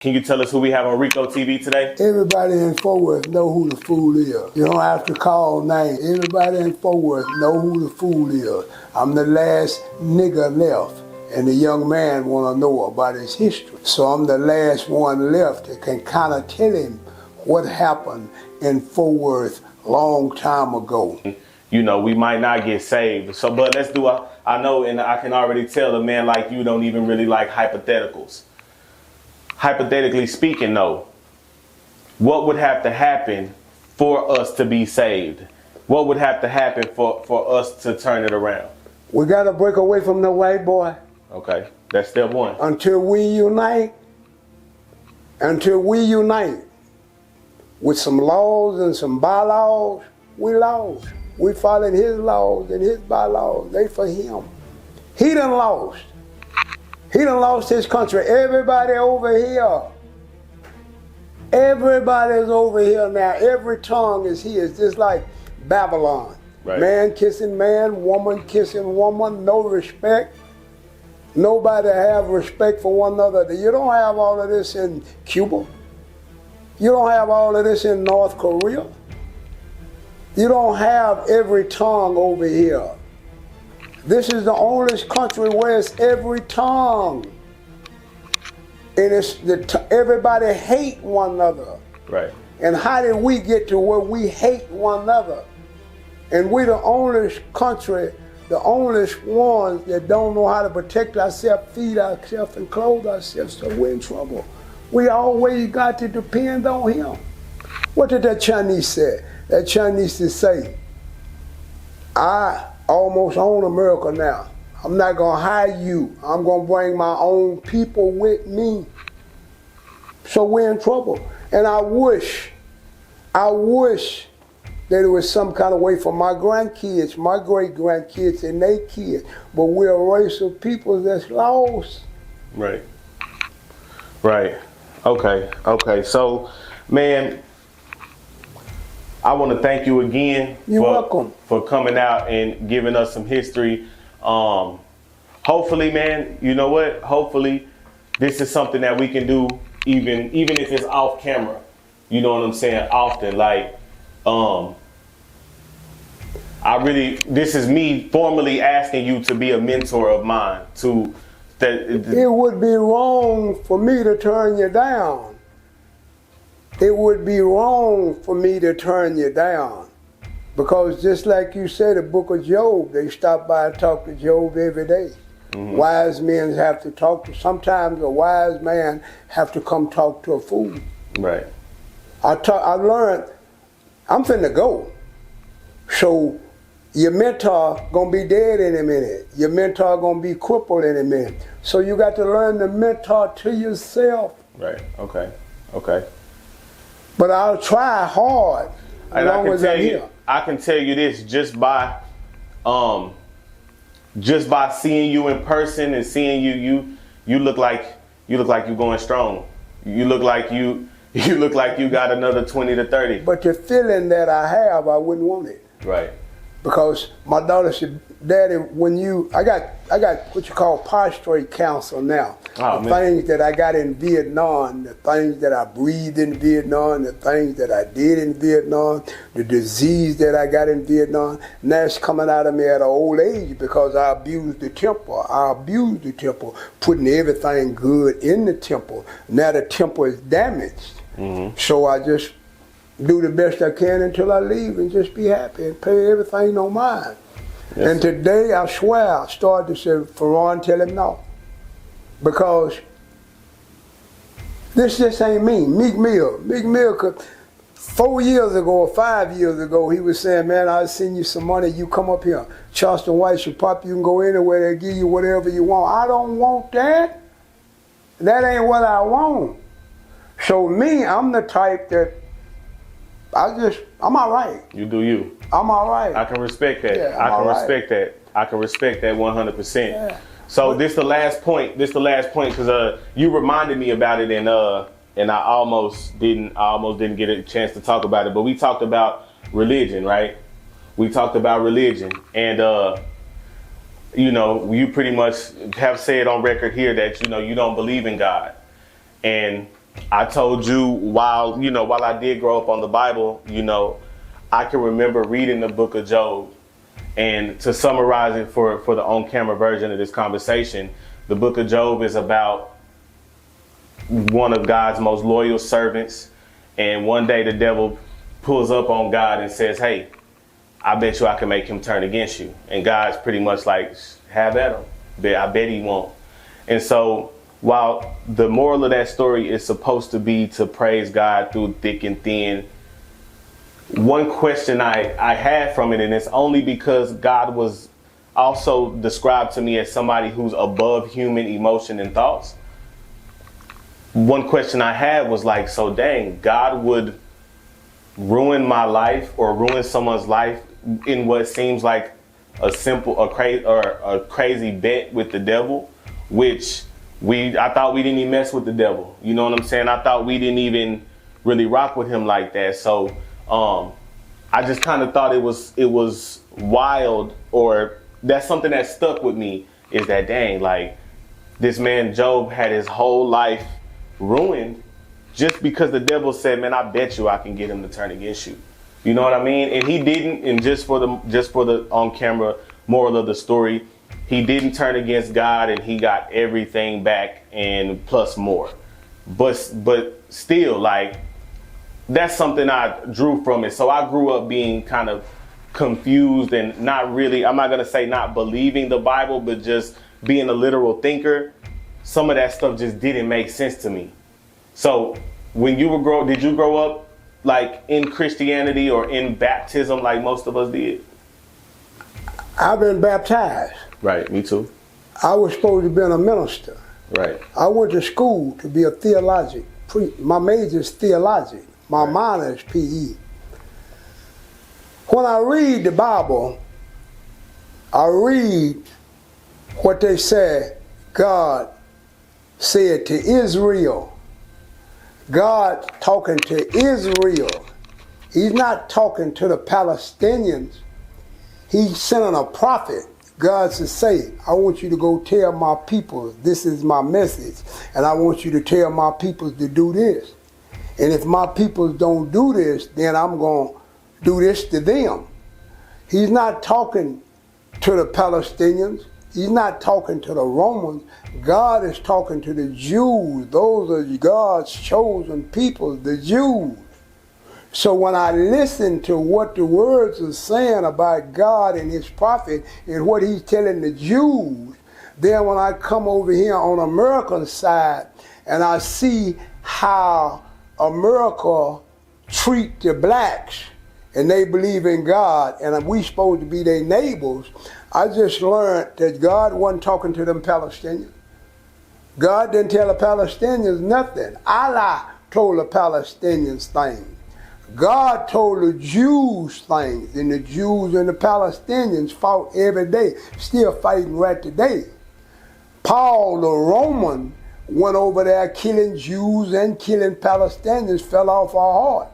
Can you tell us who we have on Rico TV today? Everybody in Fort Worth know who the fool is. You don't have to call names. Everybody in Fort Worth know who the fool is. I'm the last nigga left, and the young man want to know about his history. So I'm the last one left that can kind of tell him what happened in Fort Worth a long time ago. You know, we might not get saved. So, but let's do I know, and I can already tell a man like you don't even really like hypotheticals. Hypothetically speaking, though, what would have to happen for us to be saved? What would have to happen for us to turn it around? We got to break away from the white boy. Okay, that's step one. Until we unite with some laws and some bylaws, we lost. We following his laws and his bylaws. They for him. He done lost. He done lost his country. Everybody over here. Everybody's over here now. Every tongue is his, just like Babylon. Right. Man kissing man, woman kissing woman, no respect. Nobody have respect for one another. You don't have all of this in Cuba. You don't have all of this in North Korea. You don't have every tongue over here. This is the only country where it's every tongue. And it's everybody hate one another. Right. And how did we get to where we hate one another? And we the only country, the only ones that don't know how to protect ourselves, feed ourselves, and clothe ourselves, so we're in trouble. We always got to depend on him. What did that Chinese say? That Chinese to say, I almost own America now. I'm not gonna hire you. I'm gonna bring my own people with me. So we're in trouble. And I wish that there was some kind of way for my grandkids, my great-grandkids, and their kids. But we're a race of people that's lost. Right. Right. Okay. So, man, I want to thank you again. You're welcome. For coming out and giving us some history. Hopefully, man, you know what? Hopefully, this is something that we can do even if it's off camera. You know what I'm saying? Often, like, this is me formally asking you to be a mentor of mine. It would be wrong for me to turn you down. It would be wrong for me to turn you down. Because just like you said, the book of Job, they stop by and talk to Job every day. Mm-hmm. Wise men have to talk to, sometimes a wise man have to come talk to a fool. Right. I learned, I'm finna go. So your mentor gonna be dead in a minute. Your mentor gonna be crippled in a minute. So you got to learn to mentor to yourself. Right, okay. But I'll try hard as long as I'm here. I can tell you this just by seeing you in person and seeing you look like you're going strong. You look like you got another 20 to 30. But the feeling that I have, I wouldn't want it. Right. Because my daughter said, Daddy, I got what you call prostrate cancer now. Oh, the things that I got in Vietnam, the things that I breathed in Vietnam, the things that I did in Vietnam, the disease that I got in Vietnam, now it's coming out of me at an old age because I abused the temple. Putting everything good in the temple. Now the temple is damaged. Mm-hmm. So I just do the best I can until I leave and just be happy and pay everything on mine. Yes. And today, I swear, I started to say, Ferron, tell him no. Because this just ain't me. Meek Mill could, 4 years ago or 5 years ago, he was saying, man, I'll send you some money, you come up here. Charleston White should pop, you can go anywhere, they'll give you whatever you want. I don't want that. That ain't what I want. So me, I'm the type that I'm all right. You do you. I'm all right. I can respect that. Yeah, I can respect that 100%. Yeah. So this the last point because you reminded me about it and I almost didn't get a chance to talk about it, but we talked about religion, right? We talked about religion and you know, you pretty much have said on record here that you know you don't believe in God. And I told you while I did grow up on the Bible, I can remember reading the book of Job. And to summarize it for the on-camera version of this conversation, the book of Job is about one of God's most loyal servants. And one day the devil pulls up on God and says, hey, I bet you I can make him turn against you. And God's pretty much like, have at him. I bet he won't. And so while the moral of that story is supposed to be to praise God through thick and thin, one question I had from it, and it's only because God was also described to me as somebody who's above human emotion and thoughts. One question I had was like, so dang, God would ruin my life or ruin someone's life in what seems like a crazy bet with the devil, which I thought we didn't even mess with the devil. You know what I'm saying? I thought we didn't even really rock with him like that. So I just kind of thought it was wild, or that's something that stuck with me, is that dang, like this man Job had his whole life ruined just because the devil said, man, I bet you I can get him to turn against you. You know what I mean? And he didn't. And just for the on camera moral of the story, he didn't turn against God, and he got everything back and plus more. But still, like, that's something I drew from it. So I grew up being kind of confused and not really, I'm not going to say not believing the Bible, but just being a literal thinker. Some of that stuff just didn't make sense to me. So when you were did you grow up like in Christianity or in baptism like most of us did? I've been baptized. Right, me too. I was supposed to be a minister. Right. I went to school to be a theologian. My major is theology. My minor is PE. When I read the Bible, I read what they said God said to Israel. God talking to Israel. He's not talking to the Palestinians. He's sending a prophet. God says, say, I want you to go tell my people, this is my message, and I want you to tell my people to do this. And if my people don't do this, then I'm going to do this to them. He's not talking to the Palestinians. He's not talking to the Romans. God is talking to the Jews. Those are God's chosen people, the Jews. So when I listen to what the words are saying about God and his prophet and what he's telling the Jews, then when I come over here on the American side and I see how America treat the blacks and they believe in God and we supposed to be their neighbors, I just learned that God wasn't talking to them Palestinians. God didn't tell the Palestinians nothing. Allah told the Palestinians things. God told the Jews things, and the Jews and the Palestinians fought every day, still fighting right today. Paul, the Roman, went over there killing Jews and killing Palestinians, fell off our heart,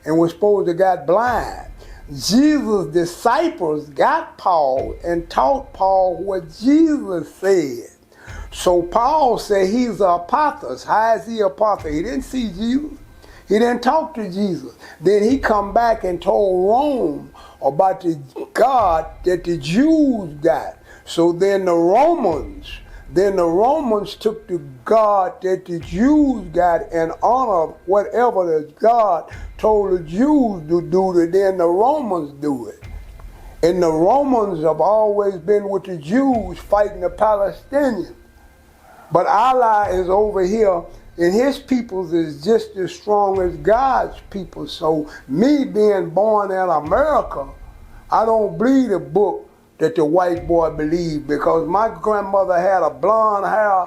and was supposed to got blind. Jesus' disciples got Paul and taught Paul what Jesus said. So Paul said he's an apostle. How is he an apostle? He didn't see Jesus. He didn't talk to Jesus. Then he come back and told Rome about the God that the Jews got. So then the Romans took the God that the Jews got and honored whatever the God told the Jews to do, then the Romans do it. And the Romans have always been with the Jews fighting the Palestinians. But Allah is over here, and his peoples is just as strong as God's people. So me being born in America, I don't believe the book that the white boy believed, because my grandmother had a blonde hair,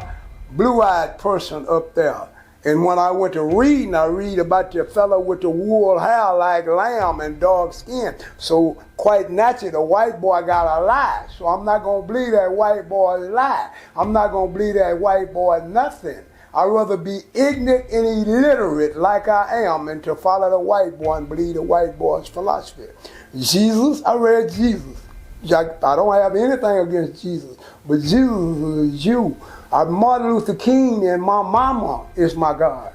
blue-eyed person up there. And when I went to reading, I read about the fellow with the wool hair like lamb and dark skin. So quite naturally, the white boy got a lie. So I'm not going to believe that white boy's lie. I'm not going to believe that white boy nothing. I'd rather be ignorant and illiterate like I am and to follow the white boy and believe the white boy's philosophy. Jesus, I read Jesus. I don't have anything against Jesus, but Jesus is a Jew. Martin Luther King and my mama is my God.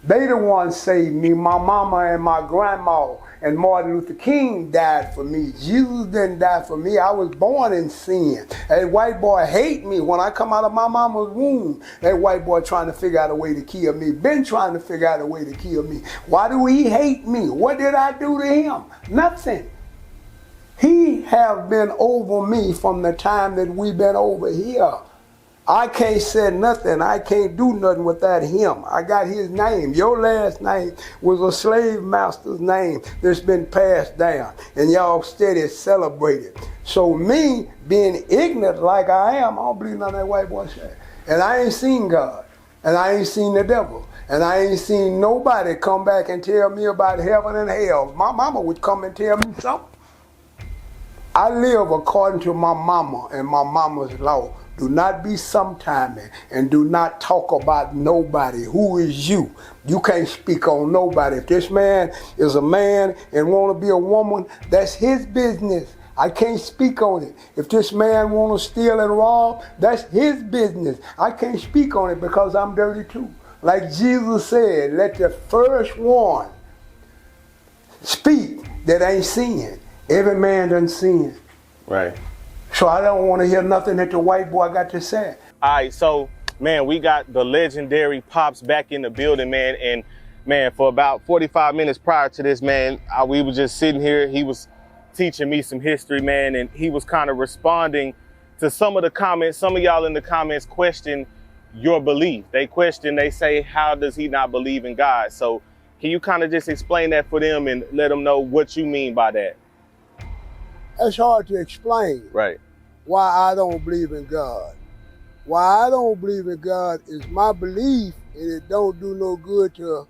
They the ones saved me, my mama and my grandma. And Martin Luther King died for me. Jesus didn't die for me. I was born in sin. That white boy hate me when I come out of my mama's womb. That white boy trying to figure out a way to kill me. Been trying to figure out a way to kill me. Why do he hate me? What did I do to him? Nothing. He have been over me from the time that we been over here. I can't say nothing. I can't do nothing without him. I got his name. Your last name was a slave master's name that's been passed down. And y'all steady celebrate it. So me being ignorant like I am, I don't believe none of that white boy said. And I ain't seen God. And I ain't seen the devil. And I ain't seen nobody come back and tell me about heaven and hell. My mama would come and tell me something. I live according to my mama and my mama's law. Do not be sometiming and do not talk about nobody. Who is you? You can't speak on nobody. If this man is a man and want to be a woman, that's his business. I can't speak on it. If this man want to steal and rob, that's his business. I can't speak on it because I'm dirty too. Like Jesus said, let the first one speak that ain't sin. Every man done sin. Right. So I don't want to hear nothing that the white boy got to say. All right, so, man, we got the legendary Pops back in the building, man. And, man, for about 45 minutes prior to this, man, we were just sitting here. He was teaching me some history, man, and he was kind of responding to some of the comments. Some of y'all in the comments question your belief. They say, how does he not believe in God? So can you kind of just explain that for them and let them know what you mean by that? It's hard to explain. Right. Why I don't believe in God. Why I don't believe in God is my belief, and it don't do no good to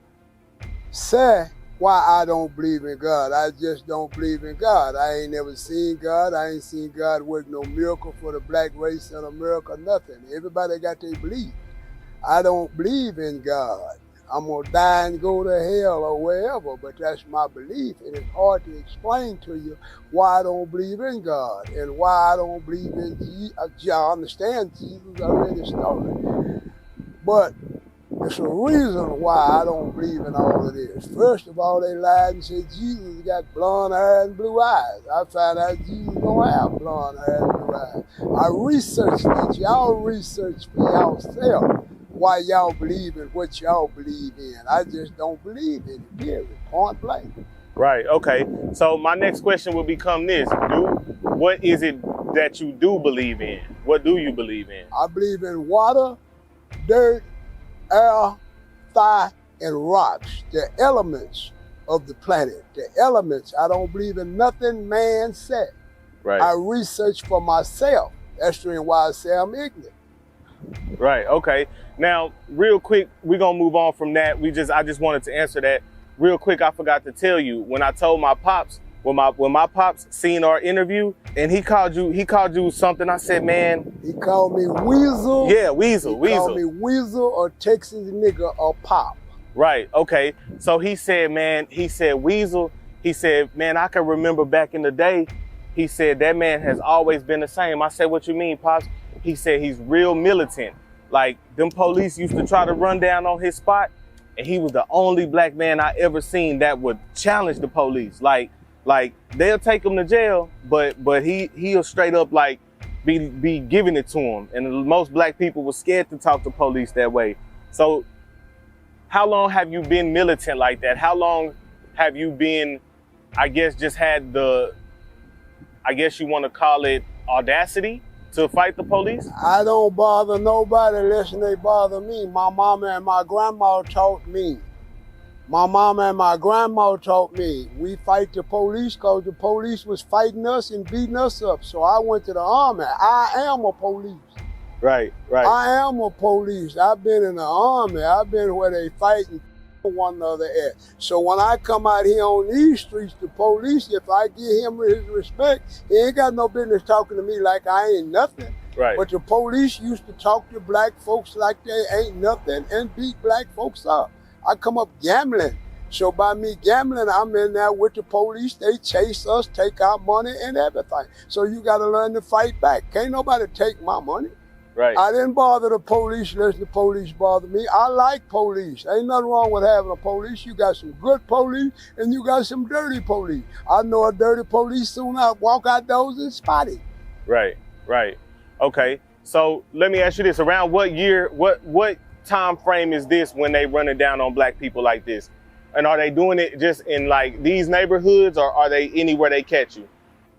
say why I don't believe in God. I just don't believe in God. I ain't never seen God. I ain't seen God work no miracle for the black race in America, nothing. Everybody got their belief. I don't believe in God. I'm going to die and go to hell or wherever, but that's my belief. And it's hard to explain to you why I don't believe in God and why I don't believe in Jesus. I understand Jesus already started. But it's a reason why I don't believe in all of this. First of all, they lied and said Jesus got blonde hair and blue eyes. I found out Jesus don't have blonde hair and blue eyes. I researched it. Y'all research for yourself. Why y'all believe in what y'all believe in. I just don't believe in it, period, point blank. Right, okay. So my next question will become this. What is it that you do believe in? What do you believe in? I believe in water, dirt, air, fire, and rocks. The elements of the planet. The elements. I don't believe in nothing man said. Right. I research for myself. That's the reason why I say I'm ignorant. Right, okay. Now, real quick, we're gonna move on from that. I just wanted to answer that. Real quick, I forgot to tell you, when I told my pops, when my pops seen our interview and he called you something, I said, man. He called me Weasel. Yeah, Weasel. He called me Weasel or Texas nigga or Pop. Right, okay. So he said, Weasel, he said, man, I can remember back in the day, he said, that man has always been the same. I said, what you mean, Pops? He said he's real militant. Like, them police used to try to run down on his spot, and he was the only black man I ever seen that would challenge the police. Like they'll take him to jail, but he'll straight up like be giving it to him. And most black people were scared to talk to police that way. So how long have you been militant like that? How long have you been, I guess, just had the, I guess you want to call it audacity to fight the police? I don't bother nobody unless they bother me. My mama and my grandma taught me. My mama and my grandma taught me. We fight the police because the police was fighting us and beating us up. So I went to the army. I am a police. Right. I am a police. I've been in the army. I've been where they fighting one another at. So when I come out here on these streets, the police, if I give him his respect, he ain't got no business talking to me like I ain't nothing. Right. But the police used to talk to black folks like they ain't nothing and beat black folks up. I come up gambling. So by me gambling, I'm in there with the police. They chase us, take our money and everything. So you got to learn to fight back. Can't nobody take my money. Right. I didn't bother the police unless the police bothered me. I like police. Ain't nothing wrong with having a police. You got some good police and you got some dirty police. I know a dirty police soon I walk outdoors and spot it. Right, right. Okay. So let me ask you this. Around what year, what time frame is this when they running down on black people like this? And are they doing it just in like these neighborhoods or are they anywhere they catch you?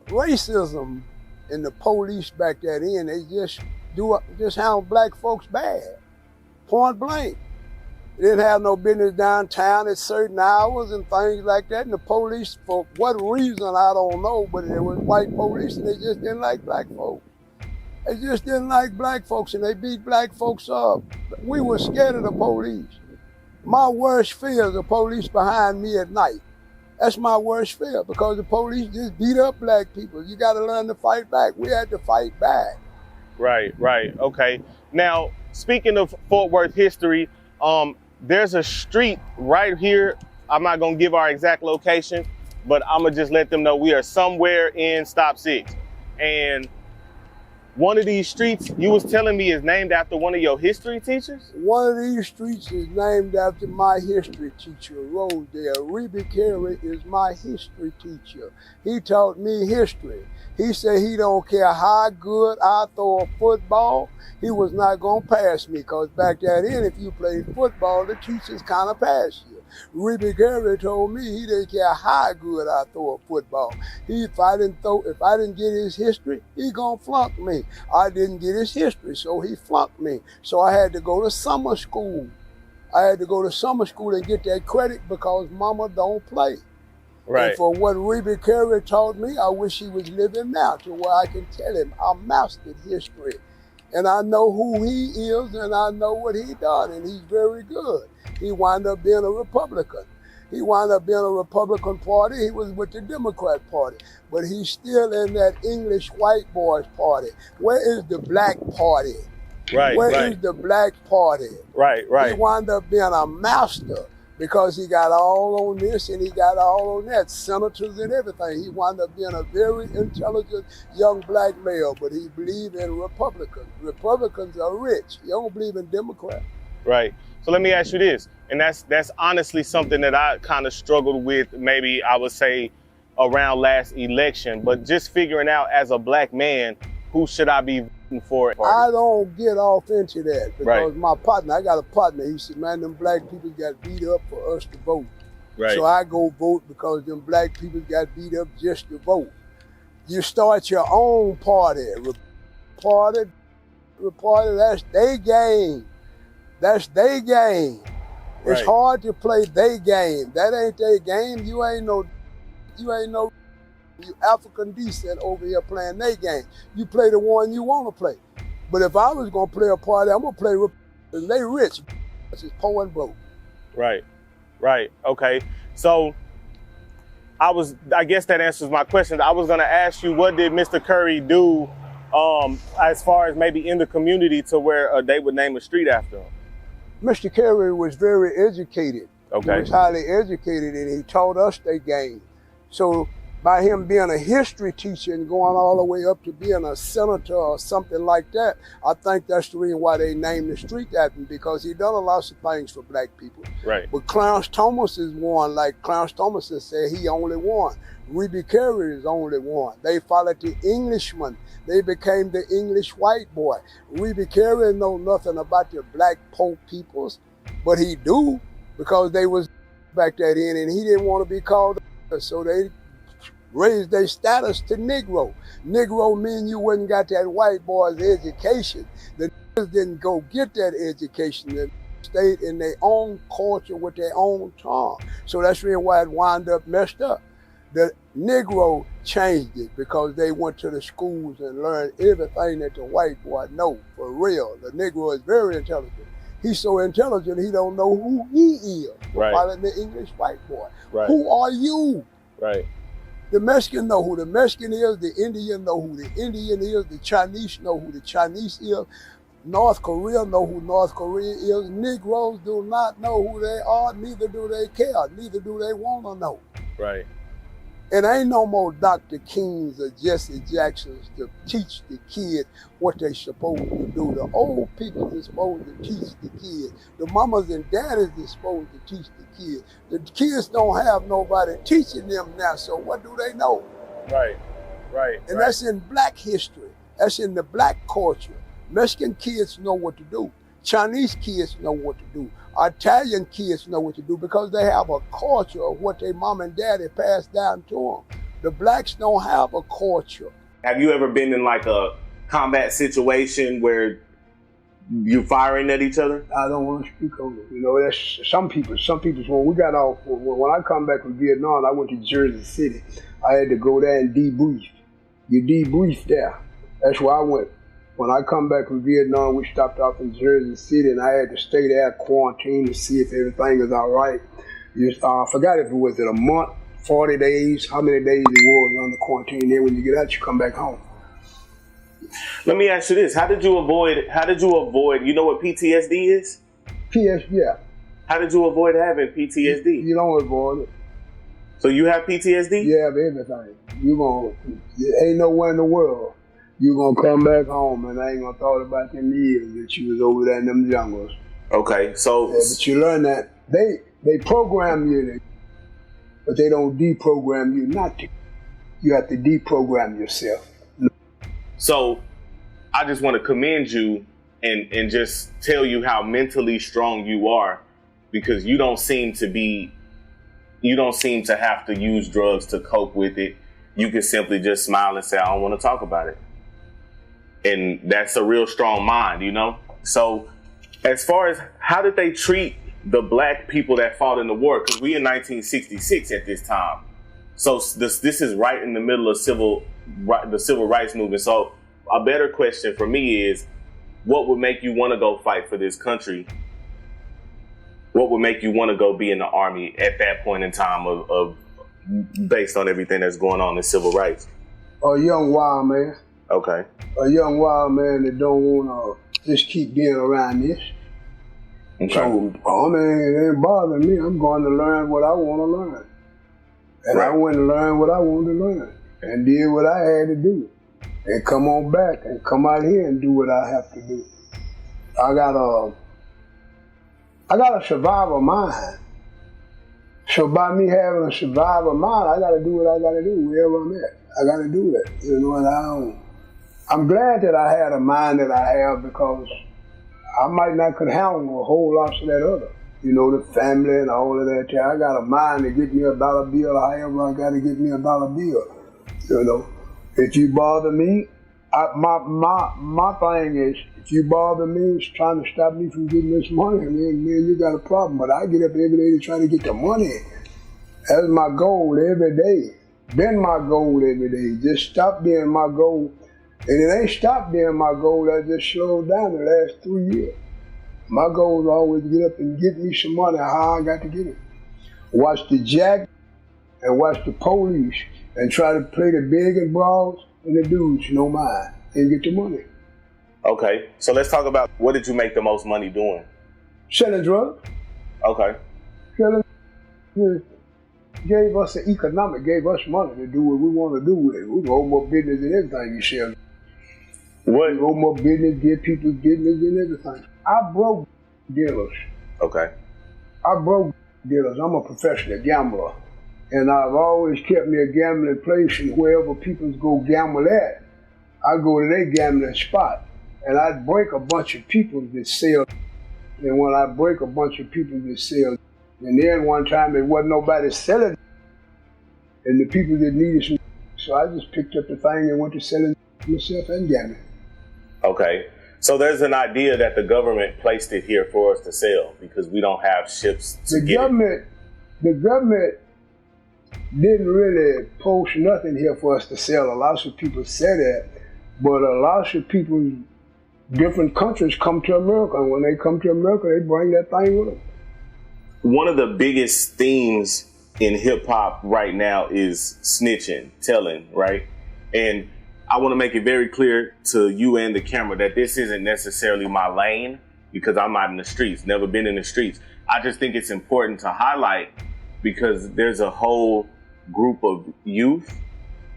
Racism and the police back that in, they just handle black folks bad. Point blank. They didn't have no business downtown at certain hours and things like that. And the police, for what reason, I don't know, but it was white police and they just didn't like black folks. They just didn't like black folks and they beat black folks up. We were scared of the police. My worst fear is the police behind me at night. That's my worst fear because the police just beat up black people. You got to learn to fight back. We had to fight back. Right, right. Okay. Now, speaking of Fort Worth history, there's a street right here. I'm not going to give our exact location, but I'm going to just let them know we are somewhere in Stop 6. And one of these streets, you was telling me, is named after one of your history teachers? One of these streets is named after my history teacher, Rosedale. Reby Carey is my history teacher. He taught me history. He said he don't care how good I throw a football, he was not gonna pass me, because back then, if you played football, the teachers kind of passed you. Reby Carey told me he didn't care how good I throw a football. If I didn't get his history, he gonna flunk me. I didn't get his history, so he flunked me. So I had to go to summer school. I had to go to summer school and get that credit because mama don't play. Right. And for what Reby Carey taught me, I wish he was living now to where I can tell him I mastered history. And I know who he is and I know what he done, and he's very good. He wound up being a Republican. He wound up being a Republican Party. He was with the Democrat Party, but he's still in that English white boys party. Where is the black party? Right, Where is the black party? Right, right. He wound up being a master because he got all on this and he got all on that, senators and everything. He wound up being a very intelligent young black male, but he believed in Republicans. Republicans are rich. He don't believe in Democrats. Right. So let me ask you this, and that's honestly something that I kind of struggled with, maybe I would say around last election, but just figuring out as a black man, who should I be voting for? I don't get off into that because Right. my partner, I got a partner, he said, man, them black people got beat up for us to vote. Right. So I go vote because them black people got beat up just to vote. You start your own party. Party, that's their game. That's their game. It's Right. hard to play their game. That ain't their game. You ain't no you African descent over here playing their game. You play the one you want to play. But if I was gonna play a party, I'm gonna play and they rich. It's poor and broke. Right, right, okay. So I guess that answers my question. I was gonna ask you, what did Mr. Curry do as far as maybe in the community to where they would name a street after him? Mr. Carey was very educated. Okay. He was highly educated and he taught us their game. So by him being a history teacher and going all the way up to being a senator or something like that, I think that's the reason why they named the street after him, because he done a lot of things for black people. Right. But Clarence Thomas is one, like Clarence Thomas said, he only won. Reby Carey is only one. They followed the Englishman. They became the English white boy. Reby Carey know nothing about the black poor peoples, but he do, because they was back that in and he didn't want to be called, so they raised their status to Negro. Negro mean you wouldn't got that white boy's education. The niggas didn't go get that education. They stayed in their own culture with their own tongue. So that's really why it wound up messed up. The Negro changed it because they went to the schools and learned everything that the white boy know, for real. The Negro is very intelligent. He's so intelligent he don't know who he is. Right. Following the English white boy. Right. Who are you? Right. The Mexican know who the Mexican is, the Indian know who the Indian is, the Chinese know who the Chinese is, North Korea know who North Korea is. Negroes do not know who they are, neither do they care, neither do they want to know. Right. And ain't no more Dr. Kings or Jesse Jacksons to teach the kids what they supposed to do. The old people is supposed to teach the kids. The mamas and daddies is supposed to teach the kids. The kids don't have nobody teaching them now, so what do they know? Right. And that's in black history. That's in the black culture. Mexican kids know what to do. Chinese kids know what to do. Italian kids know what to do because they have a culture of what their mom and daddy passed down to them. The blacks don't have a culture. Have you ever been in like a combat situation where you firing at each other? I don't want to speak on it. You know, that's some people, when we got off, when I come back from Vietnam, I went to Jersey City. I had to go there and debrief. You debrief there. That's where I went. When I come back from Vietnam, we stopped off in Jersey City, and I had to stay there, quarantine, to see if everything is all right. I forgot if it was a month, 40 days, how many days it was on the quarantine. Then when you get out, you come back home. Let me ask you this: How did you avoid? You know what PTSD is? Yeah. How did you avoid having PTSD? You don't avoid it. So you have PTSD? You have everything. Ain't nowhere in the world you gonna come back home and I ain't gonna thought about them years that you was over there in them jungles. Okay, so but you learn that they program you, but they don't deprogram you not to. You have to deprogram yourself. So I just want to commend you and just tell you how mentally strong you are, because you don't seem to have to use drugs to cope with it. You can simply just smile and say, I don't want to talk about it. And that's a real strong mind, you know? So as far as how did they treat the black people that fought in the war? Because we in 1966 at this time. So this is right in the middle of the civil rights movement. So a better question for me is, what would make you want to go fight for this country? What would make you want to go be in the army at that point in time of based on everything that's going on in civil rights? A young wild man. Okay. A young wild man that don't want to just keep being around this. Okay. So, it ain't bothering me. I'm going to learn what I want to learn. And I went and learned what I wanted to learn and did what I had to do. And come on back and come out here and do what I have to do. I got a survivor mind. So by me having a survivor mind, I got to do what I got to do wherever I'm at. I got to do that. You know, and I'm glad that I had a mind that I have, because I might not could handle a whole lot of that other. You know, the family and all of that. I got a mind to get me a dollar bill, however I got to get me a dollar bill. You know, if you bother me, my thing is, if you bother me, it's trying to stop me from getting this money, man, you got a problem. But I get up every day to try to get the money. That's my goal every day. Been my goal every day. Just stop being my goal. And it ain't stopped being my goal, that just slowed down the last 3 years. My goal is always to get up and get me some money, how I got to get it. Watch the jack and watch the police and try to play the big and broads and the dudes, you know, mine, and get the money. Okay, so let's talk about, what did you make the most money doing? Selling drugs. Okay. Selling drugs gave us money to do what we want to do with it. We own more business than everything you sell. What? We own more business, get people business than everything. I broke dealers. Okay. I broke dealers. I'm a professional gambler. And I've always kept me a gambling place, and wherever people go gamble at, I go to their gambling spot. And I break a bunch of people that sell. And when I break a bunch of people that sell, and then one time there wasn't nobody selling, and the people that needed some, so I just picked up the thing and went to selling myself and gambling. Okay. So there's an idea that the government placed it here for us to sell because we don't have ships to get it. The government didn't really post nothing here for us to sell. A lot of people say that, but a lot of people, different countries come to America, and when they come to America, they bring that thing with them. One of the biggest themes in hip hop right now is snitching, telling, right? And I want to make it very clear to you and the camera that this isn't necessarily my lane, because I'm not in the streets, never been in the streets. I just think it's important to highlight, because there's a whole group of youth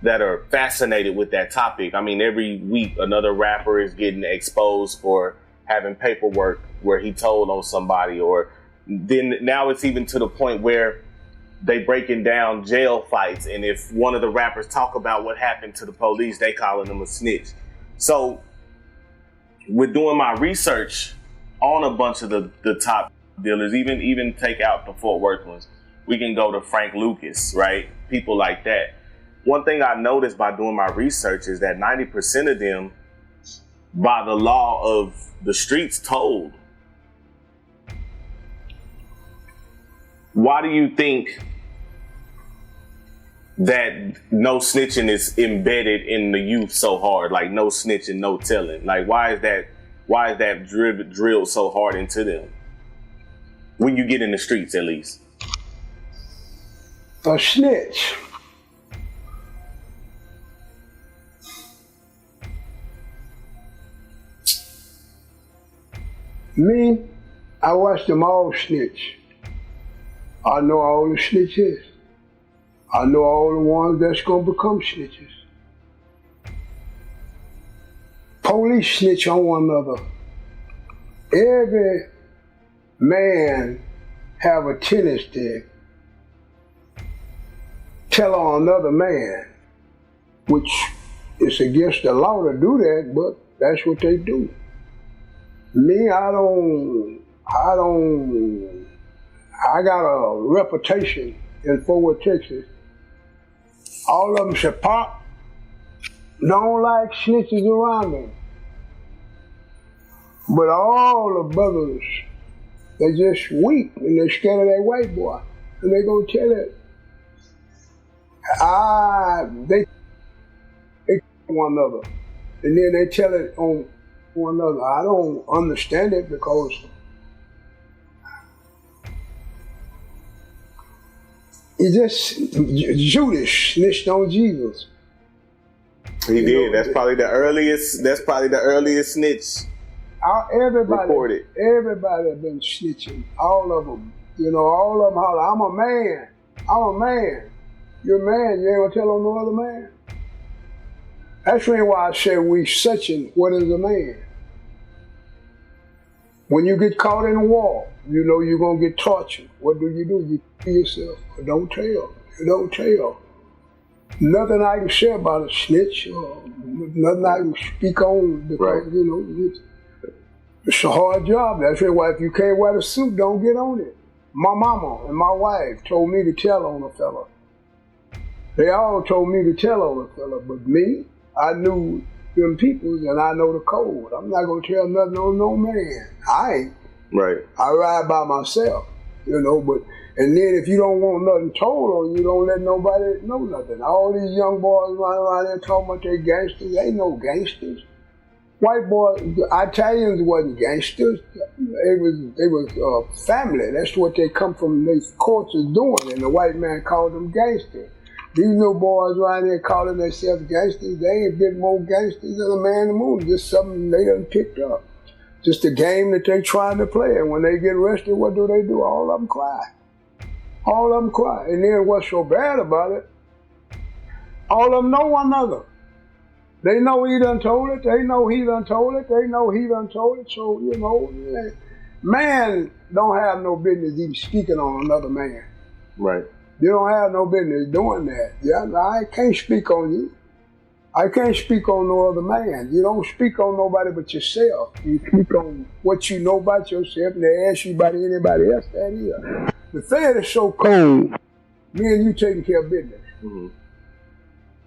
that are fascinated with that topic. I mean, every week another rapper is getting exposed for having paperwork where he told on somebody, or then now it's even to the point where they breaking down jail fights, and if one of the rappers talk about what happened to the police, they calling them a snitch. So with doing my research on a bunch of the top dealers, even take out the Fort Worth ones, we can go to Frank Lucas, right? People like that. One thing I noticed by doing my research is that 90% of them, by the law of the streets, told. Why do you think that no snitching is embedded in the youth so hard? Like no snitching, no telling. Like why is that drilled so hard into them? When you get in the streets, at least. A snitch. Me, I watch them all snitch. I know all the snitches. I know all the ones that's gonna become snitches. Police snitch on one another. Every man have a tendency to tell on another man, which is against the law to do that, but that's what they do. Me, I got a reputation in Fort Worth, Texas. All of them say, Pop, don't like snitches around them. But all the brothers, they just weep and they're scared of that white boy. And they're gonna tell it. They one another. And then they tell it on one another. I don't understand it because it's just Judas snitched on Jesus. He did. That's probably the earliest snitch. Everybody have been snitching. All of them. All of them holler, I'm a man. I'm a man. You're a man. You ain't gonna tell on no other man. That's really why I say we searching what is a man. When you get caught in a war, you know you're gonna get tortured. What do? You kill yourself. Don't tell. You don't tell. Nothing I can say about a snitch, or nothing I can speak on because, right. It's a hard job. That's why if you can't wear the suit, don't get on it. My mama and my wife told me to tell on a fella. They all told me to tell on a fella, but me, I knew them peoples and I know the code. I'm not gonna tell nothing on no man. I ain't. Right. I ride by myself, but and then if you don't want nothing told on you, don't let nobody know nothing. All these young boys running around there talking about they gangsters. They ain't no gangsters. White boys, Italians wasn't gangsters. They was family. That's what they come from. These cultures doing, and the white man called them gangsters. These little boys around there calling themselves gangsters. They ain't been more gangsters than a man in the moon. Just something they done picked up. Just a game that they trying to play. And when they get arrested, what do? All of them cry. All of them cry. And then what's so bad about it? All of them know one another. They know he done told it. They know he done told it. They know he done told it. So, man don't have no business even speaking on another man. Right. You don't have no business doing that. Yeah, I can't speak on you. I can't speak on no other man. You don't speak on nobody but yourself. You speak on what you know about yourself, and they ask you about anybody else. That is. The Fed is so cold. Me and you taking care of business. Mm-hmm.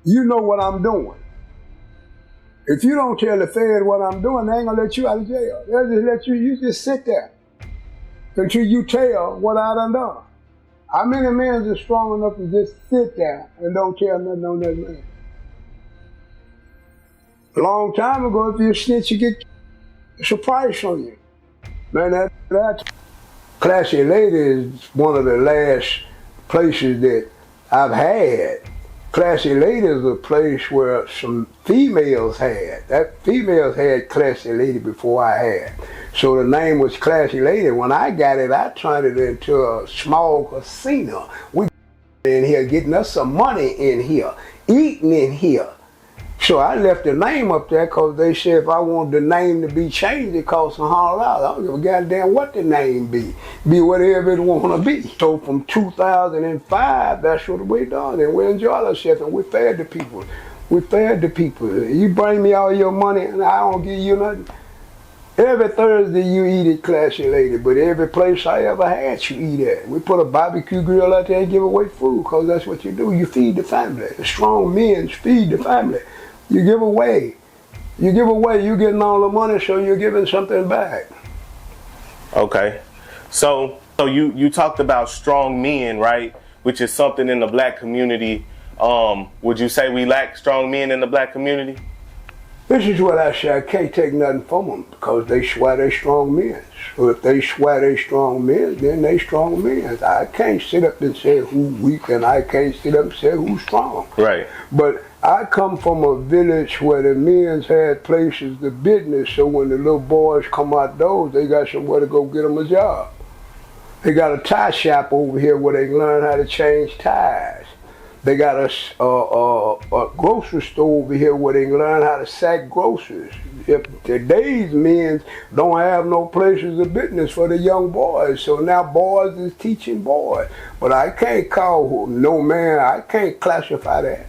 You know what I'm doing. If you don't tell the Fed what I'm doing, they ain't gonna let you out of jail. They'll just let you just sit there until you tell what I done. How many men are strong enough to just sit there and don't tell nothing on that man? A long time ago, if you're a snitch, you get a price on you. Man, that Classy Lady is one of the last places that I've had. Classy Lady is a place where some females had. That females had Classy Lady before I had. So the name was Classy Lady. When I got it, I turned it into a small casino. in here, getting us some money in here, eating in here. So I left the name up there because they said if I wanted the name to be changed, it cost $100. I don't give a goddamn what the name be. Be whatever it want to be. So from 2005, that's what we done. And we enjoyed ourselves and we fed the people. We fed the people. You bring me all your money and I don't give you nothing. Every Thursday you eat at Classy Lady, but every place I ever had you eat at. We put a barbecue grill out there and give away food because that's what you do. You feed the family. The strong men feed the family. You give away. You give away, you getting all the money, so you're giving something back. Okay. So you talked about strong men, right? Which is something in the black community. Would you say we lack strong men in the black community? This is what I say. I can't take nothing from them because they swear they strong men. So if they swear they strong men, then they strong men. I can't sit up and say who's weak and I can't sit up and say who's strong. Right. But I come from a village where the men's had places to business, so when the little boys come outdoors, they got somewhere to go get them a job. They got a tie shop over here where they can learn how to change ties. They got a grocery store over here where they can learn how to sack groceries. If today's men don't have no places of business for the young boys, so now boys is teaching boys. But I can't call no man, I can't classify that.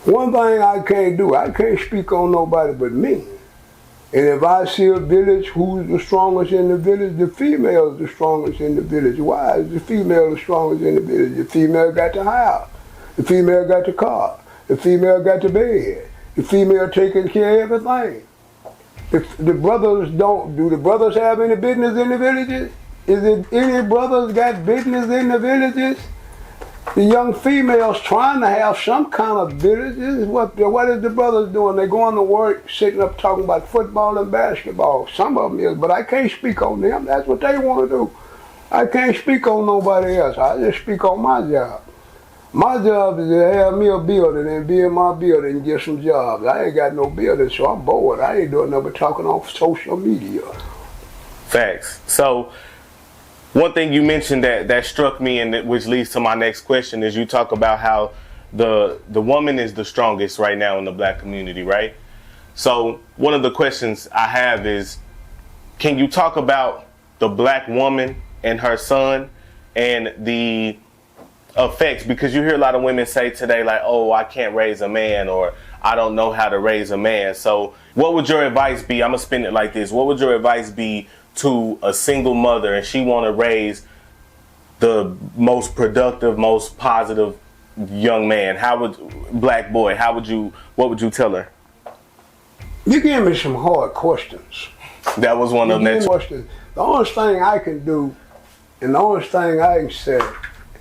One thing I can't do, I can't speak on nobody but me. And if I see a village, who's the strongest in the village? The female is the strongest in the village. Why is the female the strongest in the village? The female got the house. The female got the car. The female got the bed. The female taking care of everything. If the brothers do the brothers have any business in the villages? Is it any brothers got business in the villages? The young females trying to have some kind of business. What is the brothers doing? They're going to work, sitting up talking about football and basketball. Some of them is, but I can't speak on them. That's what they want to do. I can't speak on nobody else. I just speak on my job. My job is to have me a building and be in my building and get some jobs. I ain't got no building, so I'm bored. I ain't doing nothing but talking on social media. Facts. So one thing you mentioned that struck me, and which leads to my next question, is you talk about how the woman is the strongest right now in the black community, right? So one of the questions I have is, can you talk about the black woman and her son and the effects? Because you hear a lot of women say today, like, oh, I can't raise a man, or I don't know how to raise a man. So what would your advice be? I'm gonna spin it like this. What would your advice be to a single mother and she want to raise the most productive, most positive young man? Black boy, what would you tell her? You gave me some hard questions. That was one of them. Questions. The only thing I can do, and the only thing I can say,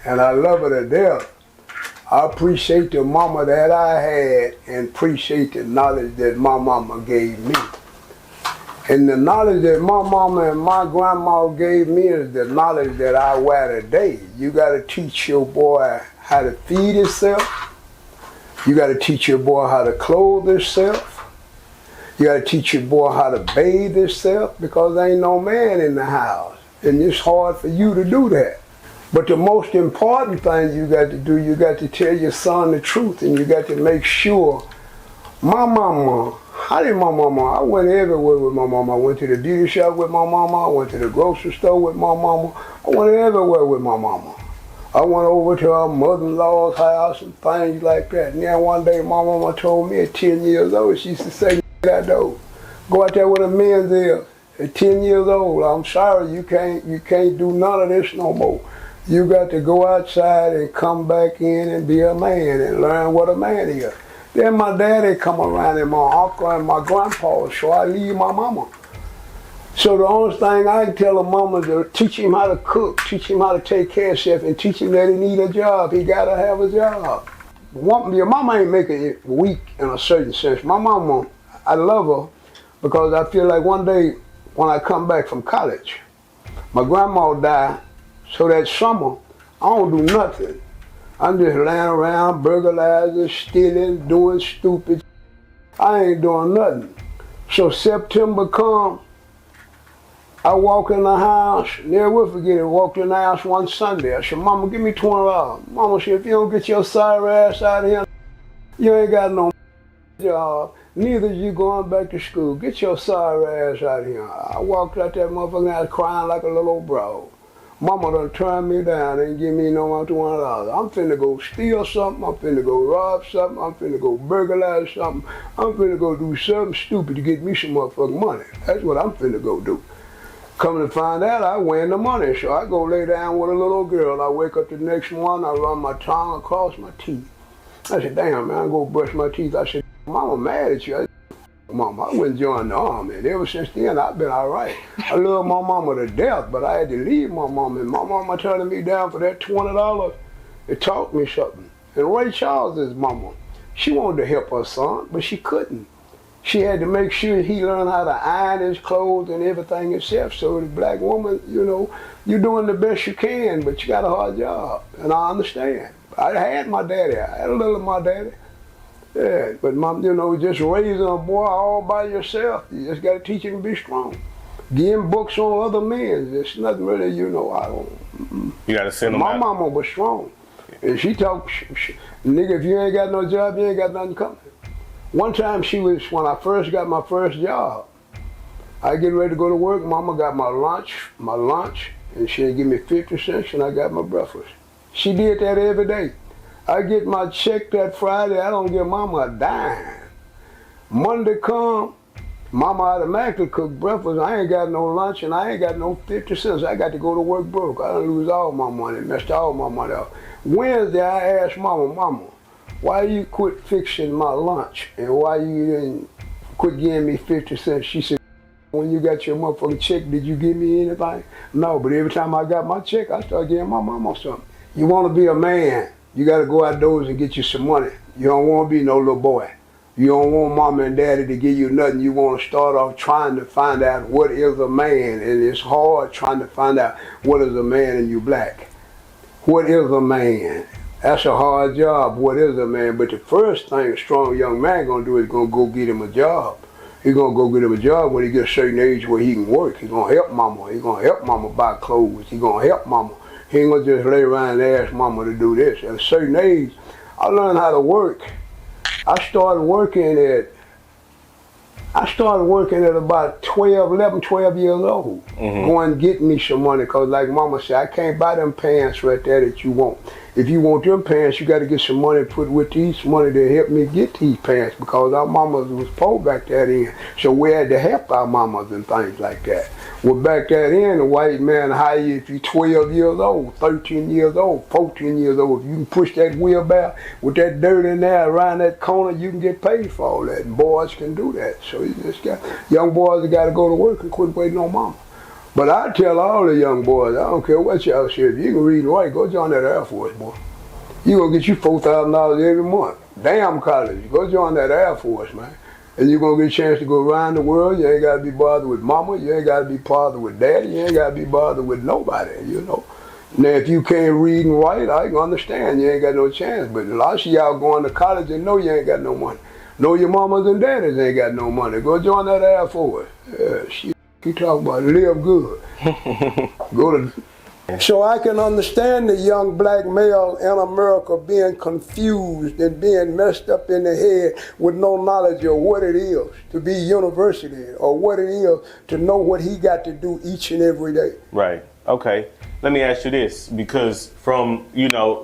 and I love her to death, I appreciate the mama that I had and appreciate the knowledge that my mama gave me. And the knowledge that my mama and my grandma gave me is the knowledge that I wear today. You got to teach your boy how to feed himself. You got to teach your boy how to clothe himself. You got to teach your boy how to bathe himself, because there ain't no man in the house. And it's hard for you to do that. But the most important thing you got to do, you got to tell your son the truth, and you got to make sure. My mama, I went everywhere with my mama. I went to the beauty shop with my mama. I went to the grocery store with my mama. I went everywhere with my mama. I went over to her mother-in-law's house and things like that. And then one day my mama told me at 10 years old, she used to say, get out there, go out there with a men's ear. At 10 years old, I'm sorry, you can't do none of this no more. You got to go outside and come back in and be a man and learn what a man is. Then my daddy come around and my uncle and my grandpa, so I leave my mama. So the only thing I can tell a mama is to teach him how to cook, teach him how to take care of himself, and teach him that he need a job. He gotta have a job. Your mama ain't making it weak in a certain sense. My mama, I love her because I feel like one day when I come back from college, my grandma died, so that summer I don't do nothing. I'm just laying around, burglarizing, stealing, doing stupid. I ain't doing nothing. So September come, I walk in the house, never will forget it, walked in the house one Sunday. I said, Mama, give me $20. Mama said, if you don't get your sorry ass out of here, you ain't got no job. Neither you going back to school. Get your sorry ass out of here. I walked out that motherfucking house crying like a little old bro. Mama done turned me down and give me no more $20. I'm finna go steal something. I'm finna go rob something. I'm finna go burglarize something. I'm finna go do something stupid to get me some motherfucking money. That's what I'm finna go do. Coming to find out, I win the money. So I go lay down with a little girl. I wake up the next morning, I run my tongue across my teeth. I said, damn, man, I go brush my teeth. I said, Mama mad at you. I said, Mama, I wouldn't join the army. And ever since then, I've been all right. I love my mama to death, but I had to leave my mama. And my mama turning me down for that $20, it taught me something. And Ray Charles' mama, she wanted to help her son, but she couldn't. She had to make sure he learned how to iron his clothes and everything himself. So the black woman, you know, you're doing the best you can, but you got a hard job. And I understand. I had my daddy. I had a little of my daddy. Yeah, but mom, you know, just raising a boy all by yourself, you just got to teach him to be strong. Give him books on other men. There's nothing really, you know, I don't. You got to send them My out. mama was strong. And she talked, nigga, if you ain't got no job, you ain't got nothing coming. One time she was, when I first got my first job, I get ready to go to work, mama got my lunch, and she didn't give me 50 cents, and I got my breakfast. She did that every day. I get my check that Friday, I don't give mama a dime. Monday come, mama automatically cook breakfast, I ain't got no lunch, and I ain't got no 50 cents. I got to go to work broke. I done lose all my money, messed all my money up. Wednesday, I asked mama, why you quit fixing my lunch and why you didn't quit giving me 50 cents? She said, when you got your motherfucking check, did you give me anything? No, but every time I got my check, I started giving my mama something. You want to be a man, you got to go outdoors and get you some money. You don't want to be no little boy. You don't want mama and daddy to give you nothing. You want to start off trying to find out what is a man, and it's hard trying to find out what is a man and you black. What is a man? That's a hard job. What is a man? But the first thing a strong young man gonna do is gonna go get him a job. He's gonna go get him a job when he gets a certain age where he can work. He's gonna help mama. He's gonna help mama buy clothes. He's gonna help mama. He ain't gonna just lay around and ask mama to do this. At a certain age, I learned how to work. I started working at about 11, 12 years old, going and getting me some money, because like mama said, I can't buy them pants right there that you want. If you want them pants, you got to get some money put with these money to help me get these pants, because our mamas was poor back that in. So we had to help our mamas and things like that. Well, back that in, the white man hire you if you're 12 years old, 13 years old, 14 years old. If you can push that wheelbarrow with that dirt in there around that corner, you can get paid for all that. And boys can do that. So you just got, young boys that got to go to work and quit waiting on mama. But I tell all the young boys, I don't care what y'all say, if you can read and write, go join that Air Force, boy. You gonna get you $4,000 every month. Damn college, go join that Air Force, man. And you're gonna get a chance to go around the world. You ain't gotta be bothered with mama, you ain't gotta be bothered with daddy, you ain't gotta be bothered with nobody, you know. Now if you can't read and write, I can understand, you ain't got no chance. But a lot of y'all going to college and know you ain't got no money. Know your mamas and daddies ain't got no money. Go join that Air Force. Yeah, shit. You talking about live good. Go to. So I can understand the young black male in America being confused and being messed up in the head with no knowledge of what it is to be university or what it is to know what he got to do each and every day. Right. Okay. Let me ask you this, because from, you know,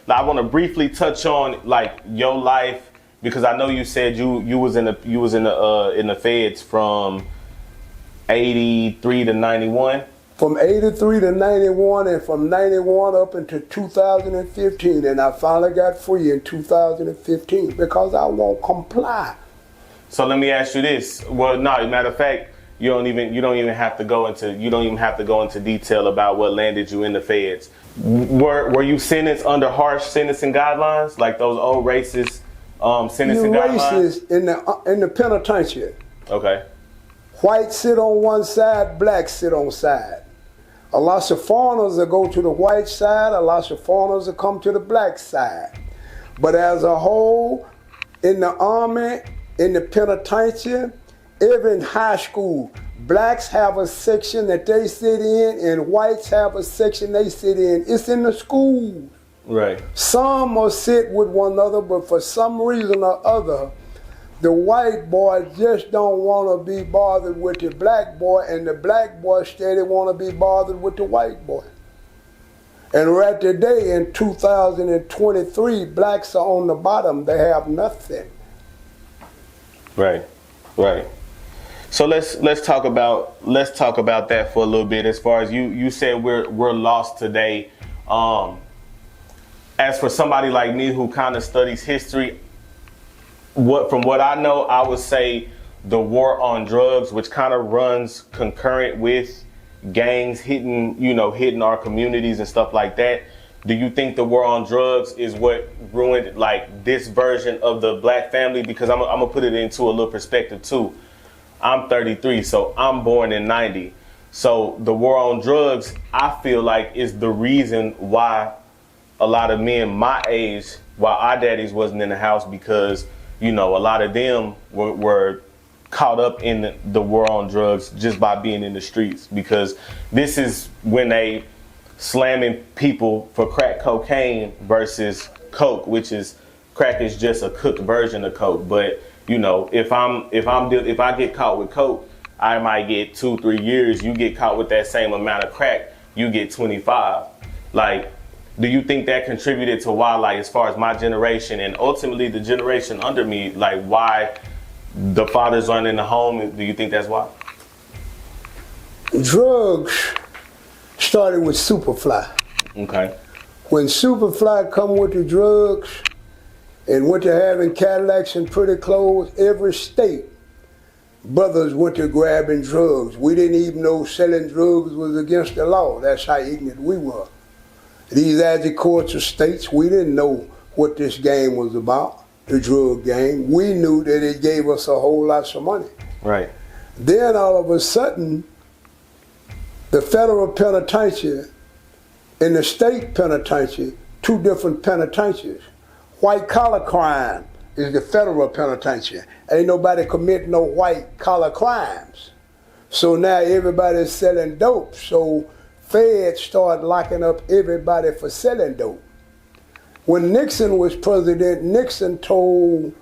I want to briefly touch on like your life, because I know you said you was in the feds from 83 to 91. From 83 to 91, and from 91 up into 2015, and I finally got free in 2015 because I won't comply. So let me ask you this. Well, no, matter of fact, you don't even have to go into detail about what landed you in the feds. Were you sentenced under harsh sentencing guidelines, like those old racist sentencing guidelines? Racist in the penitentiary. Okay. White sit on one side, black sit on side. A lot of foreigners will go to the white side, a lot of foreigners will come to the black side. But as a whole, in the army, in the penitentiary, even high school, Blacks have a section that they sit in, and whites have a section they sit in. It's in the schools. Right. Some will sit with one another, but for some reason or other, the white boy just don't want to be bothered with the black boy, and the black boy steady want to be bothered with the white boy. And right today in 2023, blacks are on the bottom. They have nothing. Right. Right. So let's talk about that for a little bit. As far as you said we're lost today. As for somebody like me who kind of studies history, from what I know, I would say the war on drugs, which kind of runs concurrent with gangs hitting our communities and stuff like that. Do you think the war on drugs is what ruined like this version of the black family? Because I'm gonna put it into a little perspective too. I'm 33, so I'm born in 90. So the war on drugs, I feel like, is the reason why a lot of men my age, why our daddies wasn't in the house, because, a lot of them were caught up in the war on drugs just by being in the streets. Because this is when they slamming people for crack cocaine versus coke, which is crack is just a cooked version of coke. But if I get caught with coke, I might get 2-3 years. You get caught with that same amount of crack, you get 25. Like, do you think that contributed to why, like, as far as my generation and ultimately the generation under me, like, why the fathers aren't in the home? Do you think that's why? Drugs started with Superfly. Okay. When Superfly come with the drugs and went to having Cadillacs and pretty clothes, every state, brothers went to grabbing drugs. We didn't even know selling drugs was against the law. That's how ignorant we were. These adjunct courts of states, we didn't know what this game was about, the drug game. We knew that it gave us a whole lot of money. Right. Then all of a sudden, the federal penitentiary and the state penitentiary, two different penitentiaries. White collar crime is the federal penitentiary. Ain't nobody committing no white collar crimes. So now everybody's selling dope. So feds start locking up everybody for selling dope. When Nixon was president, Nixon told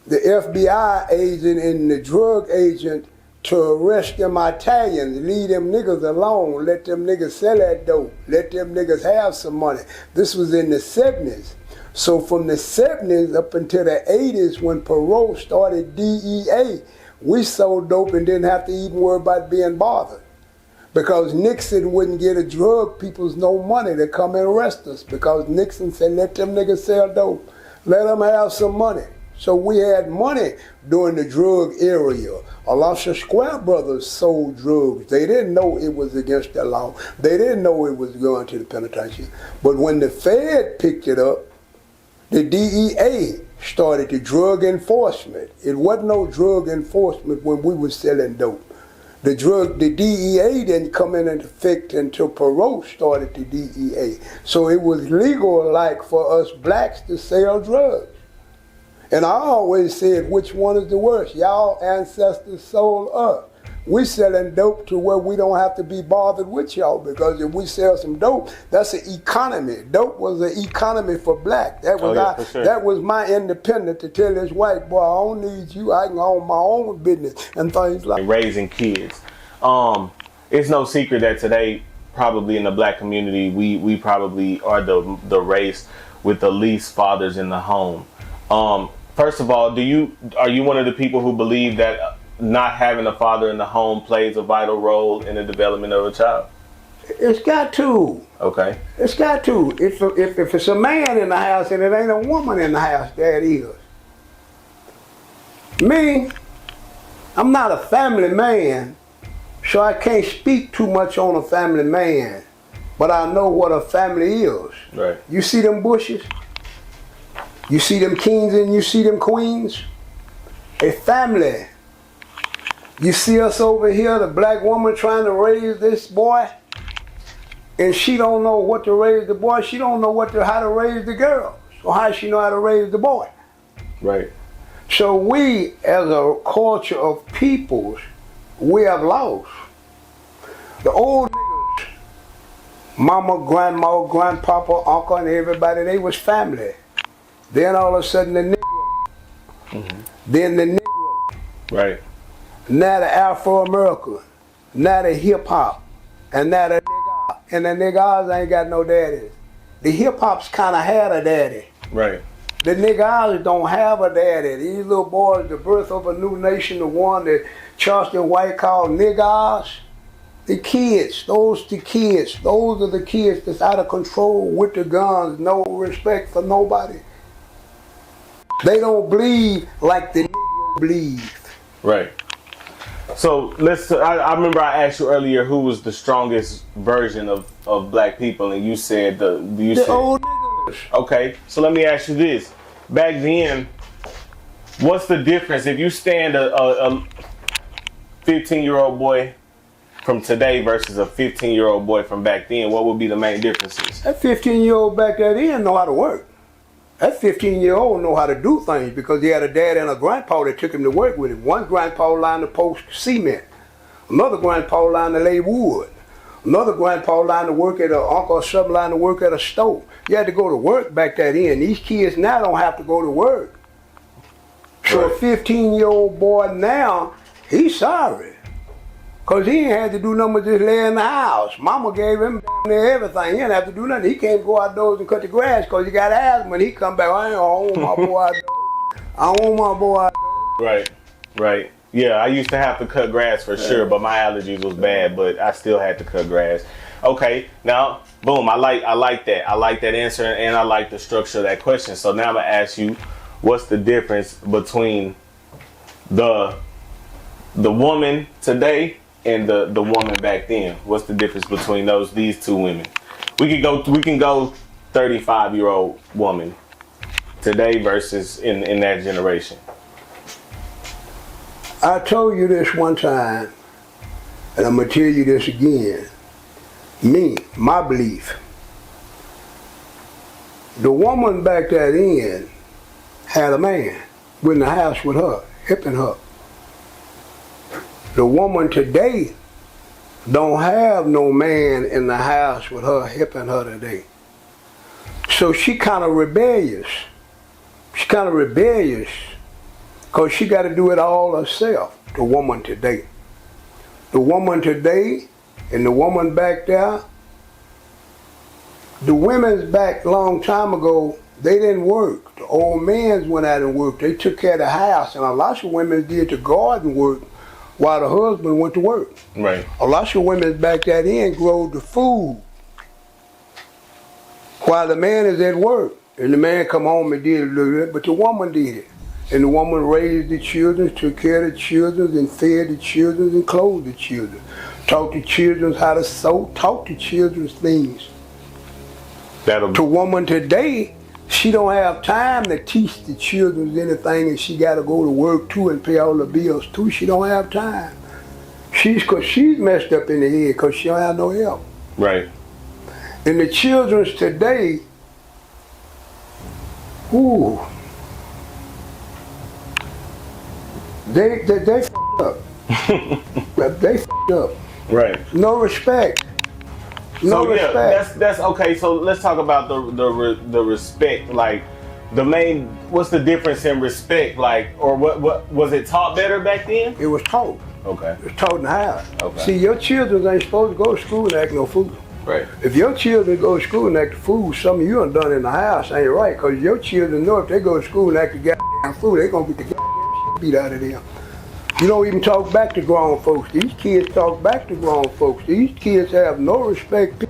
the FBI agent and the drug agent to arrest them Italians, leave them niggas alone, let them niggas sell that dope, let them niggas have some money. This was in the 70s. So from the 70s up until the 80s, when Perot started DEA, we sold dope and didn't have to even worry about being bothered. Because Nixon wouldn't get a drug people's no money to come and arrest us. Because Nixon said, let them niggas sell dope. Let them have some money. So we had money during the drug area. Alonzo Square brothers sold drugs. They didn't know it was against the law. They didn't know it was going to the penitentiary. But when the Fed picked it up, the DEA started the drug enforcement. It wasn't no drug enforcement when we were selling dope. The DEA didn't come in effect until Perot started the DEA. So it was legal like for us blacks to sell drugs. And I always said, which one is the worst? Y'all ancestors sold us. We selling dope to where we don't have to be bothered with y'all, because if we sell some dope, that's an economy. Dope was an economy for black. That was for sure. That was my independence to tell this white boy, I don't need you. I can own my own business and things like that. Raising kids. It's no secret that today, probably in the black community, we probably are the race with the least fathers in the home. First of all, are you one of the people who believe that not having a father in the home plays a vital role in the development of a child? It's got to. Okay. It's got to. If it's a man in the house and it ain't a woman in the house, that is. Me, I'm not a family man, so I can't speak too much on a family man, but I know what a family is. Right. You see them bushes? You see them kings and you see them queens? A family. You see us over here, the black woman trying to raise this boy, and she don't know what to raise the boy. She don't know how to raise the girl. So how does she know how to raise the boy? Right. So we, as a culture of peoples, we have lost. The old niggas, mama, grandma, grandpapa, uncle, and everybody, they was family. Then all of a sudden the Negro, then the Negro, Right. now the Afro-American, now the hip-hop, and now the nigga, and the niggas ain't got no daddy. The hip-hops kind of had a daddy. Right. The niggas don't have a daddy. These little boys, the birth of a new nation, the one that Charleston White called niggas, the kids, those are the kids that's out of control with the guns, no respect for nobody. They don't bleed like the Negro bleed. Right. So I remember I asked you earlier who was the strongest version of black people, and you said the old niggas. Okay, so let me ask you this. Back then, what's the difference if you stand a 15-year-old boy from today versus a 15-year-old boy from back then? What would be the main differences? That 15-year-old back then know how to work. That 15-year-old know how to do things because he had a dad and a grandpa that took him to work with him. One grandpa lined to post cement. Another grandpa lined to lay wood. Another grandpa lined to work at an uncle or something lined to work at a store. You had to go to work back then. These kids now don't have to go to work. So a 15-year-old boy now, he's sorry. Because he ain't had to do nothing but just lay in the house. Mama gave him everything. He didn't have to do nothing. He can't go outdoors and cut the grass because he got asthma. When he come back, I ain't want my boy outdoors. I want my boy outdoors. Right. Yeah, I used to have to cut grass for sure, but my allergies was bad, but I still had to cut grass. Okay, now, boom, I like that. I like that answer, and I like the structure of that question. So now I'm going to ask you, what's the difference between the woman today and the woman back then? What's the difference between these two women? We can go 35-year-old woman today versus in that generation. I told you this one time, and I'm gonna tell you this again. My belief. The woman back then had a man in the house with her, hipping her. The woman today don't have no man in the house with her, hipping her today. So she kind of rebellious. Because she got to do it all herself, the woman today. The woman today and the woman back there, the women's back long time ago, they didn't work. The old men went out and worked. They took care of the house, and a lot of women did the garden work while the husband went to work. Right. A lot of women back that in growed the food while the man is at work. And the man come home and did a little bit, but the woman did it. And the woman raised the children, took care of the children, and fed the children, and clothed the children. Taught the children how to sew, taught the children things. The woman today, she don't have time to teach the children anything, and she got to go to work too and pay all the bills too. She don't have time. She's messed up in the head because she don't have no help. Right. And the children's today, ooh, they f***ed up. They f***ed up. Right. No respect. No respect. Yeah, that's okay. So let's talk about the respect. Like what's the difference in respect? Like, or what was it taught better back then? It was taught. Okay. It was taught in the house. Okay. See, your children ain't supposed to go to school and act no fool. Right. If your children go to school and act a fool, something you done in the house ain't right. Because your children know if they go to school and act a goddamn fool, they gonna get the goddamn shit beat out of them. You don't even talk back to grown folks. These kids talk back to grown folks. These kids have no respect.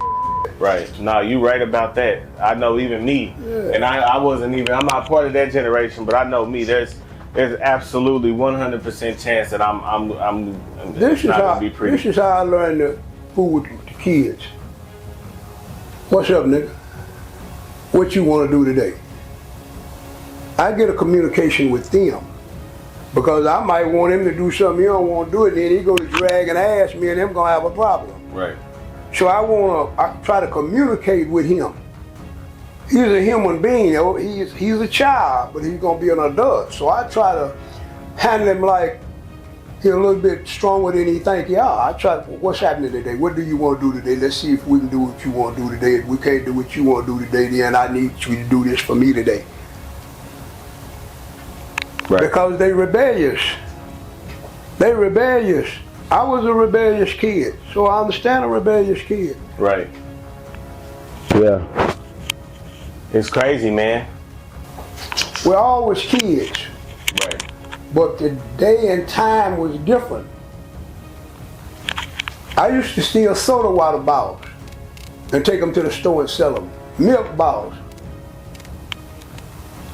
Right. No, you right about that. I know even me, and I wasn't even. I'm not part of that generation, but I know me. There's absolutely 100% chance that I'm This not gonna be pretty. This is how I learned to fool with the kids. What's up, nigga? What you want to do today? I get a communication with them. Because I might want him to do something he don't want to do it, then he go to drag and ask me and them gonna have a problem. Right. So I try to communicate with him. He's a human being, he's a child, but he's gonna be an adult. So I try to handle him like He's a little bit stronger than he think. Yeah, I try. What's happening today? What do you want to do today? Let's see if we can do what you want to do today. If we can't do what you want to do today, then I need you to do this for me today. Right. Because they rebellious. They rebellious. I was a rebellious kid, so I understand a rebellious kid. Right. Yeah. It's crazy, man. We're always kids, Right. but the day and time was different. I used to steal soda water bottles and take them to the store and sell them. Milk bottles.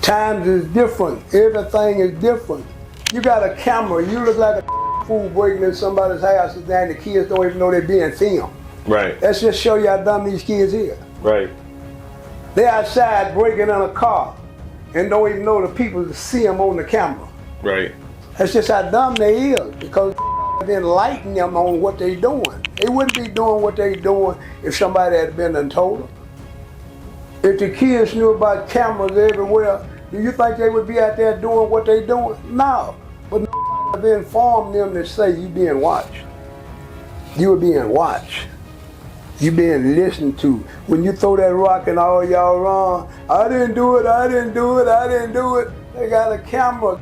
Times is different. Everything is different. You got a camera. You look like a fool breaking in somebody's house, and the kids don't even know they're being filmed. Right. Let's just show you how dumb these kids is. Right. They're outside breaking in a car and don't even know the people to see them on the camera. Right. That's just how dumb they is, because they enlighten them on what they doing. They wouldn't be doing what they doing if somebody had been and told them. If the kids knew about cameras everywhere, do you think they would be out there doing what they doing? No. But they informed them to say you being watched. You were being watched. You being listened to. When you throw that rock and all y'all run, I didn't do it, I didn't do it, I didn't do it. They got a camera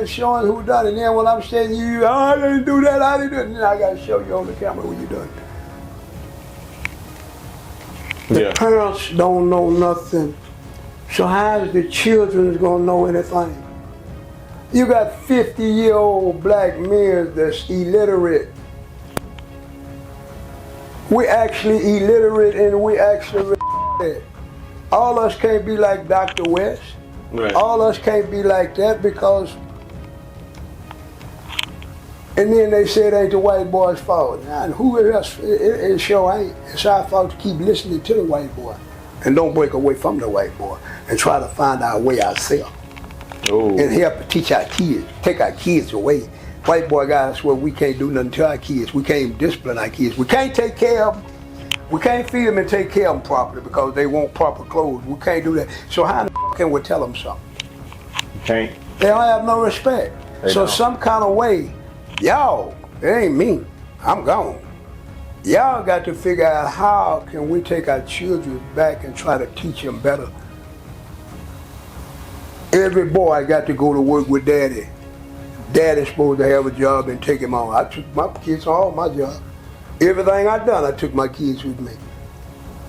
showing who done it. And then when I'm saying you, I didn't do that, I didn't do it. And then I got to show you on the camera when you done it. The parents don't know nothing. So how's the children gonna know anything? You got 50-year-old black men that's illiterate. We actually illiterate and we actually retarded. All us can't be like Dr. West. Right. All us can't be like that because, and then they say it ain't the white boy's fault. Nah, and who else? It sure ain't. It's our fault to keep listening to the white boy and don't break away from the white boy and try to find our way ourselves. Ooh. And help to teach our kids, take our kids away. White boy got us where we can't do nothing to our kids. We can't discipline our kids. We can't take care of them. We can't feed them and take care of them properly because they want proper clothes. We can't do that. So how the f can we tell them something? Okay. They don't have no respect. So some kind of way, y'all, it ain't me. I'm gone. Y'all got to figure out how can we take our children back and try to teach them better. Every boy got to go to work with daddy. Daddy's supposed to have a job and take him on. I took my kids on all my job. Everything I done, I took my kids with me.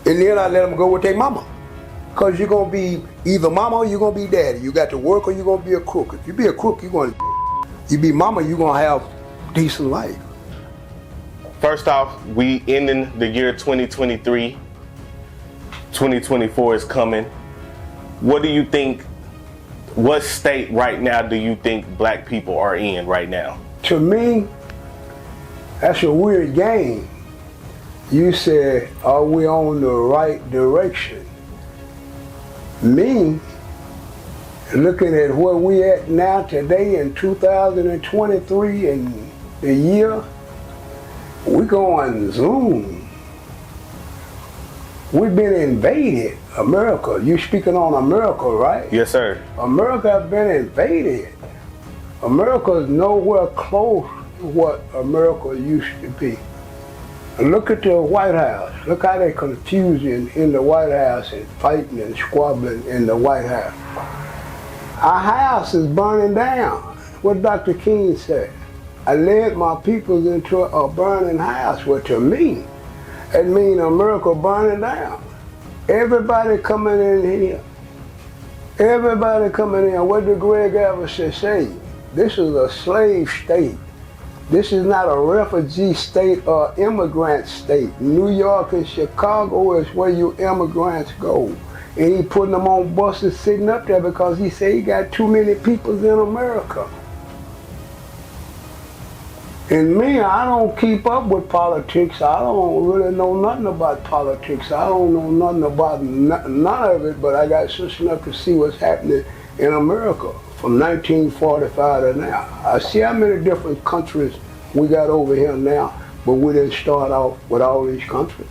And then I let them go with their mama. Because you're going to be either mama or you're going to be daddy. You got to work or you're going to be a crook. If you be a crook, you're going to you be mama, you're going to have decent life. First off, we ending the year 2023. 2024 is coming. What do you think, what state right now do you think black people are in right now? To me, that's a weird game. You said, are we on the right direction? Me, looking at where we at now today in 2023 and the year, we going Zoom. We've been invaded, America. You speaking on America, right? Yes, sir. America has been invaded. America is nowhere close to what America used to be. And look at the White House. Look how they're confusing in the White House and fighting and squabbling in the White House. Our house is burning down. What Dr. King said. I led my people into a burning house. Well, to me, it means America burning down. Everybody coming in here. Everybody coming in. What did Greg Everson say? This is a slave state. This is not a refugee state or immigrant state. New York and Chicago is where you immigrants go. And he putting them on buses sitting up there because he said he got too many people in America. And me, I don't keep up with politics. I don't really know nothing about politics. I don't know nothing about none of it, but I got sense enough to see what's happening in America from 1945 to now. I see how many different countries we got over here now, but we didn't start off with all these countries.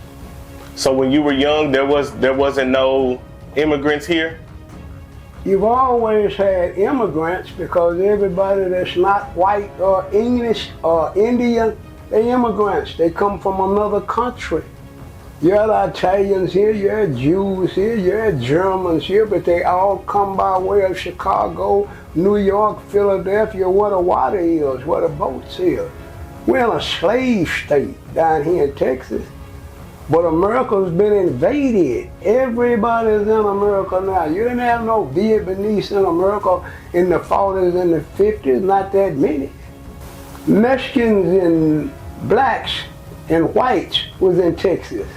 So when you were young, there wasn't no immigrants here? You've always had immigrants because everybody that's not white or English or Indian, they immigrants. They come from another country. You had Italians here, you had Jews here, you had Germans here, but they all come by way of Chicago, New York, Philadelphia, where the water is, where the boats is. We're in a slave state down here in Texas. But America's been invaded. Everybody's in America now. You didn't have no Vietnamese in America in the 40s and the 50s, not that many. Mexicans and blacks and whites was in Texas.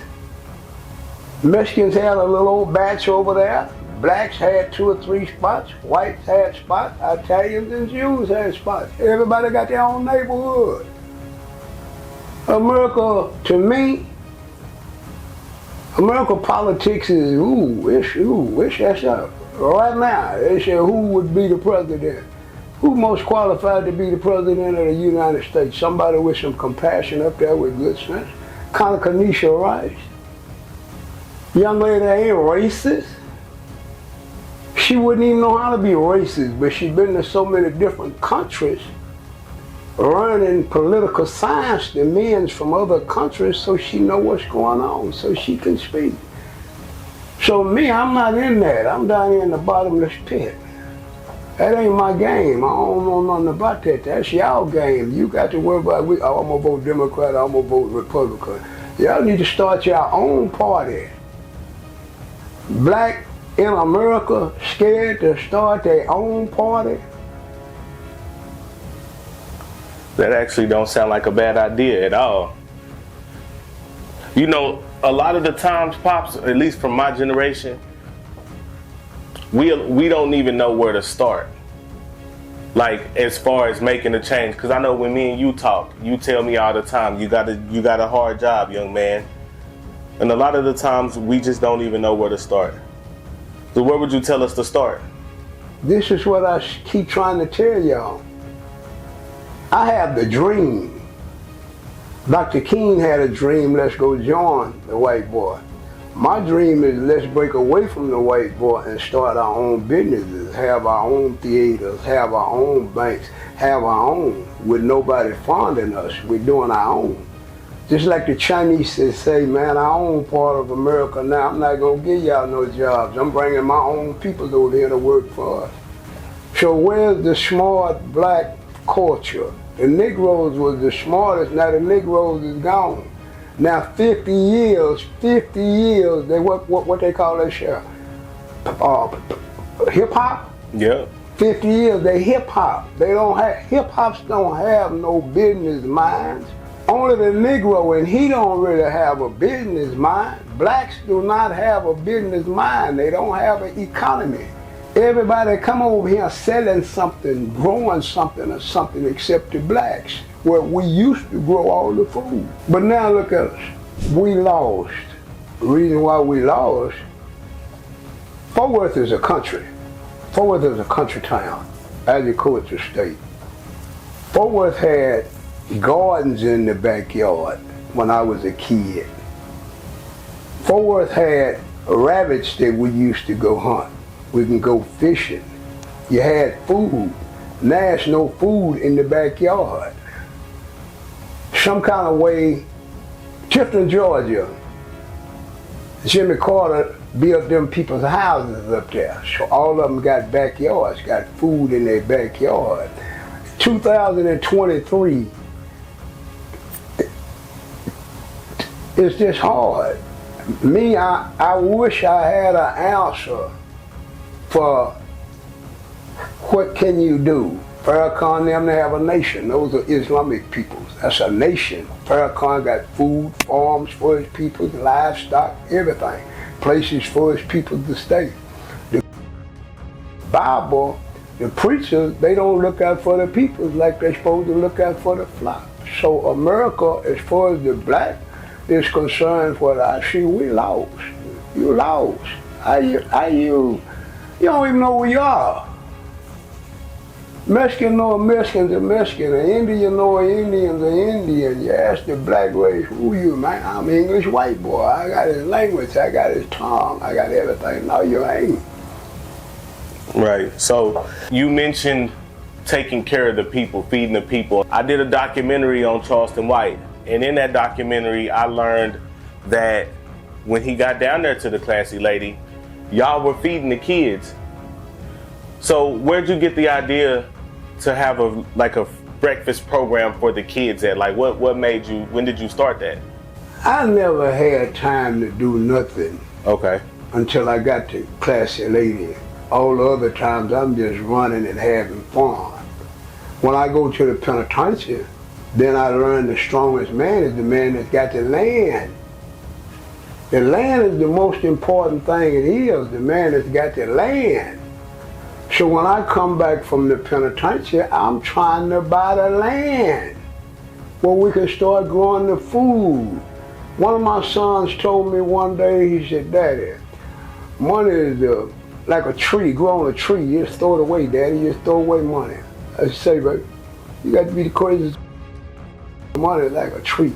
Mexicans had a little old batch over there. Blacks had 2 or 3 spots. Whites had spots. Italians and Jews had spots. Everybody got their own neighborhood. America, to me, American politics is, that's up. Right now, they say who would be the president? Who most qualified to be the president of the United States? Somebody with some compassion up there with good sense. Kind of Kanisha Rice. Young lady ain't racist. She wouldn't even know how to be racist, but she's been to so many different countries learning political science to men from other countries so she know what's going on, so she can speak. So me, I'm not in that. I'm down here in the bottomless pit. That ain't my game. I don't know nothing about that. That's y'all game. You got to worry about, I'm gonna vote Democrat, I'm gonna vote Republican. Y'all need to start your own party. Black in America scared to start their own party? That actually don't sound like a bad idea at all. You know, a lot of the times, Pops, at least from my generation, we don't even know where to start. Like, as far as making a change. Because I know when me and you talk, you tell me all the time, you got a hard job, young man. And a lot of the times, we just don't even know where to start. So where would you tell us to start? This is what I keep trying to tell y'all. I have the dream. Dr. King had a dream, let's go join the white boy. My dream is let's break away from the white boy and start our own businesses, have our own theaters, have our own banks, have our own, with nobody funding us. We're doing our own. Just like the Chinese say, man, I own part of America now. I'm not gonna give y'all no jobs. I'm bringing my own people over here to work for us. So where's the smart black culture? The Negroes was the smartest. Now the Negroes is gone. Now 50 years, they what they call that shit? Hip hop? Yeah. 50 years, they hip hop. They don't have, hip hops don't have no business minds. Only the Negro, and he don't really have a business mind. Blacks do not have a business mind. They don't have an economy. Everybody come over here selling something, growing something or something except the blacks, where we used to grow all the food. But now look at us. We lost. The reason why we lost, Fort Worth is a country. Fort Worth is a country town, agriculture state. Fort Worth had gardens in the backyard when I was a kid. Fort Worth had rabbits that we used to go hunt. We can go fishing. You had food. Now there's no food in the backyard. Some kind of way, Tifton, Georgia, Jimmy Carter built them people's houses up there. So all of them got backyards, got food in their backyard. 2023, it's just hard. Me, I wish I had an answer for what can you do. Farrakhan them, they have a nation. Those are Islamic peoples. That's a nation. Farrakhan got food, farms for his people, livestock, everything. Places for his people to stay. The Bible, the preachers, they don't look out for the people like they're supposed to look out for the flock. So America, as far as the black is concerned, what I see, we lost. You lost. You don't even know who you are. Mexican know a Mexican's a Mexican, an Indian know an Indian's an Indian. You ask the black race, who you, man? I'm an English white boy. I got his language, I got his tongue, I got everything. No, you ain't. Right. So you mentioned taking care of the people, feeding the people. I did a documentary on Charleston White, and in that documentary, I learned that when he got down there to the Classy Lady, y'all were feeding the kids. So where'd you get the idea to have a breakfast program for the kids at? Like what made you, when did you start that? I never had time to do nothing. Okay. Until I got to Classy Lady. All the other times I'm just running and having fun. When I go to the penitentiary, then I learn the strongest man is the man that's got the land. The land is the most important thing it is, the man that's got the land. So when I come back from the penitentiary, I'm trying to buy the land where we can start growing the food. One of my sons told me one day, he said, Daddy, money is like a tree, growing a tree. You just throw it away, Daddy. You just throw away money. I say, baby, you got to be the craziest. Money is like a tree.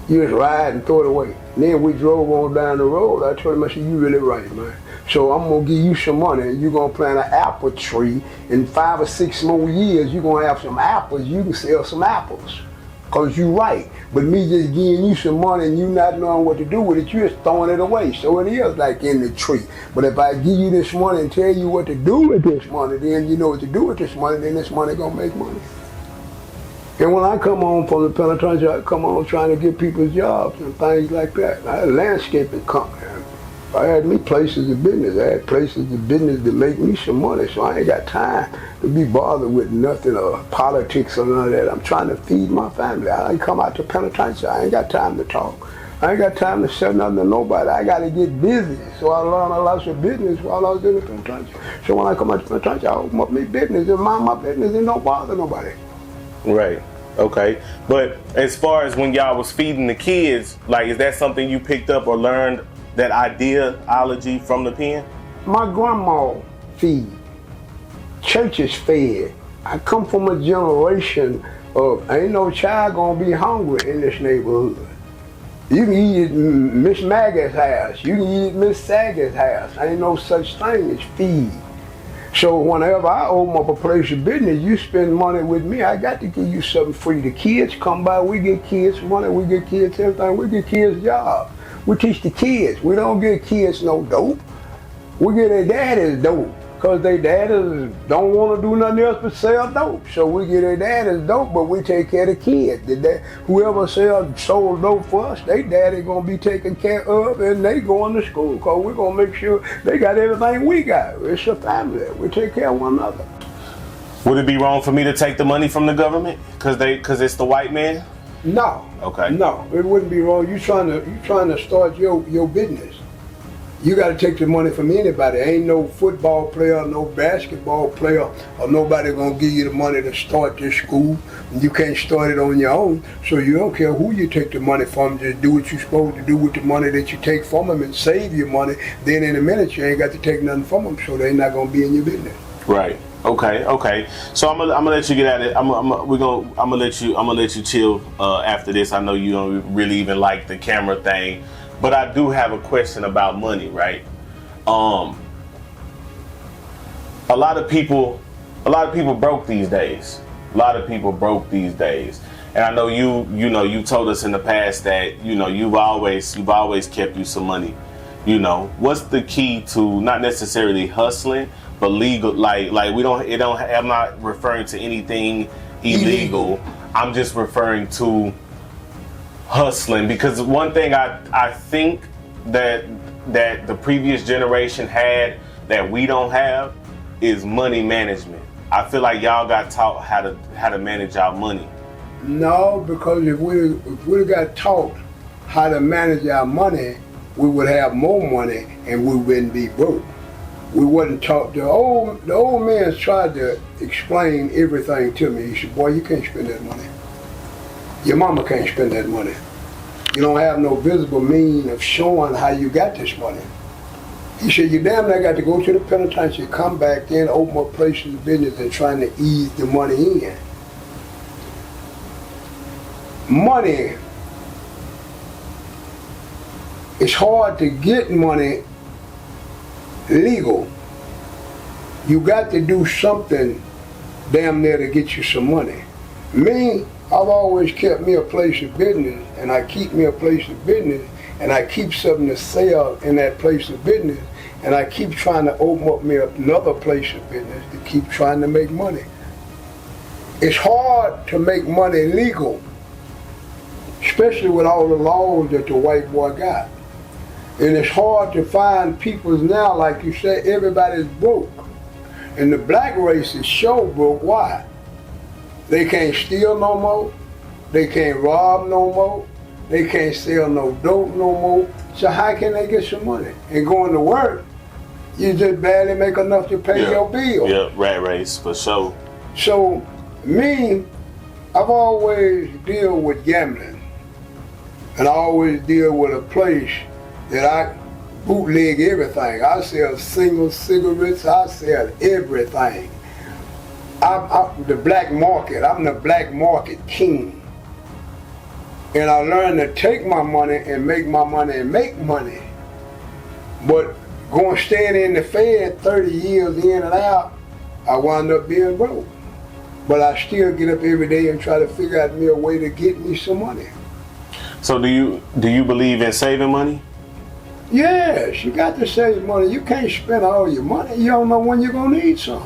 You just ride and throw it away. And then we drove on down the road. I told him, I said, you really right, man. So I'm going to give you some money. You're going to plant an apple tree. In 5 or 6 more years, you're going to have some apples. You can sell some apples. Because you're right. But me just giving you some money and you not knowing what to do with it, you're just throwing it away. So it is like in the tree. But if I give you this money and tell you what to do with this money, then you know what to do with this money, then this money going to make money. And when I come home from the penitentiary, I come home trying to get people jobs and things like that. I had a landscaping company. I had me places of business. I had places of business to make me some money, so I ain't got time to be bothered with nothing or politics or none of that. I'm trying to feed my family. I ain't come out to penitentiary. I ain't got time to talk. I ain't got time to say nothing to nobody. I got to get busy. So I learned a lot of business while I was in the penitentiary. So when I come out to penitentiary, I open up my business and mind my business and don't bother nobody. Right. Okay. But as far as when y'all was feeding the kids, like, is that something you picked up or learned, that ideology, from the pen? My grandma feed. Churches fed. I come from a generation of ain't no child gonna be hungry in this neighborhood. You can eat at Miss Maggie's house. You can eat at Miss Saggie's house. Ain't no such thing as feed. So whenever I open up a place of business, you spend money with me, I got to give you something free. The kids come by, we get kids money, we get kids everything, we get kids jobs. We teach the kids. We don't give kids no dope. We give their daddies dope. Because their daddies don't want to do nothing else but sell dope. So we give their daddies dope, but we take care of the kids. Whoever sold dope for us, their daddy going to be taken care of and they going to school. Because we're going to make sure they got everything we got. It's a family. We take care of one another. Would it be wrong for me to take the money from the government? Because it's the white man? No. Okay. No, it wouldn't be wrong. You trying to start your business. You got to take the money from anybody. Ain't no football player, no basketball player, or nobody gonna give you the money to start this school. You can't start it on your own. So you don't care who you take the money from. Just do what you're supposed to do with the money that you take from them and save your money. Then in a minute you ain't got to take nothing from them, so they're not gonna be in your business. Right. Okay. So I'm gonna let you get at it. I'm gonna let you chill after this. I know you don't really even like the camera thing, but I do have a question about money, right? A lot of people broke these days. And I know you told us in the past that you've always kept you some money. What's the key to not necessarily hustling, but legal, like I'm not referring to anything illegal. I'm just referring to hustling, because one thing I think that the previous generation had that we don't have is money management. I feel like y'all got taught how to manage our money. No, because if we got taught how to manage our money, we would have more money and we wouldn't be broke. We wasn't taught. The old man tried to explain everything to me. He said, boy, you can't spend that money. Your mama can't spend that money. You don't have no visible means of showing how you got this money. He said, you damn near got to go to the penitentiary, come back, then open up places of business and trying to ease the money in. Money, it's hard to get money legal. You got to do something damn near to get you some money. Me, I've always kept me a place of business, and I keep me a place of business, and I keep something to sell in that place of business, and I keep trying to open up me another place of business to keep trying to make money. It's hard to make money legal, especially with all the laws that the white boy got. And it's hard to find people now, like you said, everybody's broke. And the black race is so broke. Why? They can't steal no more. They can't rob no more. They can't sell no dope no more. So how can they get some money? And going to work, you just barely make enough to pay your bill. Yeah, rat race, for sure. So me, I've always deal with gambling. And I always deal with a place that I bootleg everything. I sell single cigarettes, I sell everything. I'm the black market, I'm the black market king. And I learned to take my money and make my money and make money. But going staying in the Fed 30 years in and out, I wound up being broke. But I still get up every day and try to figure out me a way to get me some money. So do you believe in saving money? Yes, you got to save money. You can't spend all your money. You don't know when you're gonna need some.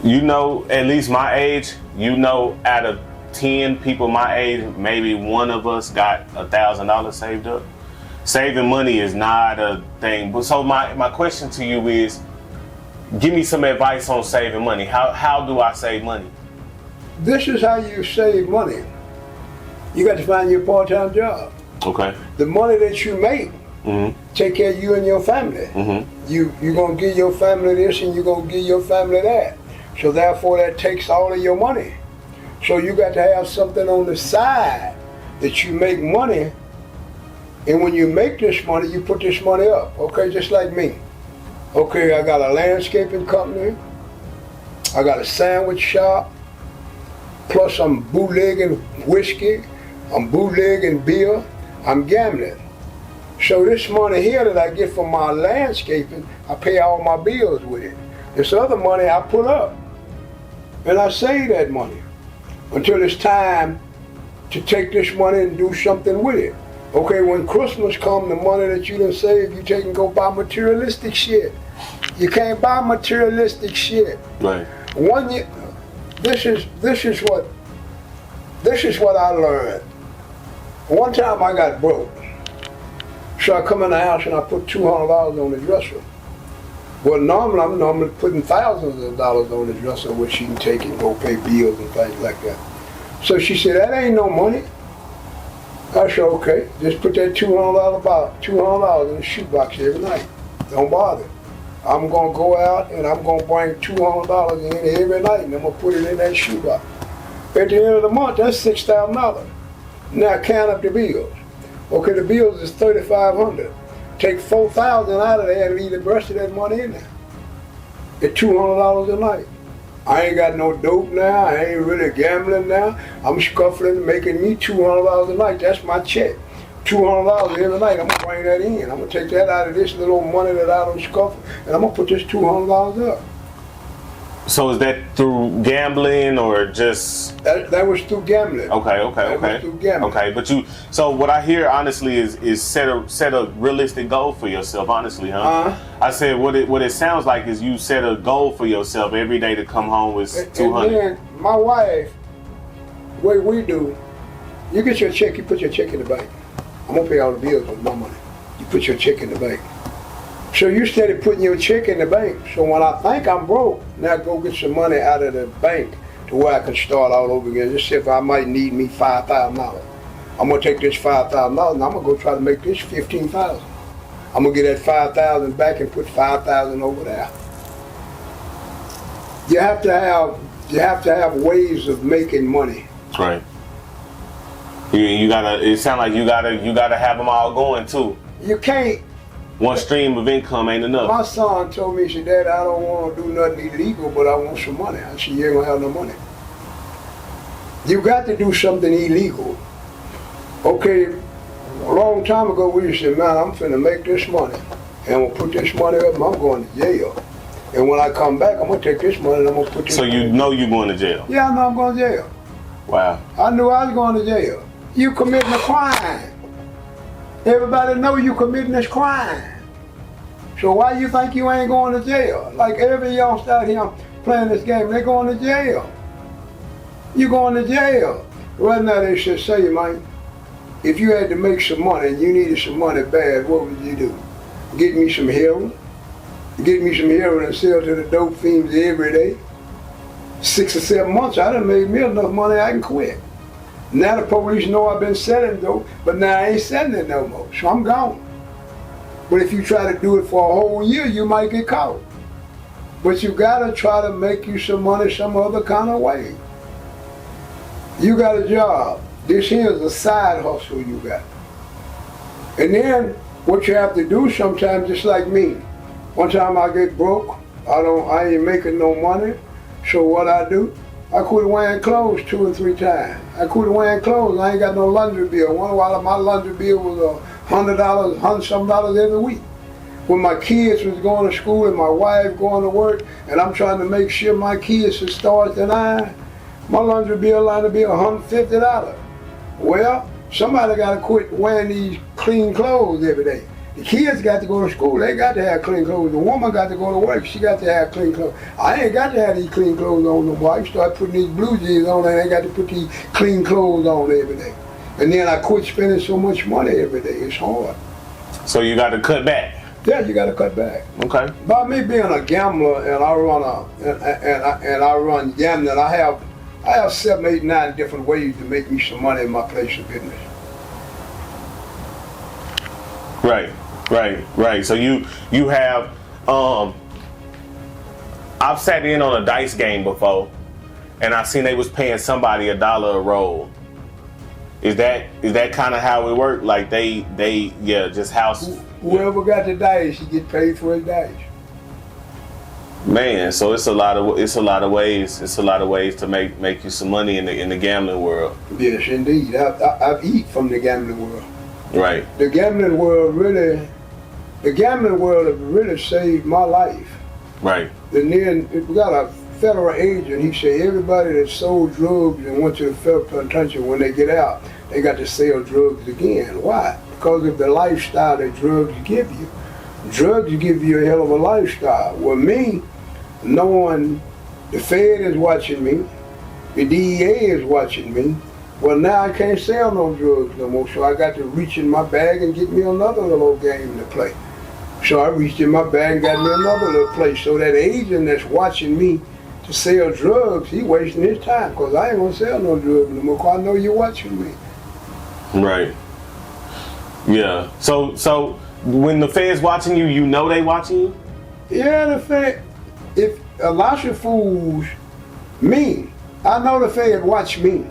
You know, at least my age, you know, out of 10 people my age, maybe one of us got $1,000 saved up. Saving money is not a thing. But so my question to you is, give me some advice on saving money. How do I save money? This is how you save money. You got to find your part-time job. Okay. The money that you make, take care of you and your family. You're gonna give your family this and you're gonna give your family that. So therefore that takes all of your money. So you got to have something on the side that you make money, and when you make this money, you put this money up. Okay, just like me. Okay, I got a landscaping company, I got a sandwich shop, plus I'm bootlegging whiskey, I'm bootlegging beer, I'm gambling. So this money here that I get from my landscaping, I pay all my bills with it. This other money I put up, and I save that money until it's time to take this money and do something with it. Okay, when Christmas comes, the money that you done saved, you take and go buy materialistic shit. You can't buy materialistic shit. Right. This is what I learned. One time I got broke. So I come in the house and I put $200 on the dresser. Well, I'm normally putting thousands of dollars on the dresser where she can take it and go pay bills and things like that. So she said, that ain't no money. I said, okay, just put that $200 in the shoebox every night. Don't bother. I'm gonna go out and I'm gonna bring $200 in every night and I'm gonna put it in that shoebox. At the end of the month, that's $6,000. Now count up the bills. Okay, the bills is $3,500. Take $4,000 out of there and leave the rest of that money in there. At $200 a night. I ain't got no dope now. I ain't really gambling now. I'm scuffling, making me $200 a night. That's my check. $200 every night. I'm gonna bring that in. I'm gonna take that out of this little money that I don't scuffle, and I'm gonna put this $200 up. So is that through gambling or just? That was through gambling. Okay. That was through gambling. Okay, but so what I hear honestly is set a realistic goal for yourself. Honestly, huh? I said what it sounds like is you set a goal for yourself every day to come home with $200. And then my wife, the way we do, you get your check, you put your check in the bank. I'm gonna pay all the bills with my money. You put your check in the bank. So you started putting your check in the bank. So when I think I'm broke, now go get some money out of the bank to where I can start all over again. Just see if I might need me $5,000. I'm gonna take this $5,000 and I'm gonna go try to make this $15,000. I'm gonna get that $5,000 back and put $5,000 over there. You have to have ways of making money. That's right. You gotta. It sounds like you gotta have them all going too. You can't. One stream of income ain't enough. My son told me, he said, Dad, I don't want to do nothing illegal, but I want some money. I said, you ain't gonna have no money. You got to do something illegal. Okay, a long time ago we said, man, I'm finna make this money, and I'm gonna put this money up and I'm going to jail. And when I come back, I'm gonna take this money and I'm gonna put this. So you know you're going to jail? Yeah, I know I'm going to jail. Wow. I knew I was going to jail. You committing a crime. Everybody know you committing this crime. So why you think you ain't going to jail? Like every youngster out here playing this game, they going to jail. You going to jail. Right now they should say, man, if you had to make some money and you needed some money bad, what would you do? Get me some heroin? Get me some heroin and sell to the dope fiends every day? 6 or 7 months, I done made me enough money I can quit. Now the police know I've been selling dope, but now I ain't selling it no more, so I'm gone. But if you try to do it for a whole year, you might get caught. But you gotta try to make you some money some other kind of way. You got a job. This here is a side hustle you got. And then what you have to do sometimes, just like me. One time I get broke, I ain't making no money. So what I do, I quit wearing clothes 2 or 3 times. I quit wearing clothes, I ain't got no laundry bill. One while my laundry bill was $100, $100-some every week. When my kids was going to school and my wife going to work, and I'm trying to make sure my kids should start tonight, my laundry bill line to be $150. Well, somebody got to quit wearing these clean clothes every day. The kids got to go to school, they got to have clean clothes. The woman got to go to work, she got to have clean clothes. I ain't got to have these clean clothes on no more. I start putting these blue jeans on and I got to put these clean clothes on every day. And then I quit spending so much money every day, it's hard. So you got to cut back? Yeah, you got to cut back. Okay. By me being a gambler and I run gambling, I have 7, 8, 9 different ways to make me some money in my place of business. Right. So you have, I've sat in on a dice game before, and I seen they was paying somebody $1 a roll. Is that kind of how it worked? Like they just house. Whoever got the dice, you get paid for his dice. Man, so it's a lot of ways to make you some money in the gambling world. Yes, indeed. I eat from the gambling world. Right. The gambling world has really saved my life. Right. And then we got a federal agent. He said everybody that sold drugs and went to the federal penitentiary, when they get out, they got to sell drugs again. Why? Because of the lifestyle that drugs give you. Drugs give you a hell of a lifestyle. Well, me, knowing the Fed is watching me, the DEA is watching me, well, now I can't sell no drugs no more, so I got to reach in my bag and get me another little game to play. So I reached in my bag and got me another little place. So that agent that's watching me to sell drugs, he wasting his time, because I ain't gonna sell no drugs no more, because I know you're watching me. Right. Yeah. So when the Fed's watching you, you know they watching you? Yeah, the Fed, if a lot of fools, me, I know the Fed watch me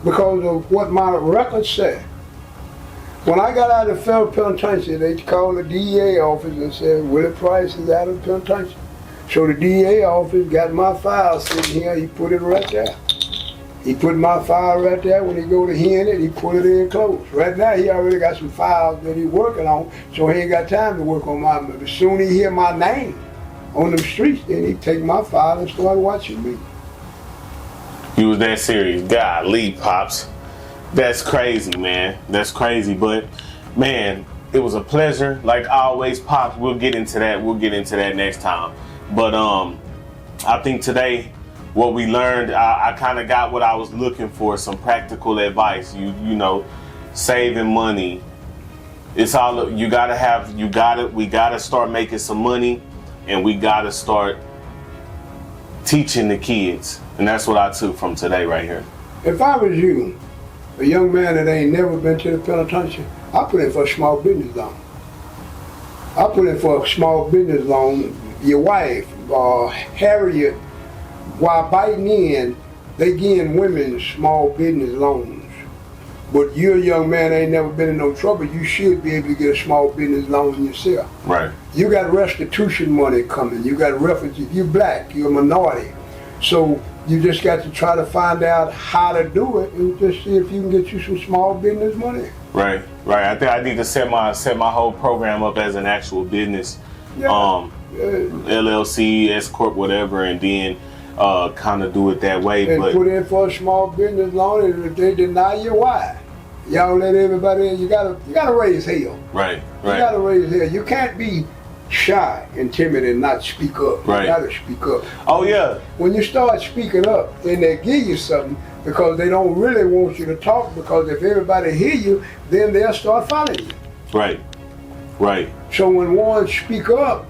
because of what my records say. When I got out of the federal penitentiary, they called the DEA office and said, Willie Price is out of the penitentiary. So the DEA office got my file sitting here, he put it right there. He put my file right there. When he go to hearing it, he put it in close. Right now, he already got some files that he's working on, so he ain't got time to work on mine. But as soon as he hear my name on them streets, then he take my file and start watching me. You was that serious. Golly, Pops. That's crazy, man. That's crazy. But, man, it was a pleasure. Like always, Pops, we'll get into that. We'll get into that next time. But I think today, what we learned, I kind of got what I was looking for, some practical advice. You know, saving money. It's all, we gotta start making some money, and we gotta start teaching the kids. And that's what I took from today right here. If I was you, a young man that ain't never been to the penitentiary, I put in for a small business loan. I put in for a small business loan. Your wife, Harriet, while biting in, they giving women small business loans. But you're a young man, ain't never been in no trouble, you should be able to get a small business loan yourself. Right. You got restitution money coming, you got refugees, you're black, you're a minority. So you just got to try to find out how to do it and just see if you can get you some small business money. Right. I think I need to set my whole program up as an actual business. Yeah. LLC, S corp, whatever, and then kind of do it that way. And but put in for a small business loan, and if they deny you, why? Y'all let everybody in. You gotta raise hell. Right. You gotta raise hell. You can't be shy and timid and not speak up. Right. You gotta speak up. Oh yeah. When you start speaking up, then they give you something because they don't really want you to talk, because if everybody hear you, then they'll start following you. Right. So when one speak up,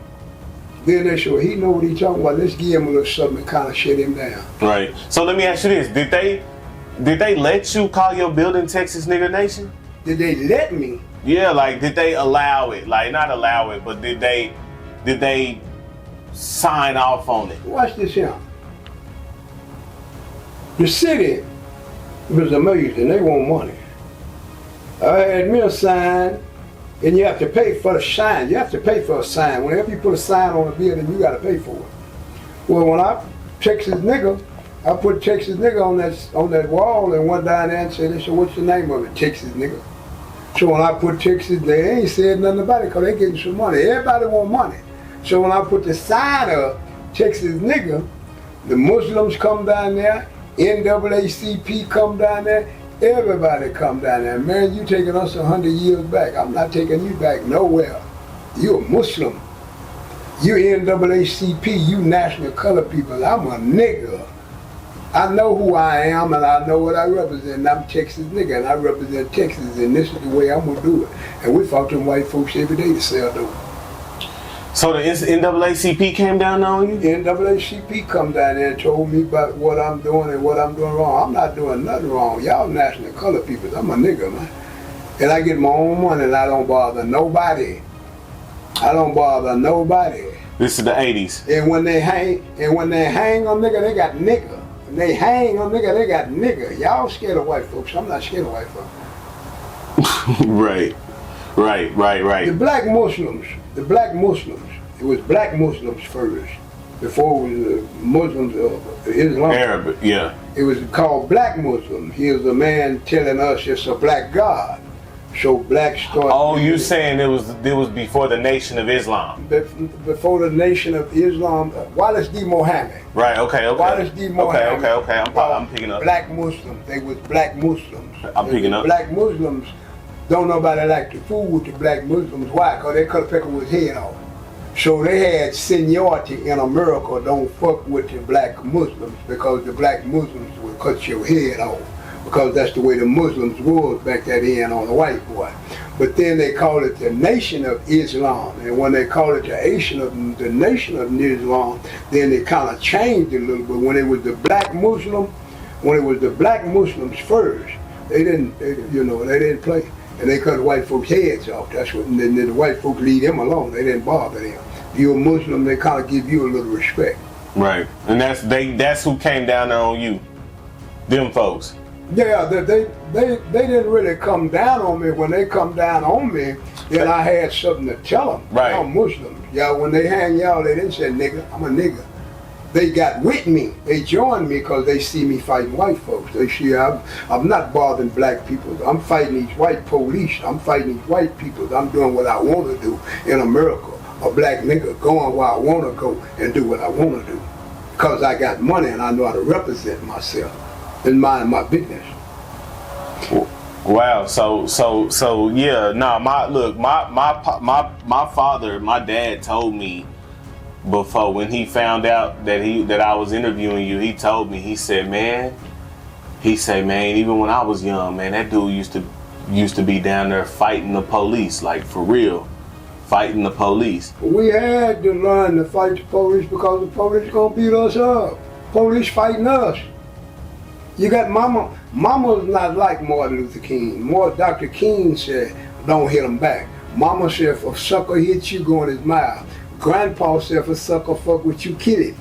then they say, well, he know what he talking about. Let's give him a little something and kind of shut him down. Right. So let me ask you this: Did they let you call your building Texas Nigga Nation? Did they let me? Yeah, like did they allow it? Like not allow it, but did they sign off on it? Watch this here. The city was amazing. They want money. I had me a sign, and you have to pay for the sign. You have to pay for a sign. Whenever you put a sign on a building, you got to pay for it. Well, when I Texas Nigga, I put Texas Nigga on that wall and went down there and said, what's the name of it? Texas Nigga. So when I put Texas, they ain't said nothing about it because they getting some money. Everybody want money. So when I put the sign up, Texas Nigga, the Muslims come down there, NAACP come down there, everybody come down there. Man, you taking us 100 years back. I'm not taking you back nowhere. You a Muslim. You NAACP, you national color people. I'm a nigga. I know who I am and I know what I represent. I'm Texas Nigga and I represent Texas, and this is the way I'm gonna do it. And we fought them white folks every day to sell dope. So the NAACP came down on you? NAACP come down there and told me about what I'm doing and what I'm doing wrong. I'm not doing nothing wrong. Y'all national color people. I'm a nigga, man. And I get my own money and I don't bother nobody. I don't bother nobody. This is the 80s. And when they hang on nigga, they got nigga. When they hang on nigga, they got nigga. Y'all scared of white folks. I'm not scared of white folks. Right. The black Muslims, it was black Muslims first, before it was Muslims of Islam. Arab, yeah. It was called black Muslim. He was a man telling us it's a black God. So black started. Oh, you saying it was before the Nation of Islam? Before the Nation of Islam, Wallace D. Muhammad. Right. Okay. Wallace D. Muhammad. Okay. I'm picking up. Black Muslims. They was black Muslims. I'm picking up. Black Muslims. Don't nobody like to fool with the black Muslims. Why? Because they cut people's head off. So they had seniority in America. Don't fuck with the black Muslims, because the black Muslims will cut your head off. Because that's the way the Muslims was back then on the white boy. But then they call it the Nation of Islam. And when they call it the Nation of Islam, then they kind of changed it a little bit. When it was the black Muslims first, they didn't play. And they cut white folks' heads off. That's what, and then the white folks leave them alone. They didn't bother them. If you're a Muslim, they kind of give you a little respect. Right. And that's who came down there on you. Them folks. Yeah, they didn't really come down on me. When they come down on me, then I had something to tell them. Right. Y'all Muslims. Y'all, when they hang y'all, they didn't say nigga. I'm a nigga. They got with me. They joined me because they see me fighting white folks. They see I'm not bothering black people. I'm fighting these white police. I'm fighting these white people. I'm doing what I want to do in America. A black nigga going where I want to go and do what I want to do. Because I got money and I know how to represent myself and mind my business. Wow. So yeah. No. My father, my dad told me before, when he found out that I was interviewing you, he told me, he said, man, even when I was young, man, that dude used to be down there fighting the police, like for real, fighting the police. We had to learn to fight the police because the police gonna beat us up. Police fighting us. You got Mama's not like Martin Luther King. Dr. King said, don't hit him back. Mama said, if a sucker hits you, go in his mouth. Grandpa said, if a sucker fuck with you, kill him.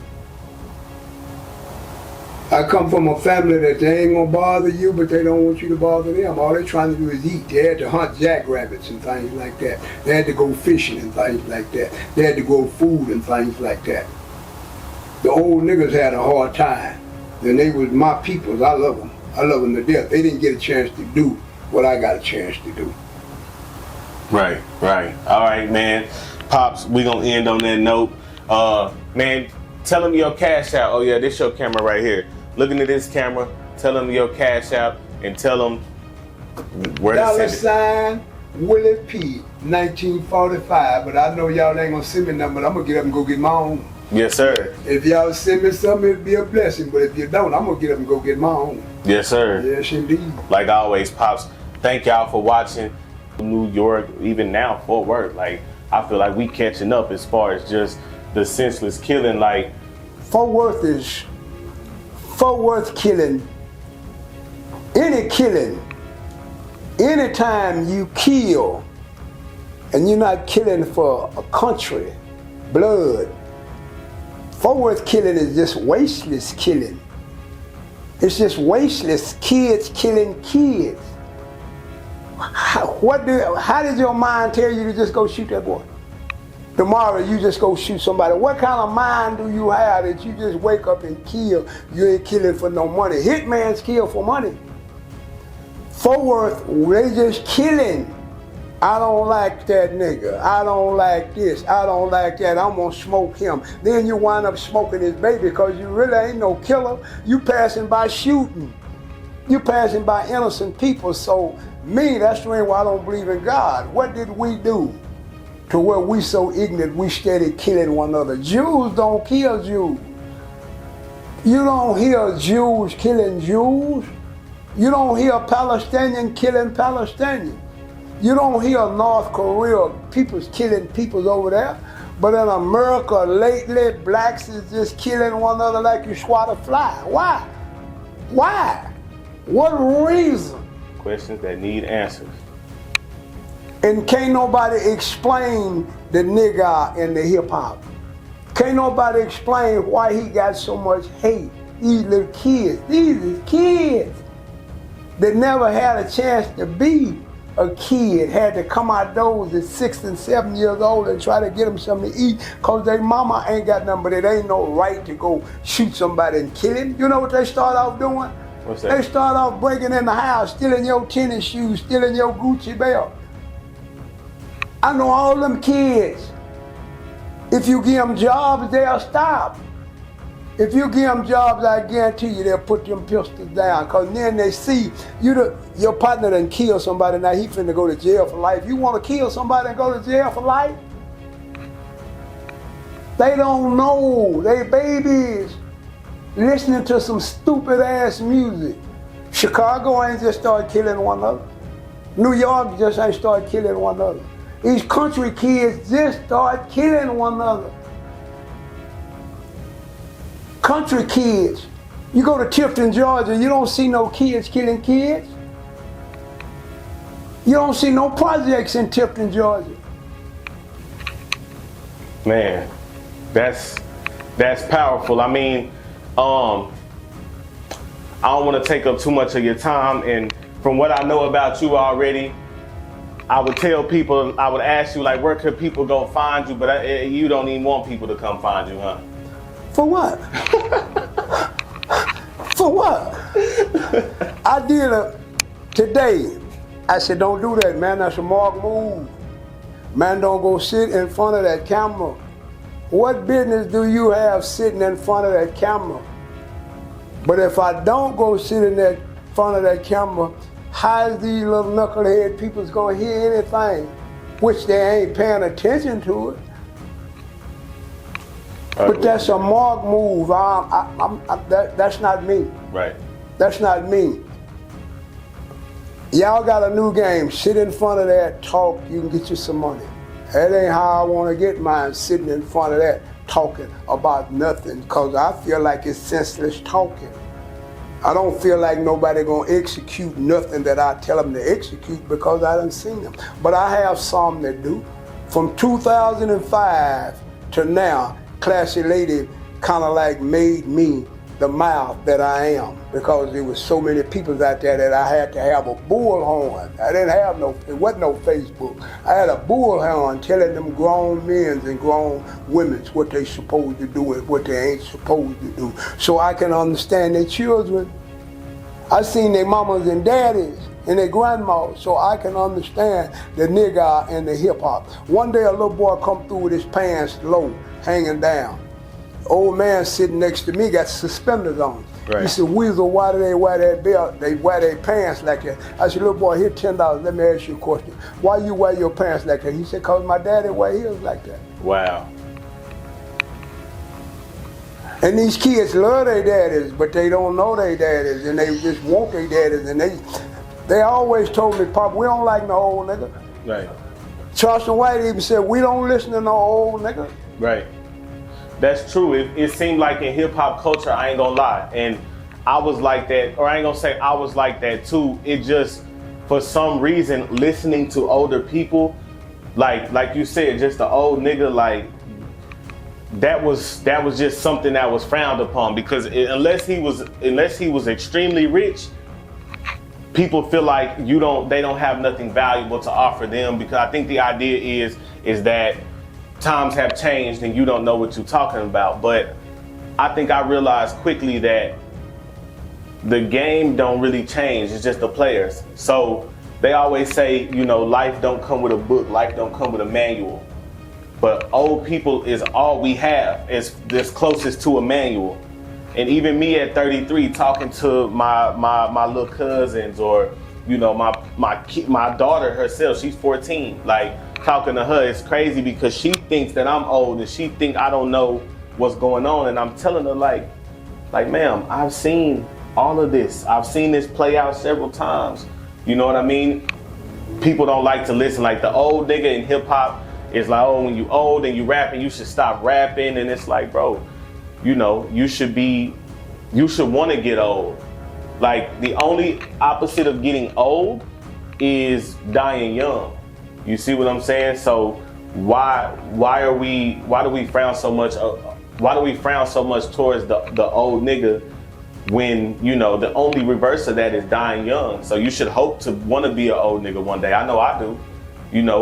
I come from a family that they ain't gonna bother you, but they don't want you to bother them. All they trying to do is eat. They had to hunt jackrabbits and things like that. They had to go fishing and things like that. They had to grow food and things like that. The old niggas had a hard time. And they was my peoples. I love them. I love them to death. They didn't get a chance to do what I got a chance to do. Right. All right, man. Pops, we gonna end on that note. Man, tell them your cash out. Oh yeah, this your camera right here. Looking at this camera, tell them your cash out and tell them where to send it. $ Willie P, 1945, but I know y'all ain't gonna send me nothing, but I'm gonna get up and go get my own. Yes, sir. If y'all send me something, it'll be a blessing, but if you don't, I'm gonna get up and go get my own. Yes, sir. Yes, indeed. Like always, Pops, thank y'all for watching. New York, even now, Fort Worth, like, I feel like we catching up as far as just the senseless killing, like. Fort Worth killing, anytime you kill, and you're not killing for a country, blood, Fort Worth killing is just wasteless killing. It's just wasteless kids killing kids. How did your mind tell you to just go shoot that boy? Tomorrow you just go shoot somebody. What kind of mind do you have that you just wake up and kill? You ain't killing for no money. Hitmans kill for money. Fort Worth, they just killing. I don't like that nigga. I don't like this. I don't like that. I'm gonna smoke him. Then you wind up smoking his baby because you really ain't no killer. You passing by shooting. You passing by innocent people. So me, that's the reason why I don't believe in God. What did we do to where we so ignorant we steady killing one another? Jews don't kill Jews. You don't hear Jews killing Jews. You don't hear Palestinian killing Palestinians. You don't hear North Korea people's killing peoples over there. But in America lately, blacks is just killing one another like you swat a fly. Why? Why? What reason? Questions that need answers. And can't nobody explain the nigga in the hip hop. Can't nobody explain why he got so much hate. These little kids, these kids that never had a chance to be a kid, had to come outdoors at 6 and 7 years old and try to get them something to eat because their mama ain't got nothing, but it ain't no right to go shoot somebody and kill him. You know what they start off doing? What's that? They start off breaking in the house, stealing your tennis shoes, stealing your Gucci belt. I know all them kids. If you give them jobs, they'll stop. If you give them jobs, I guarantee you they'll put them pistols down, because then they see your partner done kill somebody, now he finna go to jail for life. You want to kill somebody and go to jail for life? They don't know. They babies listening to some stupid ass music. Chicago ain't just started killing one another. New York just ain't started killing one another. These country kids just start killing one another. Country kids. You go to Tifton, Georgia, you don't see no kids killing kids. You don't see no projects in Tifton, Georgia. Man, that's powerful. I mean, I don't want to take up too much of your time, and from what I know about you already, I would tell people, I would ask you, like, where could people go find you, but you don't even want people to come find you, huh? For what? For what? I did today. I said, don't do that, man. That's a mark move. Man, don't go sit in front of that camera. What business do you have sitting in front of that camera? But if I don't go sit in that front of that camera, how is these little knucklehead people's gonna hear anything? Which they ain't paying attention to it. But that's a mark move. That's not me. Right. That's not me. Y'all got a new game. Sit in front of that, talk, you can get you some money. That ain't how I want to get mine, sitting in front of that, talking about nothing, because I feel like it's senseless talking. I don't feel like nobody gonna execute nothing that I tell them to execute because I done seen them. But I have some that do. From 2005 to now, Classy Lady kind of like made me the mouth that I am, because there was so many people out there that I had to have a bullhorn. I didn't have it wasn't no Facebook. I had a bullhorn telling them grown men and grown women what they supposed to do and what they ain't supposed to do, so I can understand their children. I seen their mamas and daddies and their grandma, so I can understand the nigga and the hip hop. One day a little boy come through with his pants low, hanging down. Old man sitting next to me got suspenders on. Right. He said, Weasel, why do they wear that belt? They wear their pants like that. I said, little boy, here $10. Let me ask you a question. Why you wear your pants like that? He said, cause my daddy wear his like that. Wow. And these kids love their daddies, but they don't know their daddies, and they just want their daddies. And they always told me, Pop, we don't like no old nigga. Right. Charleston White even said, we don't listen to no old nigga. Right. That's true. It seemed like in hip hop culture, I ain't gonna lie, and I was like that, or I ain't gonna say I was like that too. It just, for some reason, listening to older people, like you said, just the old nigga, like that was just something that was frowned upon, because unless he was extremely rich, people feel like they don't have nothing valuable to offer them, because I think the idea is that times have changed and you don't know what you're talking about. But I think I realized quickly that the game don't really change, it's just the players. So they always say, life don't come with a book, life don't come with a manual. But old people is all we have, is this closest to a manual. And even me at 33, talking to my little cousins, or my daughter herself, she's 14, like talking to her, it's crazy because she thinks that I'm old and she think I don't know what's going on. And I'm telling her like, ma'am, I've seen all of this. I've seen this play out several times. You know what I mean? People don't like to listen. Like the old nigga in hip hop is like, oh, when you old and you rapping, you should stop rapping. And it's like, bro, you should want to get old. Like the only opposite of getting old is dying young. You see what I'm saying? So why do we frown so much towards the old nigga, when the only reverse of that is dying young? So you should hope to want to be an old nigga one day. I know I do.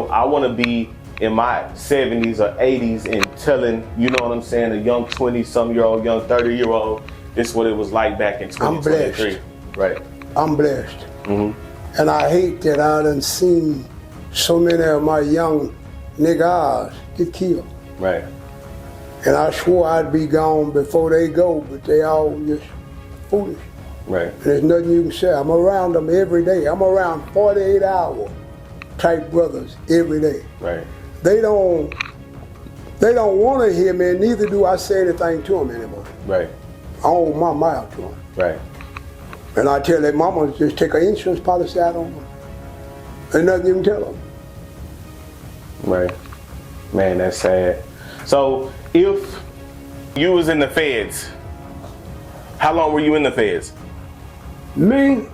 I want to be in my 70s or 80s and telling, a young 20-some-year-old, young 30-year-old, this is what it was like back in 2023. Right. I'm blessed. Mm-hmm. And I hate that I done seen so many of my young niggas get killed. Right. And I swore I'd be gone before they go, but they all just foolish. Right. And there's nothing you can say. I'm around them every day. I'm around 48-hour type brothers every day. Right. They don't want to hear me, and neither do I say anything to them anymore. Right. I don't open my mouth to them. Right. And I tell their mama, just take an insurance policy out on them. Ain't nothing you can tell them. Right. Man, that's sad. So if you was in the feds, how long were you in the feds? Me?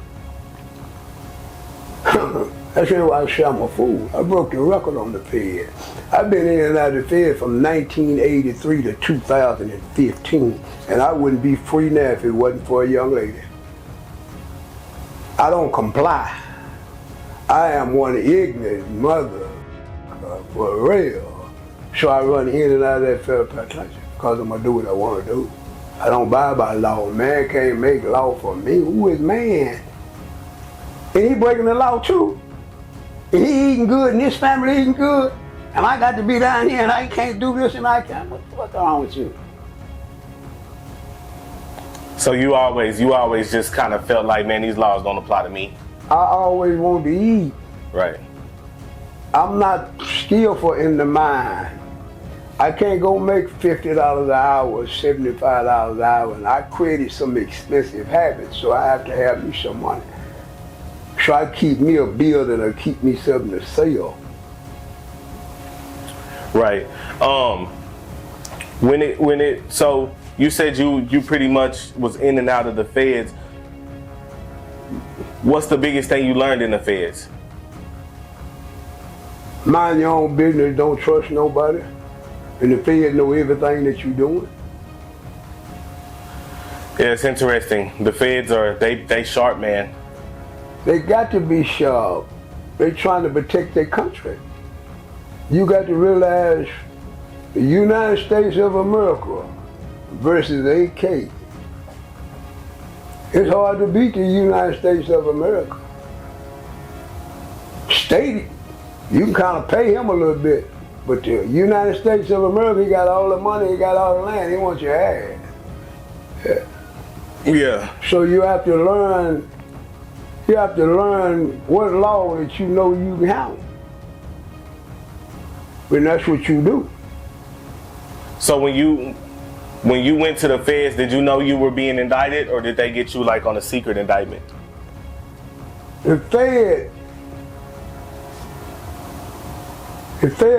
That's why I say I'm a fool. I broke the record on the Fed. I've been in and out of the Fed from 1983 to 2015, and I wouldn't be free now if it wasn't for a young lady. I don't comply. I am one ignorant mother, for real. So I run in and out of that federal penitentiary because I'm gonna do what I want to do. I don't abide by law. Man can't make law for me. Who is man? And he breaking the law too. And he eating good and his family eating good. And I got to be down here and I can't do this and I can't. What's wrong with you? So you always just kind of felt like, man, these laws don't apply to me. I always want to eat. Right. I'm not skillful in the mind. I can't go make $50 an hour, $75 an hour, and I created some expensive habits, so I have to have me some money. So I keep me a building or keep me something to sell. Right. So you said you pretty much was in and out of the feds. What's the biggest thing you learned in the feds? Mind your own business, don't trust nobody. And the feds know everything that you're doing. Yeah, it's interesting. The feds they sharp, man. They got to be sharp. They're trying to protect their country. You got to realize the United States of America versus AK. It's hard to beat the United States of America. state, you can kind of pay him a little bit. But the United States of America, he got all the money, he got all the land, he wants your ass. Yeah. So you have to learn what law that you know you can handle. And that's what you do. So when you went to the feds, did you know you were being indicted, or did they get you like on a secret indictment? The Fed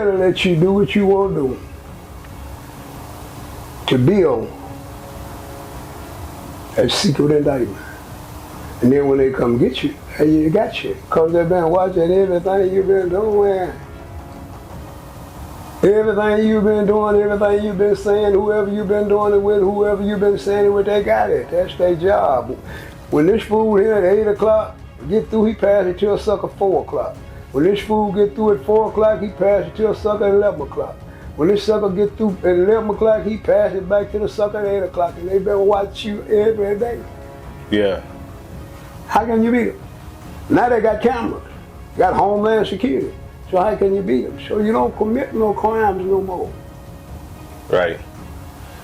will let you do what you want to do to build a secret indictment. And then when they come get you, hey, you got you. Because they've been watching everything you've been doing. Everything you've been doing, everything you've been saying, whoever you've been doing it with, whoever you've been saying it with, they got it. That's their job. When this fool here at 8 o'clock, get through, he pass it to a sucker 4 o'clock. When this fool get through at 4 o'clock, he pass it to a sucker at 11 o'clock. When this sucker get through at 11 o'clock, he pass it back to the sucker at 8 o'clock. And they better watch you every day. Yeah. How can you beat them? Now they got cameras, got Homeland Security. So how can you beat them? So you don't commit no crimes no more. Right.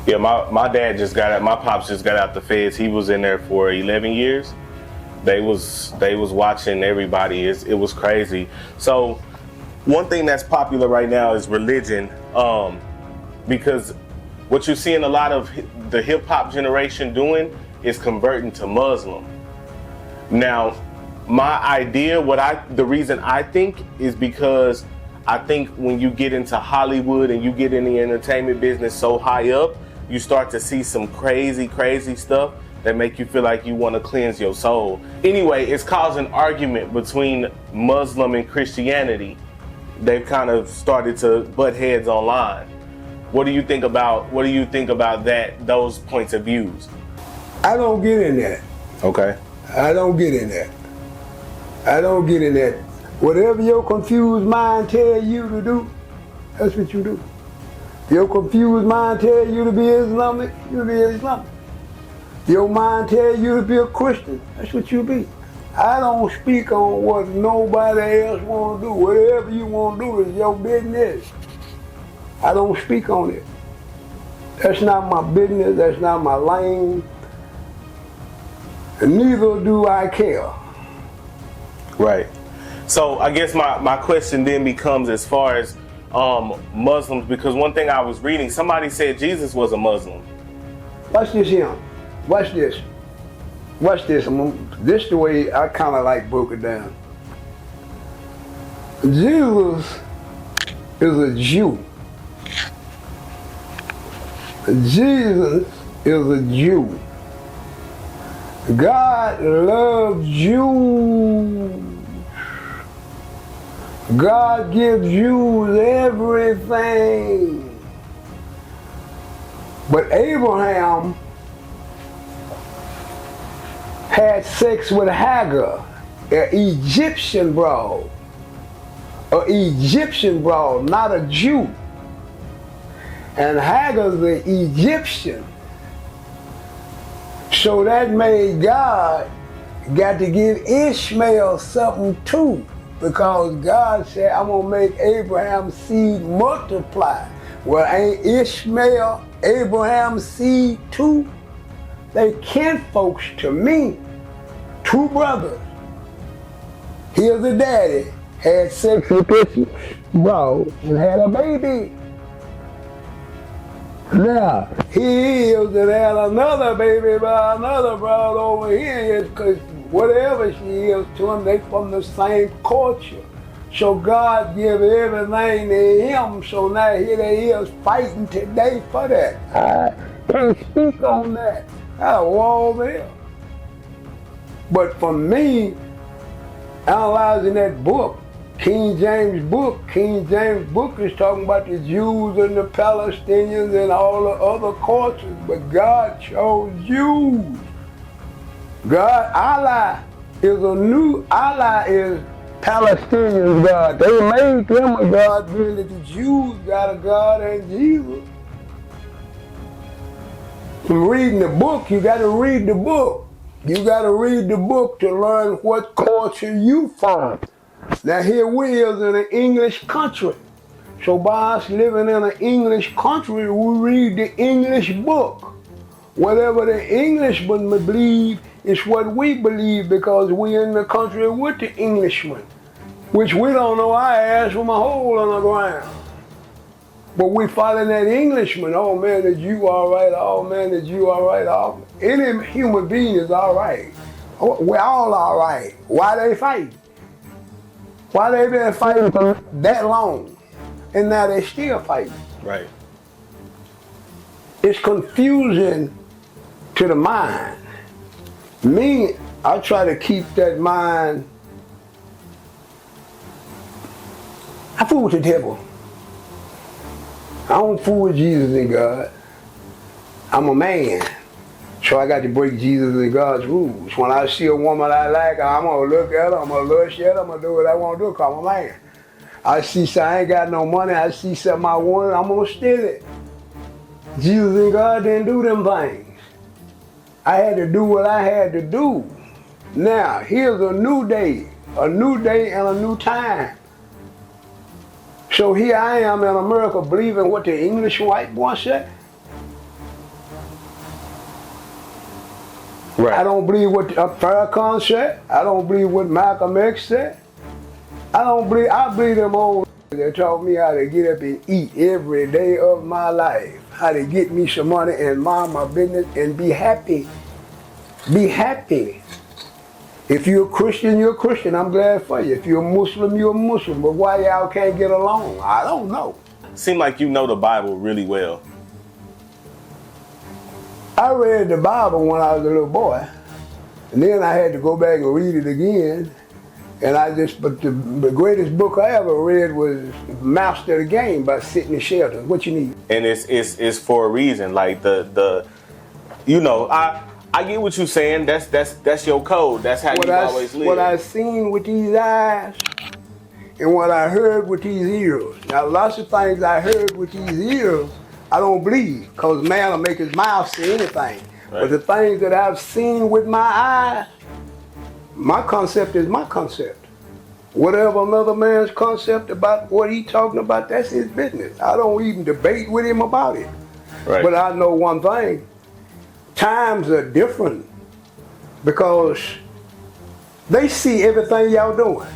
Yeah, my dad just got out, my pops just got out the feds. He was in there for 11 years. They was watching everybody. It was crazy. So one thing that's popular right now is religion, because what you're seeing a lot of the hip hop generation doing is converting to Muslim. Now, my idea, the reason I think is because I think when you get into Hollywood and you get in the entertainment business so high up, you start to see some crazy, crazy stuff that make you feel like you want to cleanse your soul. Anyway, it's caused an argument between Muslim and Christianity. They've kind of started to butt heads online. What do you think about that, those points of views? I don't get in that. Okay. I don't get in that. I don't get in that. Whatever your confused mind tell you to do, that's what you do. Your confused mind tell you to be Islamic, you be Islamic. Your mind tell you to be a Christian, that's what you be. I don't speak on what nobody else want to do. Whatever you want to do is your business. I don't speak on it. That's not my business, that's not my lane. And neither do I care. Right. So I guess my question then becomes as far as Muslims, because one thing I was reading, somebody said Jesus was a Muslim. Watch this here. Watch this. Watch this. This is the way I kind of like broke it down. Jesus is a Jew. Jesus is a Jew. God loves Jews. God gives Jews everything. But Abraham had sex with Hagar, an Egyptian broad. An Egyptian broad, not a Jew. And Hagar's the Egyptian. So that made God got to give Ishmael something too, because God said, I'm gonna make Abraham's seed multiply. Well, ain't Ishmael Abraham's seed too? They kinfolks to me, two brothers. Here's the daddy, had sex with this bro and had a baby. Now, he is and had another baby by another broad over here, because whatever she is to him, they from the same culture. So God give everything to him, so now here they is fighting today for that. I can't speak on that. I wall there. But for me, analyzing that book, King James book is talking about the Jews and the Palestinians and all the other cultures, but God chose Jews. God, Allah is Palestinian God. They made them a God, really. The Jews got a God and Jesus. From reading the book, you got to read the book. You got to read the book to learn what culture you from. Now here we is in an English country. So by us living in an English country, we read the English book. Whatever the Englishman believe is what we believe because we in the country with the Englishman, which we don't know our ass from a hole in the ground. But we following that Englishman. Oh man, the Jew all right. Oh man, the Jew all right. Oh, any human being is all right. We're all right. Why they fight? Why they been fighting for that long? And now they still fighting. Right. It's confusing to the mind. Me, I try to keep that mind. I fool with the devil. I don't fool with Jesus and God. I'm a man. So I got to break Jesus and God's rules. When I see a woman I like, I'm going to look at her, I'm going to lust at her, I'm going to do what I want to do because I'm a man. I see something, I ain't got no money, I see something I want, I'm going to steal it. Jesus and God didn't do them things. I had to do what I had to do. Now, here's a new day and a new time. So here I am in America believing what the English white boy said. Right. I don't believe what Farrakhan said. I don't believe what Malcolm X said. I believe them old that taught me how to get up and eat every day of my life. How to get me some money and mind my business and be happy. Be happy. If you're a Christian, you're a Christian. I'm glad for you. If you're a Muslim, you're a Muslim. But why y'all can't get along? I don't know. Seem like you know the Bible really well. I read the Bible when I was a little boy. And then I had to go back and read it again. And but the greatest book I ever read was Master the Game by Sidney Sheldon. What you need? And it's for a reason. Like you know, I get what you're saying. That's your code. That's how you always live. What I seen with these eyes and what I heard with these ears. Now lots of things I heard with these ears, I don't believe, because man will make his mouth say anything. Right. But the things that I've seen with my eyes, my concept is my concept. Whatever another man's concept about what he talking about, that's his business. I don't even debate with him about it. Right. But I know one thing. Times are different because they see everything y'all doing.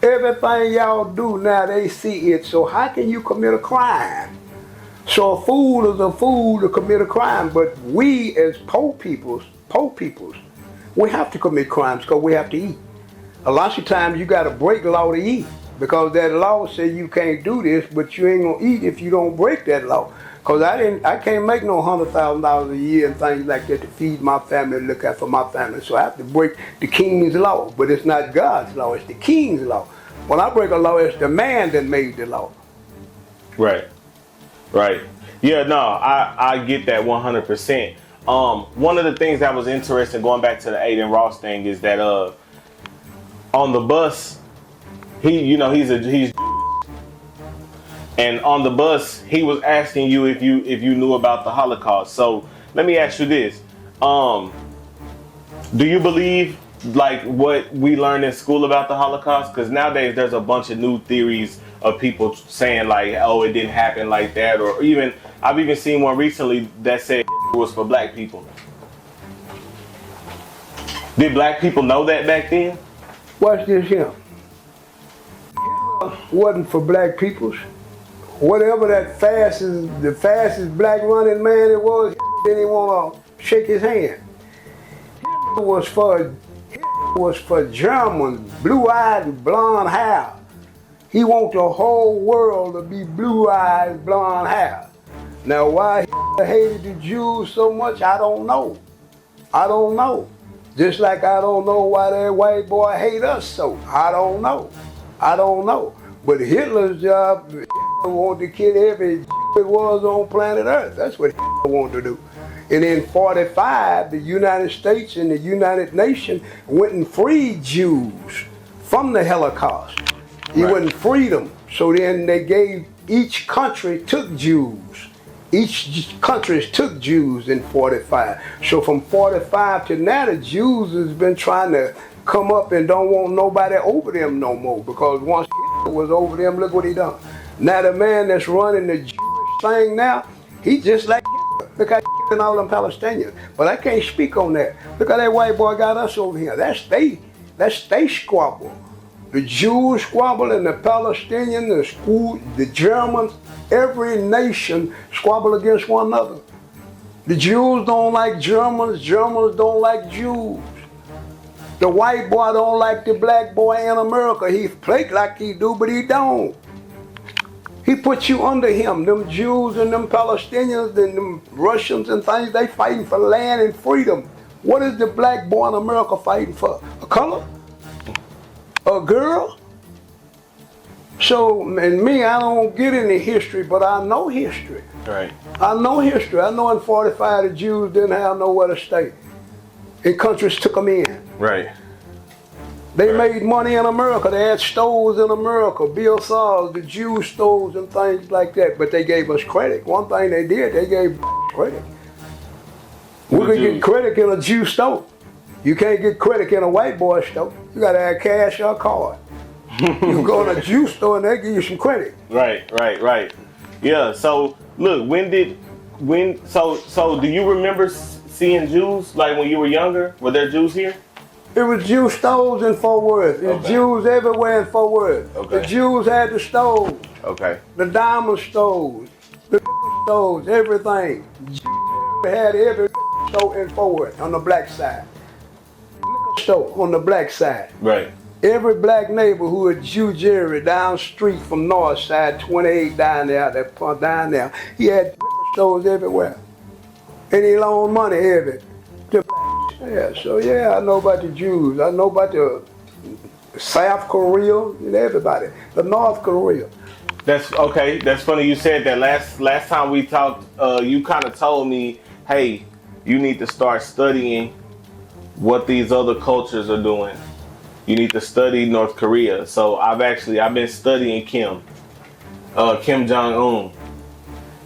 Everything y'all do now, they see it. So how can you commit a crime? So a fool is a fool to commit a crime. But we as poor peoples, we have to commit crimes because we have to eat. A lot of times you got to break the law to eat because that law says you can't do this, but you ain't gonna eat if you don't break that law. Because I can't make no $100,000 a year and things like that to feed my family and look after my family. So I have to break the king's law. But it's not God's law, it's the king's law. When I break a law, it's the man that made the law. Right. Right. Yeah, no, I get that 100%. One of the things that was interesting, going back to the Aiden Ross thing, is that on the bus, he's and on the bus he was asking you if you knew about the Holocaust. So let me ask you this: do you believe like what we learned in school about the Holocaust? Because nowadays there's a bunch of new theories of people saying like, oh, it didn't happen like that, or even I've even seen one recently that said it was for black people. Did black people know that back then? Watch this here. Wasn't for black peoples. Whatever the fastest black running man it was, didn't want to shake his hand. It was for Germans, blue-eyed and blonde hair. He wants the whole world to be blue-eyed, blonde hair. Now why he hated the Jews so much, I don't know. I don't know. Just like I don't know why that white boy hate us so. I don't know. I don't know. But Hitler's job, wanted to kill every that was on planet Earth. That's what he wanted to do. And in 1945, the United States and the United Nations went and freed Jews from the Holocaust. He wouldn't free them. So then they gave, each country took Jews. Each country took Jews in 1945. So from 1945 to now, the Jews has been trying to come up and don't want nobody over them no more, because once was over them, look what he done. Now the man that's running the Jewish thing now, he just like look at and all them Palestinians. But I can't speak on that. Look how that white boy got us over here. That's they squabble. The Jews squabble and the Palestinians, the Germans, every nation squabble against one another. The Jews don't like Germans, Germans don't like Jews. The white boy don't like the black boy in America. He play like he do, but he don't. He puts you under him. Them Jews and them Palestinians and them Russians and things, they fighting for land and freedom. What is the black boy in America fighting for? A color? A girl? So, and me, I don't get into history, but I know history. Right. I know history. I know in 45 the Jews didn't have nowhere to stay. And countries took them in. Right. They made money in America. They had stores in America, Bill Saws, the Jew stores and things like that. But they gave us credit. One thing they did, they gave credit. We could get credit in a Jew store. You can't get credit in a white boy store. You gotta have cash or a card. You go in a Jew store and they give you some credit. Right. Yeah. So look, so do you remember seeing Jews like when you were younger? Were there Jews here? It was Jew stores in Fort Worth. There's Jews everywhere in Fort Worth. Okay. The Jews had the stores. Okay. The diamond stores. The stores, everything. Jews had every store in Fort Worth on the black side. Liquor store on the black side. Right. Every black neighborhood, Jew Jerry down street from North Side, 28 down there, that part down there. He had liquor stores everywhere. And he loaned money heavy to blacks. Yeah, so yeah, I know about the Jews. I know about the South Korea and everybody. The North Korea. That's okay. That's funny you said that. Last time we talked, you kind of told me, hey, you need to start studying what these other cultures are doing. You need to study North Korea. So I've been studying Kim Jong-un.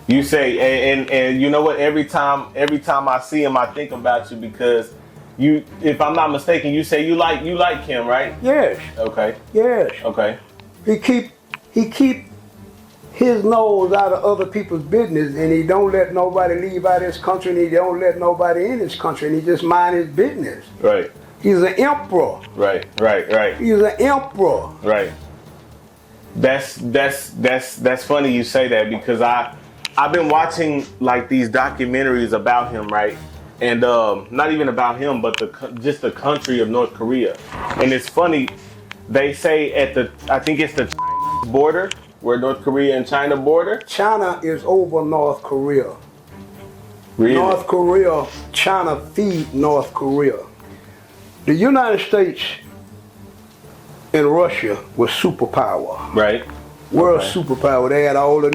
You say, and you know what? Every time I see him, I think about you because you, if I'm not mistaken, you say you like Kim, right? Yes. Okay. Yes. Okay. He keep his nose out of other people's business, and he don't let nobody leave out his country, and he don't let nobody in his country, and he just mind his business. Right. He's an emperor. Right. He's an emperor. Right. That's funny you say that because I've been watching like these documentaries about him, right? And not even about him, but just the country of North Korea. And it's funny, they say I think it's the border, where North Korea and China border. China is over North Korea. Really? North Korea, China feed North Korea. The United States and Russia was superpower. Right. World superpower. They had all the.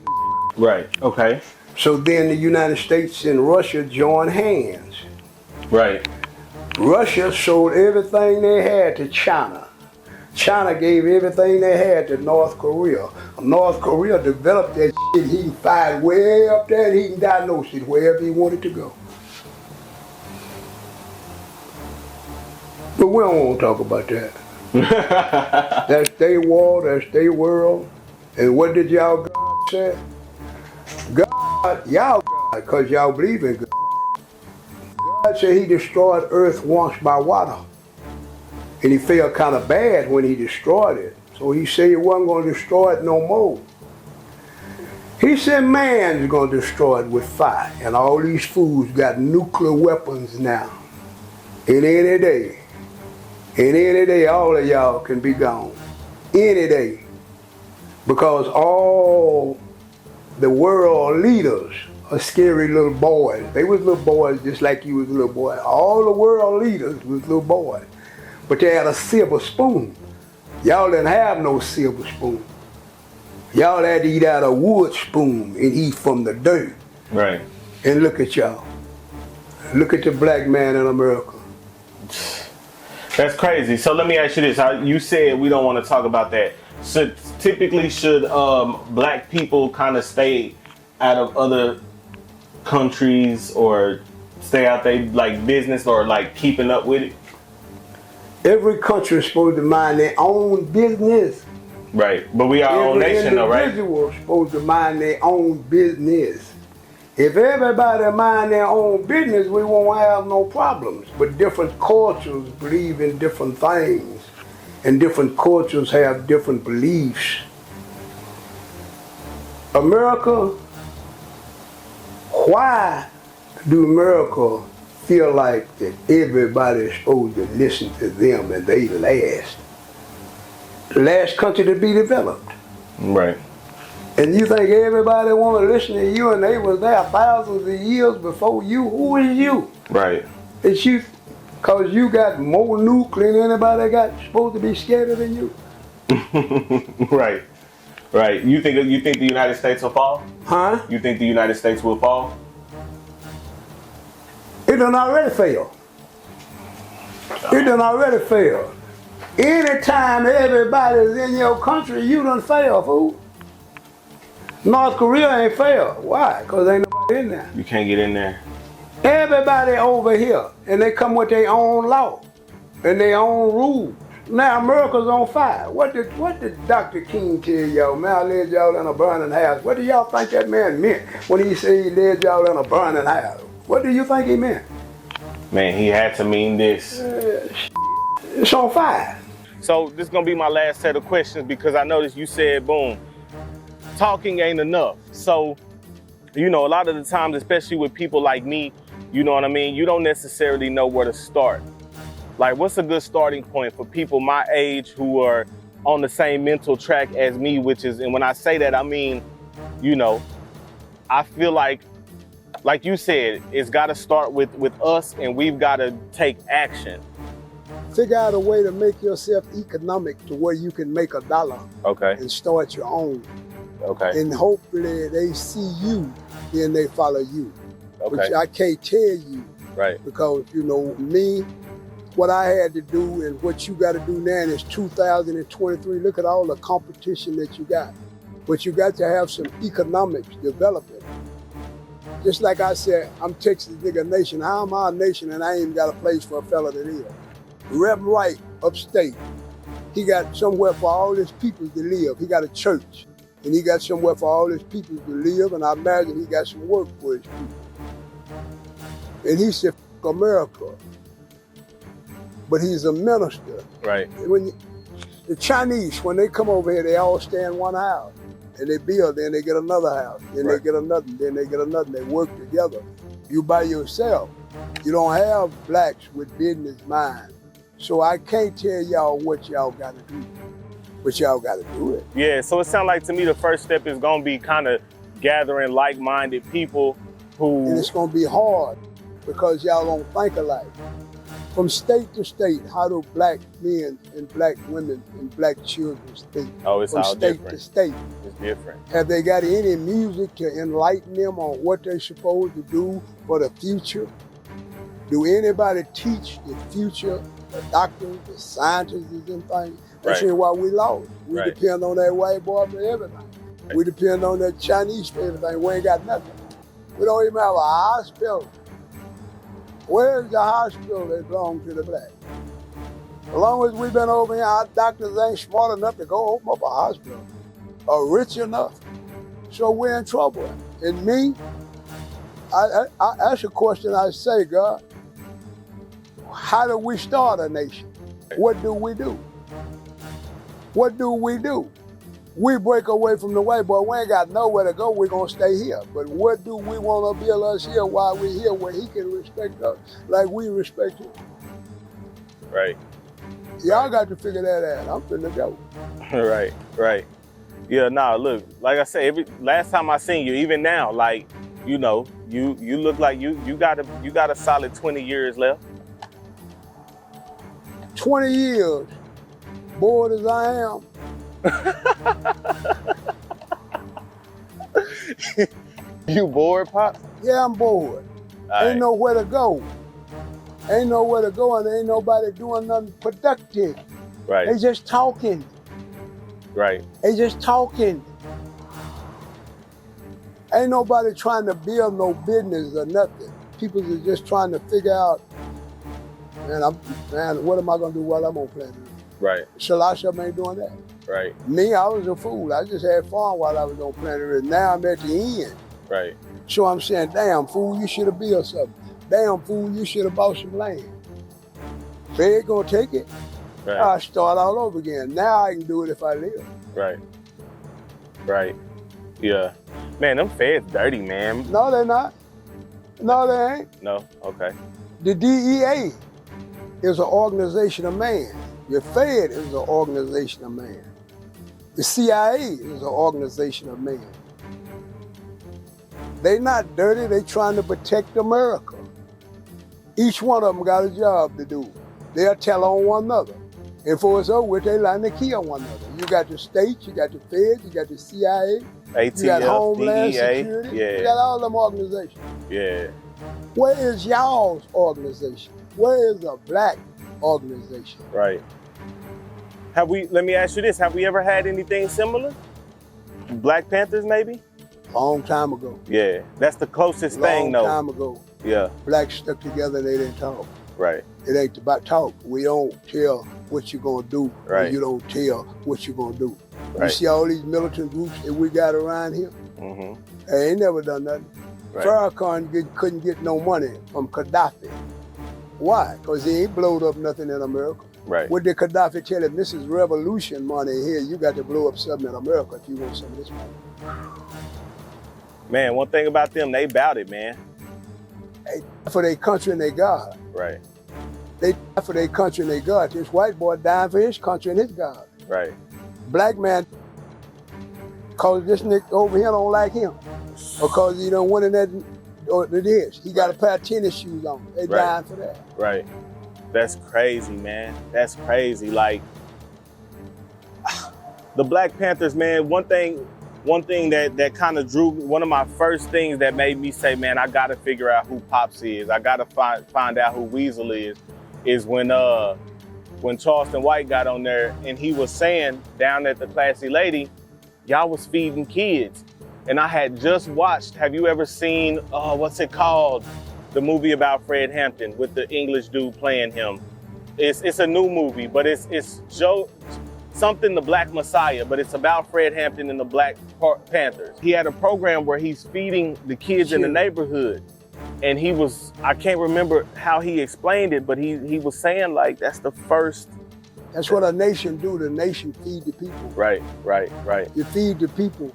Right. Okay. So then the United States and Russia joined hands. Right. Russia sold everything they had to China. China gave everything they had to North Korea. North Korea developed that shit. He can fly way up there and he can diagnose it wherever he wanted to go. But we don't want to talk about that. That's their war, that's their world. And what did y'all God say? God, y'all God, because y'all believe in God. God said he destroyed earth once by water. And he felt kind of bad when he destroyed it. So he said he wasn't going to destroy it no more. He said man's going to destroy it with fire. And all these fools got nuclear weapons now. And any day, all of y'all can be gone. Any day. Because all the world leaders are scary little boys. They was little boys just like you was a little boy. All the world leaders was little boys. But they had a silver spoon. Y'all didn't have no silver spoon. Y'all had to eat out of a wood spoon and eat from the dirt. Right. And look at y'all. Look at the black man in America. That's crazy. So let me ask you this. You said we don't want to talk about that. So typically should black people kind of stay out of other countries or stay out there like business or like keeping up with it? Every country is supposed to mind their own business. Right. But we our own nation though, right? Every individual is supposed to mind their own business. If everybody mind their own business, we won't have no problems. But different cultures believe in different things, and different cultures have different beliefs. America, why do America feel like that everybody is supposed to listen to them and they last? The last country to be developed. Right. And you think everybody want to listen to you and they was there thousands of years before you? Who is you? Right. It's you, because you got more nuclear than anybody got supposed to be scared than you. Right. Right. You think the United States will fall? Huh? You think the United States will fall? It done already failed. It done already failed. Anytime everybody's in your country, you done fail, fool. North Korea ain't failed. Why? Because ain't nobody in there. You can't get in there. Everybody over here, and they come with their own law and their own rules. Now America's on fire. What did Dr. King tell y'all? Man, I led y'all in a burning house. What do y'all think that man meant when he said he led y'all in a burning house? What do you think he meant? Man, he had to mean this. It's on fire. So this is gonna be my last set of questions because I noticed you said, boom, talking ain't enough. So, you know, a lot of the times, especially with people like me, you know what I mean? You don't necessarily know where to start. Like, what's a good starting point for people my age who are on the same mental track as me, which is, and when I say that, I mean, you know, I feel like you said, it's gotta start with us and we've gotta take action. Figure out a way to make yourself economic to where you can make $1. Okay. And start your own. Okay. And hopefully they see you, then they follow you. Okay. Which I can't tell you. Right. Because, you know, me, what I had to do and what you got to do now is 2023. Look at all the competition that you got. But you got to have some economics development. Just like I said, I'm Texas nigga nation. How am I a nation and I ain't got a place for a fella to live? Rep Wright, upstate, he got somewhere for all his people to live. He got a church, and he got somewhere for all his people to live, and I imagine he got some work for his people. And he said, F America. But he's a minister. Right. When the Chinese, when they come over here, they all stay in one house. And they build, then they get another house, then Right. they get another, then they get another. They work together. You by yourself. You don't have blacks with business mind. So I can't tell y'all what y'all gotta do, but y'all gotta do it. Yeah, so it sounds like to me the first step is gonna be kind of gathering like-minded people who... And it's gonna be hard because y'all don't think alike. From state to state, how do black men and black women and black children think? Oh, it's From all state different. to state. It's different. Have they got any music to enlighten them on what they're supposed to do for the future? Do anybody teach the future? The doctors, the scientists, and things. That's Right. why we lost. We Right. depend on that white boy for everything. Right. We depend on that Chinese for everything. We ain't got nothing. We don't even have a hospital. Where's the hospital that belongs to the black? As long as we've been over here, our doctors ain't smart enough to go open up a hospital or rich enough. So we're in trouble. And me, I ask a question, I say, God, how do we start a nation? What do we do? What do we do? We break away from the white boy. We ain't got nowhere to go. We're going to stay here. But what do we want to build us here while we're here where he can respect us like we respect him? Right. Y'all got to figure that out. I'm finna go. Right, right. Yeah, nah, look, like I said, last time I seen you, even now, like, you know, you look like you got a solid 20 years left. 20 years, bored as I am. You bored, Pop? Yeah, I'm bored. All Ain't nowhere to go. Ain't nowhere to go and ain't nobody doing nothing productive. Right, They just talking. right, They just talking. Ain't nobody trying to build no business or nothing. People are just trying to figure out Man, what am I gonna do while I'm on planet Earth? Right. Selassie ain't doing that. Right. Me, I was a fool. I just had fun while I was on planet Earth. Now I'm at the end. Right. So I'm saying, damn fool, you should have built something. Damn fool, you should have bought some land. They ain't gonna take it. Right. I start all over again. Now I can do it if I live. Right. Right. Yeah. Man, them feds dirty, man. No, they're not. No, they ain't. No? Okay. The DEA is an organization of man. Your Fed is an organization of man. The CIA is an organization of man. They not dirty, they trying to protect America. Each one of them got a job to do. They'll tell on one another. And for it's over with, they line to kill one another. You got the states, you got the Feds, you got the CIA, ATF, you got Homeland DEA, Security, yeah. you got all them organizations. Yeah. Where is y'all's organization? Where is a black organization? Right. Let me ask you this, have we ever had anything similar? Black Panthers, maybe? Long time ago. Yeah, that's the closest thing, though. Long time ago. Yeah. Blacks stuck together, they didn't talk. Right. It ain't about talk. We don't tell what you're gonna do, Right. and you don't tell what you're gonna do. You Right. see all these militant groups that we got around here? Mm-hmm. They ain't never done nothing. Right. Farrakhan couldn't get no money from Gaddafi. Why? Because he ain't blowed up nothing in America. Right. What did Gaddafi tell him? This is revolution money here. You got to blow up something in America if you want some of this money. Man, one thing about them, they bout it, man. They for their country and their God. Right. They die for their country and their God. This white boy dying for his country and his God. Right. Black man, cause this nigga over here don't like him. Because he don't win in that, or this. He got a pair of tennis shoes on. They Right. dying for that. Right. That's crazy, man. That's crazy. Like, the Black Panthers, man, one thing that kind of drew, one of my first things that made me say, man, I gotta figure out who Pops is. I gotta find out who Weasel is when Charleston White got on there and he was saying down at the Classy Lady, y'all was feeding kids. And I had just watched, have you ever seen, what's it called? The movie about Fred Hampton with the English dude playing him. It's a new movie, but it's Joe, something the Black Messiah, but it's about Fred Hampton and the Black Panthers. He had a program where he's feeding the kids in the neighborhood. And I can't remember how he explained it, but he was saying like, that's the first. That's what a nation do. The nation feed the people. Right. You feed the people.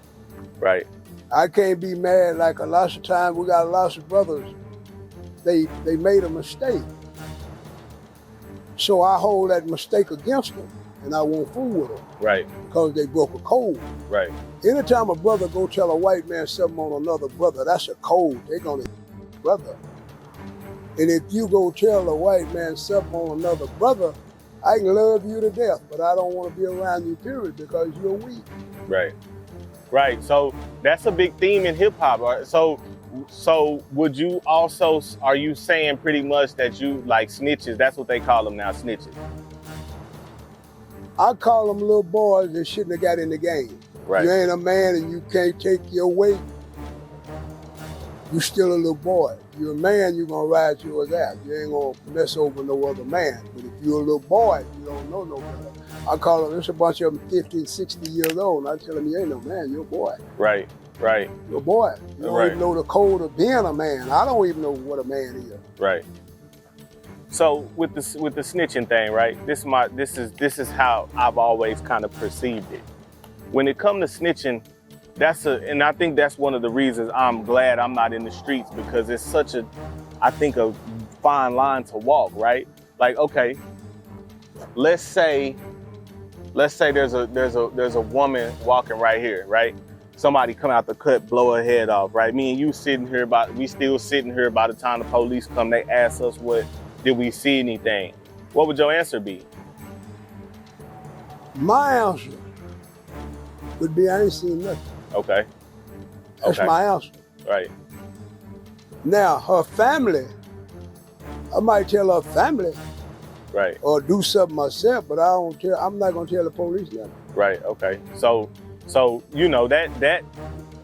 Right. I can't be mad. Like a lot of times we got lots of brothers. They made a mistake. So I hold that mistake against them and I won't fool with them. Right. Because they broke a code. Right. Anytime a brother go tell a white man something on another brother, that's a code. They're gonna brother. And if you go tell a white man something on another brother, I can love you to death, but I don't want to be around you, period, because you're weak. Right. Right. So that's a big theme in hip hop. So would you also, are you saying pretty much that you like snitches? That's what they call them now, snitches. I call them little boys that shouldn't have got in the game. Right. You ain't a man and you can't take your weight. You still a little boy. You're a man, you're gonna ride yours out. You ain't gonna mess over no other man. But if you're a little boy, you don't know no better. I call them, there's a bunch of them 50, 60 years old, and I tell them, you ain't no man, you're a boy. Right. You're a boy. You don't even know the code of being a man. I don't even know what a man is. Right. So with the snitching thing, right? This is how I've always kind of perceived it. When it comes to snitching, and I think that's one of the reasons I'm glad I'm not in the streets, because it's such a fine line to walk, right? Like, okay, let's say there's a woman walking right here, right? Somebody come out the cut, blow her head off, right? Me and you we still sitting here by the time the police come, they ask us did we see anything? What would your answer be? My answer would be, I ain't seen nothing. Okay. That's my answer. Right. Now, her family, I might tell her family, right, or do something myself, but I'm not gonna tell the police nothing. Right, okay. So you know that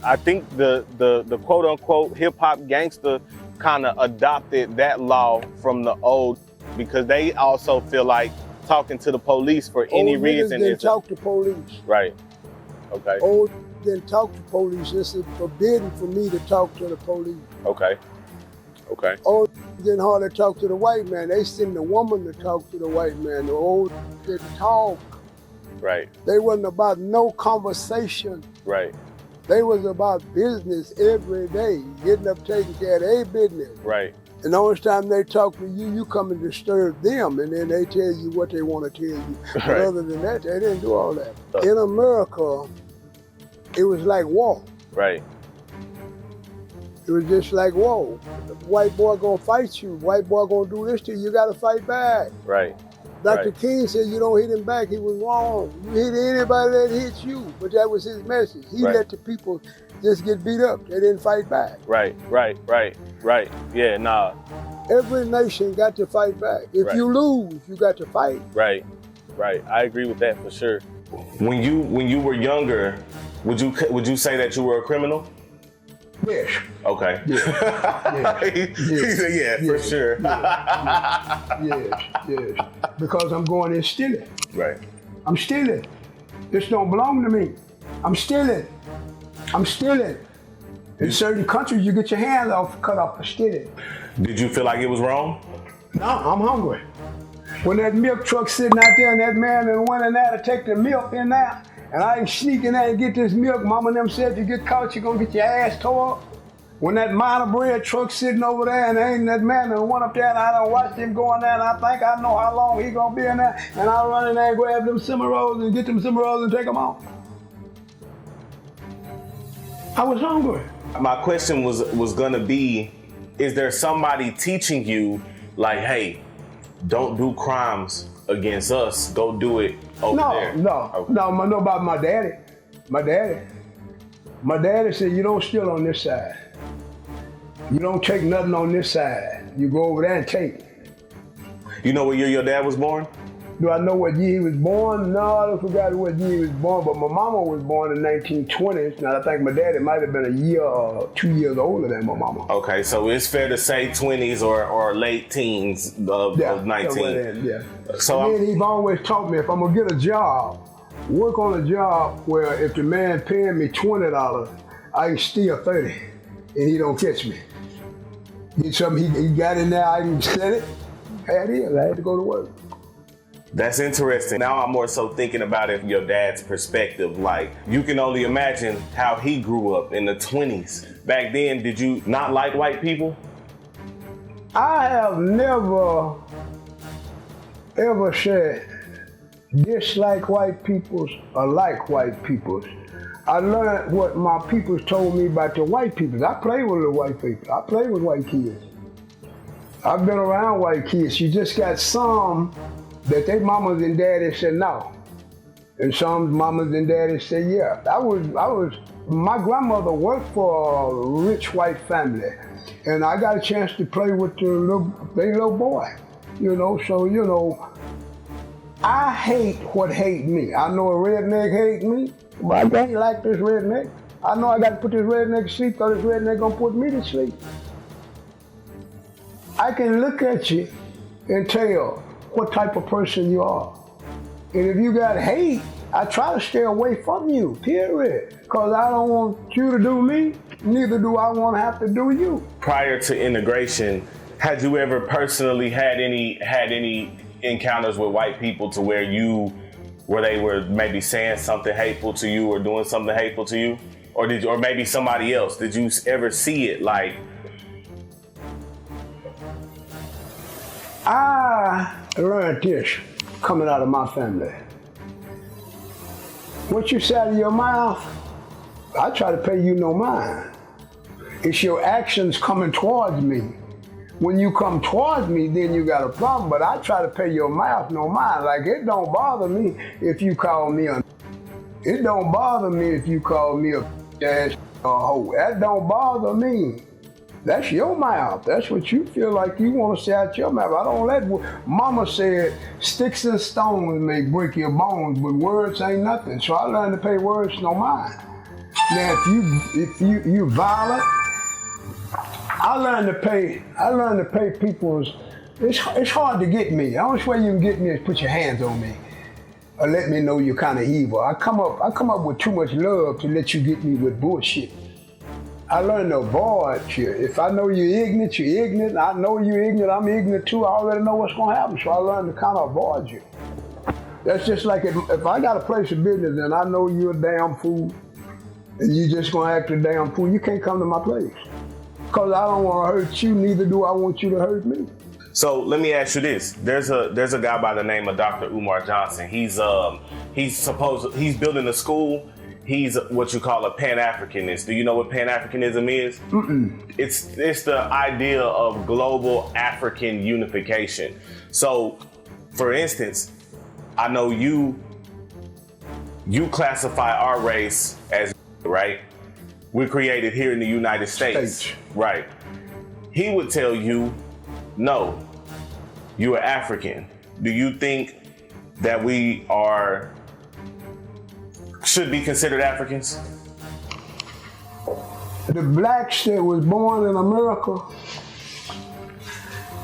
I think the quote unquote hip hop gangster kind of adopted that law from the old because they also feel like talking to the police for any Old reason niggas didn't is talk to police. right. Okay. Old didn't talk to police. It's forbidden for me to talk to the police. Okay. Okay. Old didn't hardly talk to the white man. They send the woman to talk to the white man. The old didn't talk. Right. They wasn't about no conversation. Right. They was about business every day, getting up, taking care of their business. Right. And the only time they talk to you, you come and disturb them, and then they tell you what they want to tell you. But Right. other than that, they didn't do all that. In America, it was like war. Right. It was just like, whoa, the white boy gonna fight you. White boy gonna do this to you. You gotta fight back. Right. Dr. Right. King said you don't hit him back. He was wrong. You hit anybody that hits you. But that was his message. He Right. let the people just get beat up. They didn't fight back. Right. Right. Right. Right. Yeah. Nah. Every nation got to fight back. If Right. you lose, you got to fight. Right. Right. I agree with that for sure. When you were younger, would you say that you were a criminal? Yes. Okay. Yeah. He said, yeah, for sure. Yes. Because I'm going in stealing. Right. I'm stealing. This don't belong to me. I'm stealing. In certain countries, you get your hands cut off for stealing. Did you feel like it was wrong? No, I'm hungry. When that milk truck sitting out there and that man that went in there to take the milk in there, and I sneak in there and get this milk, mama and them said if you get caught, you're gonna get your ass tore up. When that minor bread truck sitting over there and ain't that man that went up there and I done watched him going there and I think I know how long he gonna be in there, and I run in there and grab them cinnamon rolls and get them cinnamon rolls and take them out. I was hungry. My question was gonna be, is there somebody teaching you like, hey, don't do crimes against us, go do it over there? No, Okay. no, I know about my daddy. My daddy said, you don't steal on this side. You don't take nothing on this side. You go over there and take. You know what year your dad was born? Do I know what year he was born? No, I forgot what year he was born, but my mama was born in 1920s. Now I think my daddy might have been a year or 2 years older than my mama. Okay, so it's fair to say 20s or late teens of 19. Yeah. So And then he's always taught me if I'm gonna get a job, work on a job where if the man paying me $20, I can steal 30 and he don't catch me. Get something he got in there, I can sell it. Had it, I had to go to work. That's interesting. Now I'm more so thinking about it from your dad's perspective. Like, you can only imagine how he grew up in the 20s. Back then, did you not like white people? I have never, ever said dislike white peoples or like white peoples. I learned what my peoples told me about the white peoples. I played with the white people. I played with white kids. I've been around white kids. You just got some that their mamas and daddies said no. And some mamas and daddies said yeah. My grandmother worked for a rich white family. And I got a chance to play with their little boy. So, I hate what hate me. I know a redneck hate me, but I can't like this redneck. I know I got to put this redneck to sleep because this redneck gonna put me to sleep. I can look at you and tell what type of person you are. And if you got hate, I try to stay away from you, period. Because I don't want you to do me, neither do I want to have to do you. Prior to integration, had you ever personally had any encounters with white people to where they were maybe saying something hateful to you or doing something hateful to you? Or maybe somebody else? Did you ever see it like? I learned this coming out of my family. What you say out of your mouth, I try to pay you no mind. It's your actions coming towards me. When you come towards me, then you got a problem, but I try to pay your mouth no mind. Like, it don't bother me if you call me a... It don't bother me if you call me a ass or a hoe. That don't bother me. That's your mouth. That's what you feel like you want to say out your mouth. I don't let... Mama said, sticks and stones may break your bones, but words ain't nothing. So I learned to pay words no mind. Now, if you violent, I learned to pay people's It's hard to get me. The only way you can get me is put your hands on me. Or let me know you're kind of evil. I come up with too much love to let you get me with bullshit. I learned to avoid you. If I know you're ignorant, you're ignorant. I know you're ignorant, I'm ignorant too. I already know what's gonna happen, so I learned to kind of avoid you. That's just like if I got a place of business and I know you're a damn fool, and you just gonna act a damn fool, you can't come to my place. Because I don't wanna hurt you, neither do I want you to hurt me. So let me ask you this. There's a guy by the name of Dr. Umar Johnson. He's building a school. He's what you call a Pan-Africanist. Do you know what Pan-Africanism is? Mm-mm. It's the idea of global African unification. So, for instance, I know you classify our race as right. We're created here in the United States. Right. He would tell you, no, you are African. Do you think that we should be considered Africans? The blacks that was born in America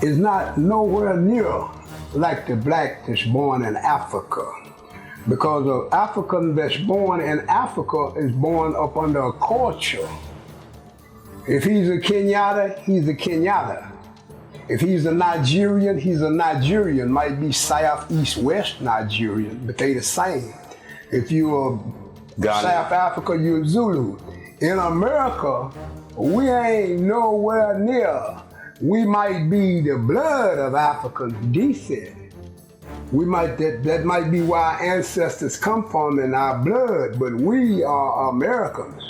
is not nowhere near like the black that's born in Africa. Because an African that's born in Africa is born up under a culture. If he's a Kenyatta, he's a Kenyatta. If he's a Nigerian, he's a Nigerian. Might be South, East, West Nigerian, but they the same. If you're South Africa, you're Zulu. In America, we ain't nowhere near. We might be the blood of African descent. That might be where our ancestors come from in our blood, but we are Americans.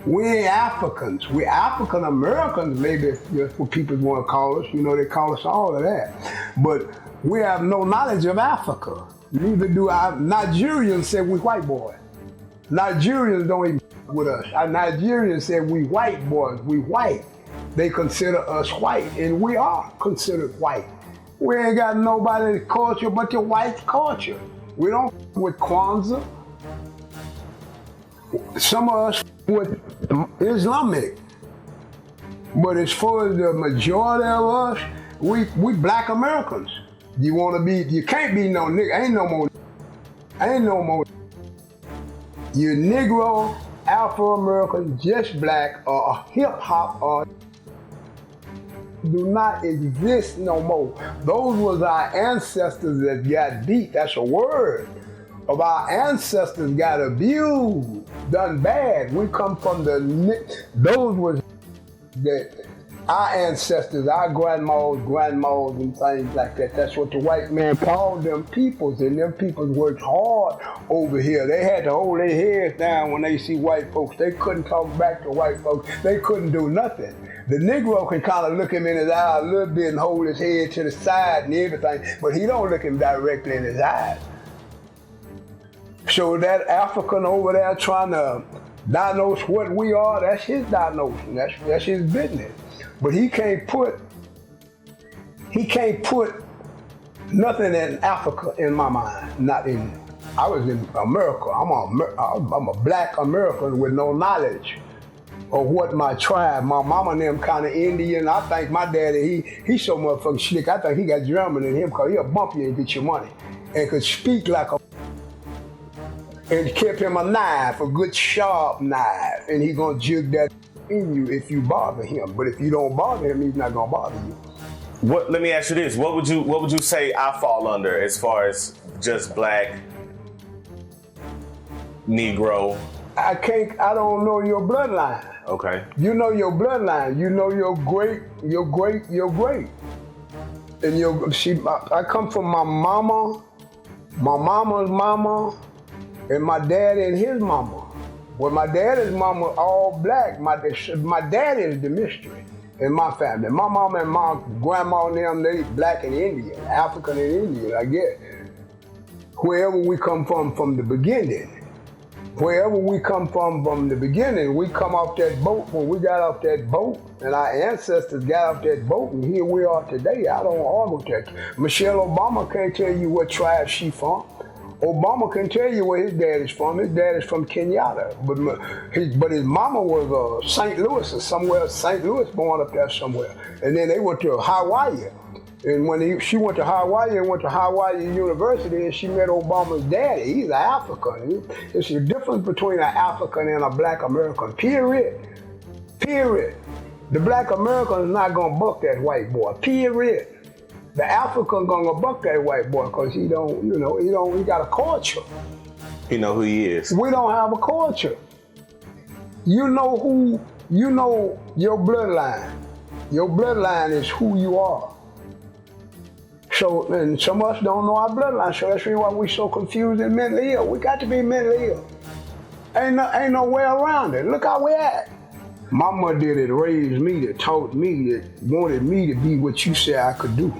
We ain't Africans. We're African Americans, maybe that's what people want to call us. You know, they call us all of that. But we have no knowledge of Africa. Neither do our Nigerians say we white boys. Nigerians don't even with us. Our Nigerians say we white boys, we white. They consider us white, and we are considered white. We ain't got nobody's culture but the white culture. We don't with Kwanzaa. Some of us with Islamic. But as far as the majority of us, we black Americans. You can't be no nigga, ain't no more. You're Negro, Afro-American, just black, or hip-hop, or do not exist no more. Those was our ancestors that got beat. That's a word. Of our ancestors got abused, done bad. We come from those was that our ancestors, our grandmas, and things like that. That's what the white man called them peoples, and them peoples worked hard over here. They had to hold their heads down when they see white folks. They couldn't talk back to white folks. They couldn't do nothing. The Negro can kind of look him in his eye a little bit and hold his head to the side and everything, but he don't look him directly in his eyes. So that African over there trying to diagnose what we are, that's his diagnosis. That's his business. But he can't put nothing in Africa in my mind. I was in America. I'm a black American with no knowledge of what my tribe. My mama and them kind of Indian. I think my daddy, he's so motherfucking slick. I think he got German in him because he'll bump you and get your money and could speak like a. And kept him a knife, a good sharp knife, and he gonna jig that in you if you bother him. But if you don't bother him, he's not gonna bother you. Let me ask you this: What would you say I fall under as far as just black, Negro? I don't know your bloodline. Okay. You know your bloodline. You know your great. And I come from my mama's mama. And my daddy and his mama. Well, my daddy's mama all black. My daddy is the mystery in my family. My mama and my grandma and them, they black and Indian, African and Indian, I guess. Wherever we come from the beginning. Wherever we come from the beginning, we come off that boat. When we got off that boat, and our ancestors got off that boat, and here we are today. I don't argue with that. Michelle Obama can't tell you what tribe she from. Obama can tell you where his dad is from. His dad is from Kenyatta, but his mama was St. Louis or somewhere. St. Louis born up there somewhere, and then they went to Hawaii. And when she went to Hawaii University, and she met Obama's daddy. He's an African. It's the difference between an African and a black American, period. Period. The black American is not gonna buck that white boy, period. The African gonna buck that white boy because he got a culture. He know who he is. We don't have a culture. You know your bloodline. Your bloodline is who you are. So, and some of us don't know our bloodline, so that's why we're so confused and mentally ill. We got to be mentally ill. Ain't no way around it. Look how we act. My mother that raised me, that taught me, that wanted me to be what you say I could do.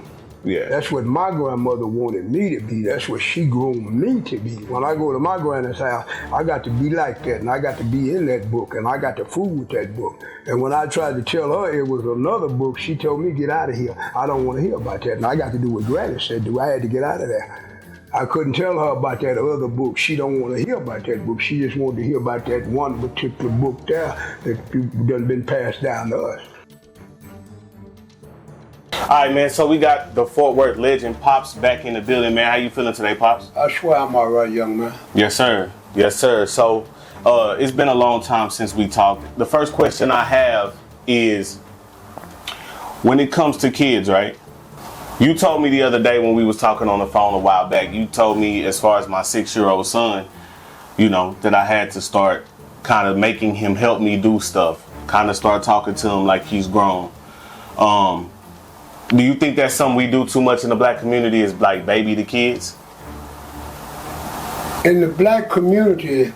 Yeah. That's what my grandmother wanted me to be. That's what she groomed me to be. When I go to my granny's house, I got to be like that, and I got to be in that book, and I got to fool with that book. And when I tried to tell her it was another book, she told me, get out of here. I don't want to hear about that. And I got to do what Granny said do. I had to get out of there. I couldn't tell her about that other book. She don't want to hear about that book. She just wanted to hear about that one particular book there that done been passed down to us. All right, man, so we got the Fort Worth legend, Pops, back in the building, man. How you feeling today, Pops? I swear I'm all right, young man. Yes, sir. Yes, sir. So, it's been a long time since we talked. The first question I have is, when it comes to kids, right? You told me the other day when we was talking on the phone a while back, you told me as far as my 6-year-old son, that I had to start kind of making him help me do stuff, kind of start talking to him like he's grown. Do you think that's something we do too much in the black community, is like baby the kids? In the black community,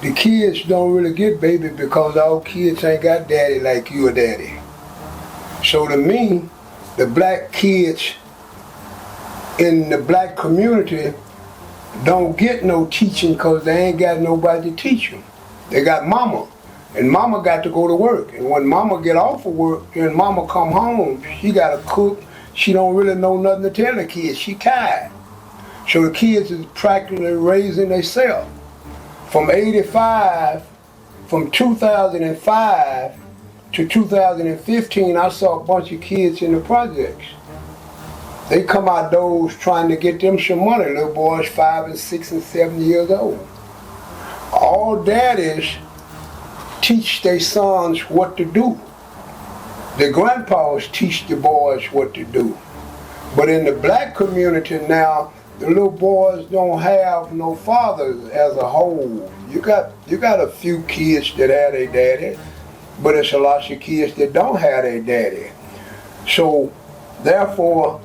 the kids don't really get baby because all kids ain't got daddy like you or daddy. So to me, the black kids in the black community don't get no teaching because they ain't got nobody to teach them. They got mama. And mama got to go to work. And when mama get off of work and mama come home, she got to cook. She don't really know nothing to tell the kids. She tired. So the kids is practically raising themselves. From 2005 to 2015, I saw a bunch of kids in the projects. They come out doors trying to get them some money. Little boys 5 and 6 and 7 years old. All daddies teach their sons what to do. The grandpas teach the boys what to do. But in the black community now, the little boys don't have no fathers as a whole. You got a few kids that have their daddy, but it's a lot of kids that don't have their daddy. So therefore,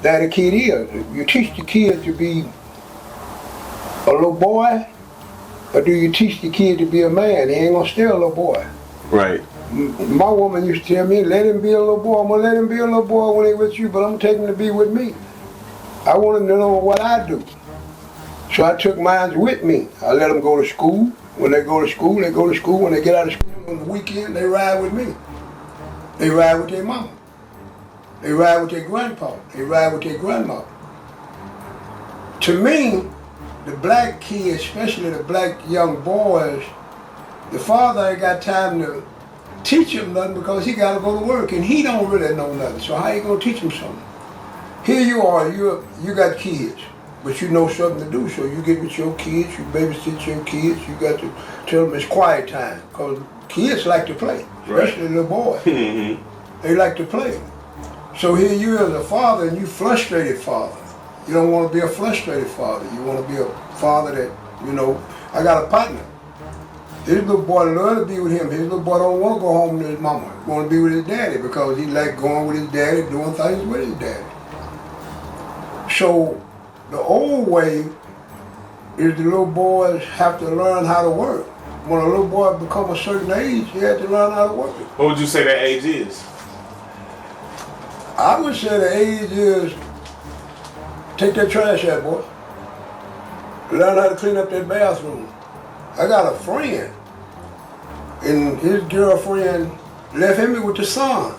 that a kid is. You teach the kid to be a little boy, or do you teach the kid to be a man? He ain't gonna stay a little boy. Right. My woman used to tell me, let him be a little boy. I'm gonna let him be a little boy when he's with you, but I'm gonna take him to be with me. I want him to know what I do. So I took mine with me. I let them go to school. When they go to school, they go to school. When they get out of school on the weekend, they ride with me. They ride with their mama. They ride with their grandpa. They ride with their grandma. To me, the black kids, especially the black young boys, the father ain't got time to teach him nothing because he got to go to work and he don't really know nothing. So how you gonna teach him something? Here you are, you got kids, but you know something to do. So you get with your kids, you babysit your kids. You got to tell them it's quiet time because kids like to play, especially little boys. They like to play. So here you as a father, and you frustrated father. You don't want to be a frustrated father. You want to be a father that, I got a partner. His little boy love to be with him. His little boy don't want to go home to his mama. He want to be with his daddy because he like going with his daddy, doing things with his daddy. So the old way is the little boys have to learn how to work. When a little boy become a certain age, he had to learn how to work. What would you say that age is? I would say the age is, take that trash out, boy. Learn how to clean up that bathroom. I got a friend, and his girlfriend left him with the son.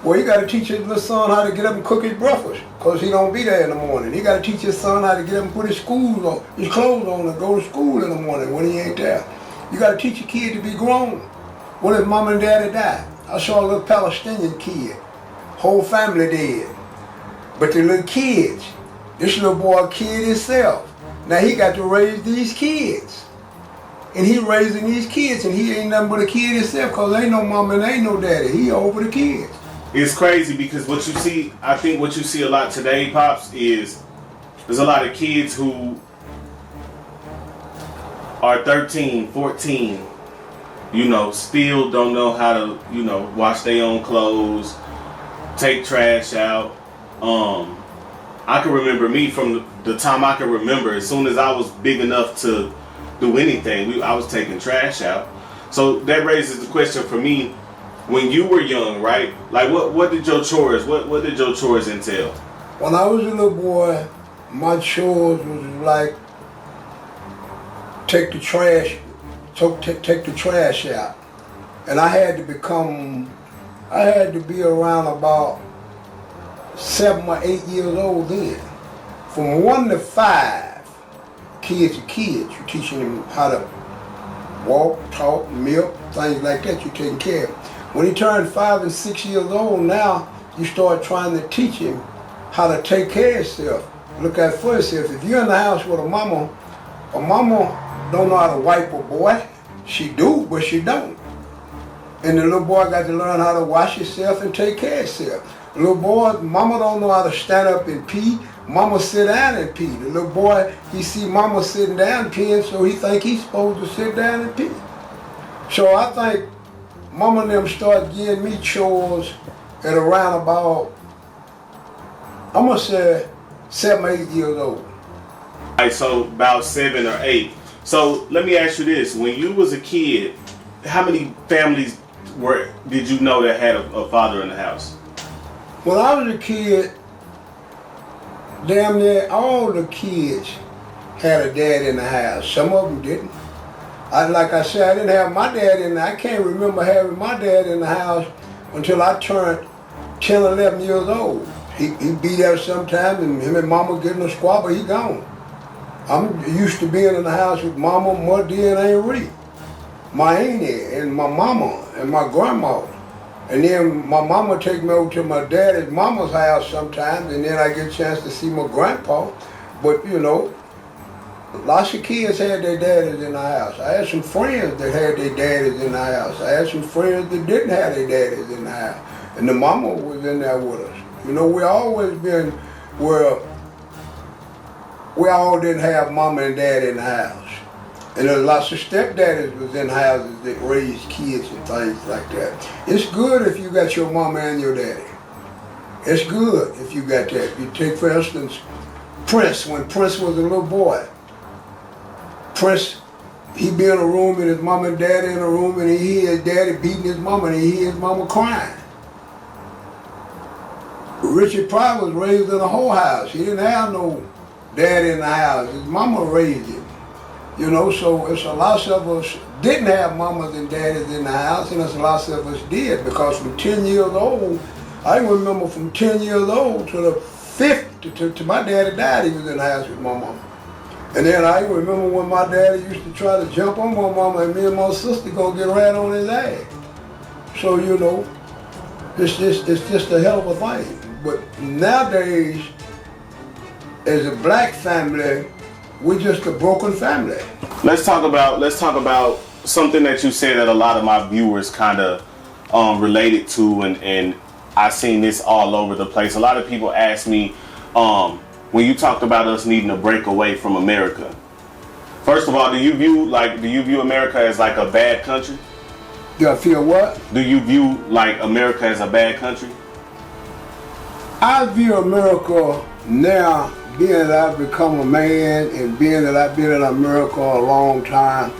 Well, he got to teach his little son how to get up and cook his breakfast, because he don't be there in the morning. He got to teach his son how to get up and put his clothes on and go to school in the morning when he ain't there. You got to teach your kid to be grown. What if mom and daddy died? I saw a little Palestinian kid, whole family dead. But the little kids, this little boy a kid himself. Now he got to raise these kids. And he raising these kids, and he ain't nothing but a kid himself, because ain't no mama and ain't no daddy. He over the kids. It's crazy because what you see, I think what you see a lot today, Pops, is there's a lot of kids who are 13, 14, still don't know how to, wash their own clothes, take trash out. I can remember me from the time I can remember, as soon as I was big enough to do anything, I was taking trash out. So that raises the question for me, when you were young, right? Like what did your chores, what did your chores entail? When I was a little boy, my chores was like take the trash out. And I had to be around about 7 or 8 years old then. From 1 to 5, kids are kids. You're teaching them how to walk, talk, milk, things like that. You're taking care of them. When he turned 5 and 6 years old, now you start trying to teach him how to take care of himself. Look out for yourself. If you're in the house with a mama don't know how to wipe a boy. She do, but she don't. And the little boy got to learn how to wash himself and take care of himself. The little boy, mama don't know how to stand up and pee. Mama sit down and pee. The little boy, he see mama sitting down peeing, so he think he's supposed to sit down and pee. So I think mama and them start giving me chores at around about, I'm gonna say 7 or 8 years old. Right, so about 7 or 8. So let me ask you this: when you was a kid, how many families did you know that had a father in the house? When I was a kid, damn near all the kids had a dad in the house. Some of them didn't. Like I said, I didn't have my dad in there. I can't remember having my dad in the house until I turned 10 or 11 years old. He be there sometimes, and him and mama getting a squabble, he gone. I'm used to being in the house with mama, Muddy, and Aunt Ree, my auntie, and my mama, and my grandma. And then my mama take me over to my daddy's mama's house sometimes, and then I get a chance to see my grandpa. But lots of kids had their daddies in the house. I had some friends that had their daddies in the house. I had some friends that didn't have their daddies in the house. And the mama was in there with us. We always been where we all didn't have mama and dad in the house. And there's lots of stepdaddies was in houses that raised kids and things like that. It's good if you got your mama and your daddy. It's good if you got that. You take, for instance, Prince. When Prince was a little boy, Prince, he be in a room and his mama and daddy in a room, and he hear his daddy beating his mama, and he hear his mama crying. Richard Pryor was raised in a whorehouse. He didn't have no daddy in the house. His mama raised him. So it's a lot of us didn't have mamas and daddies in the house, and it's a lot of us did, because from 10 years old, I remember from 10 years old to the 50, to my daddy died, he was in the house with my mama. And then I remember when my daddy used to try to jump on my mama, and me and my sister go get right on his ass. So, it's just a hell of a thing. But nowadays, as a black family, we're just a broken family. Let's talk about something that you said that a lot of my viewers kind of related to, and I've seen this all over the place. A lot of people ask me, when you talked about us needing to break away from America. First of all, do you view America as like a bad country? Do I feel what? Do you view like America as a bad country? I view America now, being that I've become a man and being that I've been in America a long time,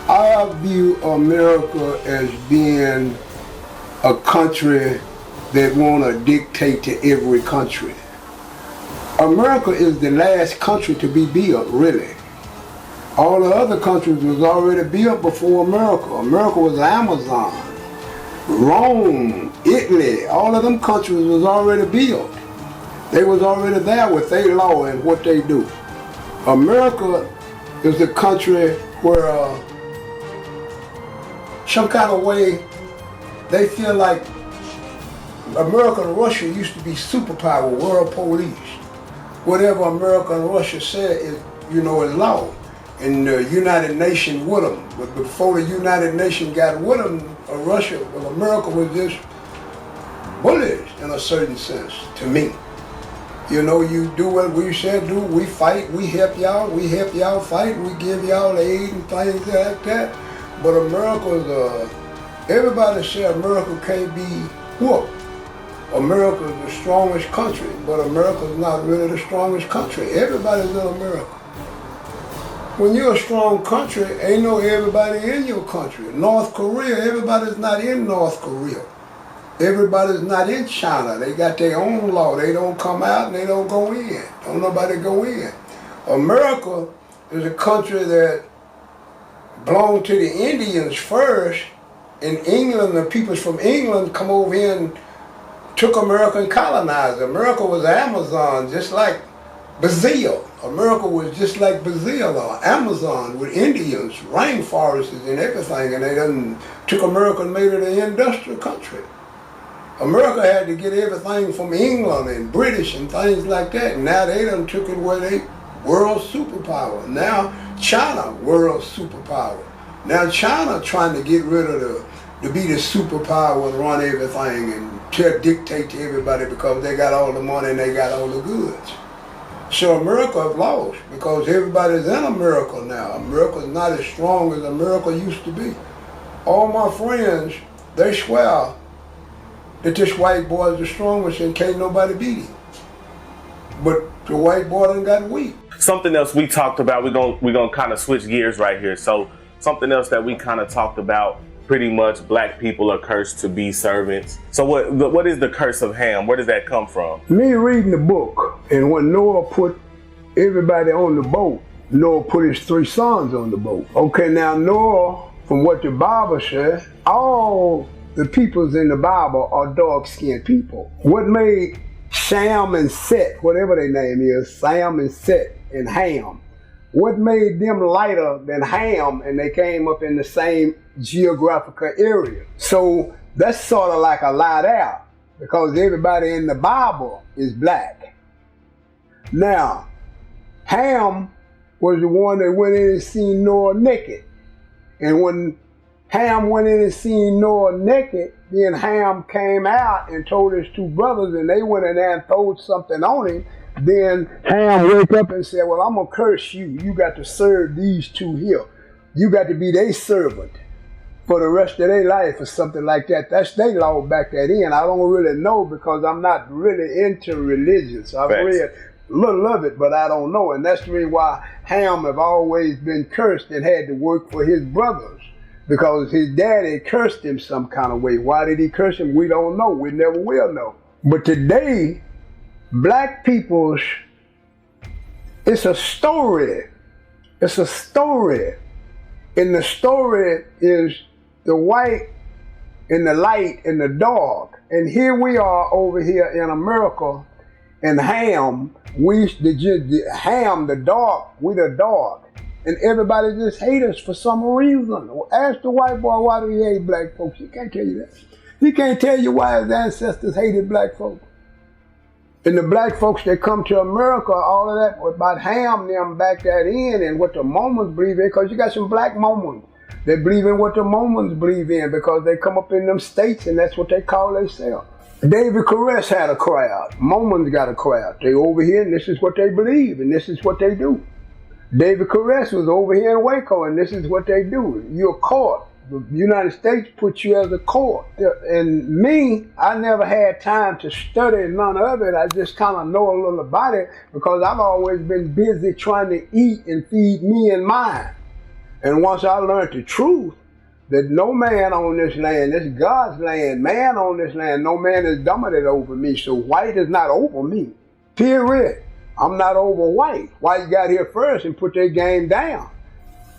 I view America as being a country that want to dictate to every country. America is the last country to be built, really. All the other countries was already built before America. America was Amazon, Rome, Italy, all of them countries was already built. They was already there with their law and what they do. America is the country where some kind of way they feel like America and Russia used to be superpower, world police. Whatever America and Russia said is, is law. And the United Nations with them. But before the United Nations got with them, America was just bullies in a certain sense, to me. You do what we said do, we fight, we help y'all fight, we give y'all aid and things like that. But America's, everybody said America can't be whooped. America is the strongest country, but America's not really the strongest country. Everybody's in America. When you're a strong country, ain't no everybody in your country. North Korea, everybody's not in North Korea. Everybody's not in China. They got their own law. They don't come out and they don't go in. Don't nobody go in. America is a country that belonged to the Indians first. In England, the people from England come over here and took America and colonized. America was Amazon, just like Brazil. America was just like Brazil or Amazon with Indians, rainforests and everything, and they done took America and made it an industrial country. America had to get everything from England and British and things like that, and now they done took it where they world superpower. Now China, world superpower. Now China trying to get rid of to be the superpower and run everything and dictate to everybody because they got all the money and they got all the goods. So America have lost because everybody's in America now. America's not as strong as America used to be. All my friends, they swear that this white boy is the strongest and can't nobody beat him. But the white boy done got weak. Something else we talked about, we're gonna kind of switch gears right here. So something else that we kind of talked about, pretty much black people are cursed to be servants. So what is the curse of Ham? Where does that come from? Me reading the book, and when Noah put everybody on the boat, Noah put his 3 sons on the boat. Okay, now Noah, from what the Bible says, all the peoples in the Bible are dark-skinned people. What made Shem and Seth, whatever their name is, Sam and Seth and Ham, what made them lighter than Ham, and they came up in the same geographical area? So that's sort of like a lie there, because everybody in the Bible is black. Now, Ham was the one that went in and seen Noah naked. And when Ham went in and seen Noah naked, then Ham came out and told his 2 brothers, and they went in there and throwed something on him. Then Ham woke up and said, well, I'm going to curse you. You got to serve these 2 here. You got to be their servant for the rest of their life or something like that. That's their law back that in. I don't really know because I'm not really into religions. I've read a little of it, but I don't know. And that's the reason why Ham have always been cursed and had to work for his brothers, because his daddy cursed him some kind of way. Why did he curse him? We don't know. We never will know. But today, black people's, it's a story. It's a story. And the story is the white and the light and the dark. And here we are over here in America, and Ham, Ham, the dark, we the dark. And everybody just hate us for some reason. Ask the white boy, why do he hate black folks? He can't tell you that. He can't tell you why his ancestors hated black folks. And the black folks that come to America, all of that about Ham, them back that in and what the Mormons believe in, because you got some black Mormons that believe in what the Mormons believe in, because they come up in them states and that's what they call themselves. David Koresh had a crowd. Mormons got a crowd. They over here and this is what they believe and this is what they do. David Koresh was over here in Waco and this is what they do. You're caught. The United States puts you as a court. And me, I never had time to study none of it. I just kind of know a little about it because I've always been busy trying to eat and feed me and mine. And once I learned the truth, that no man on this land, this is God's land, man on this land, no man is dominant over me. So white is not over me, period. I'm not over white. White got here first and put their game down.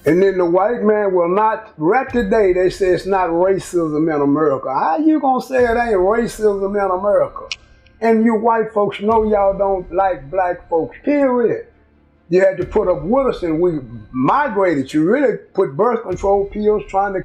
And then the white man will not, right today, they say it's not racism in America. How you gonna say it ain't racism in America? And you white folks know y'all don't like black folks, period. You had to put up with us and we migrated. You really put birth control pills trying to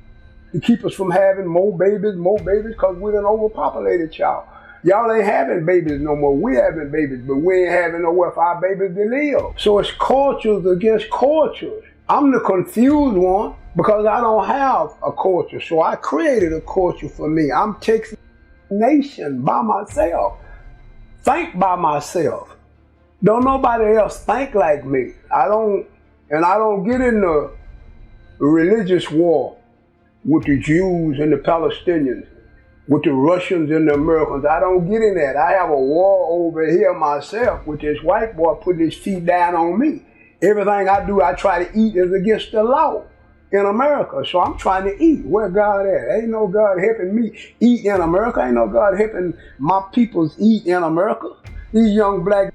keep us from having more babies, because we done overpopulated y'all. Y'all ain't having babies no more. We having babies, but we ain't having nowhere for our babies to live. So it's cultures against cultures. I'm the confused one because I don't have a culture. So I created a culture for me. I'm Texas Nation by myself. Think by myself. Don't nobody else think like me. I don't get in the religious war with the Jews and the Palestinians, with the Russians and the Americans. I don't get in that. I have a war over here myself with this white boy putting his feet down on me. Everything I do, I try to eat is against the law in America. So I'm trying to eat. Where God at? Ain't no God helping me eat in America. Ain't no God helping my peoples eat in America. These young black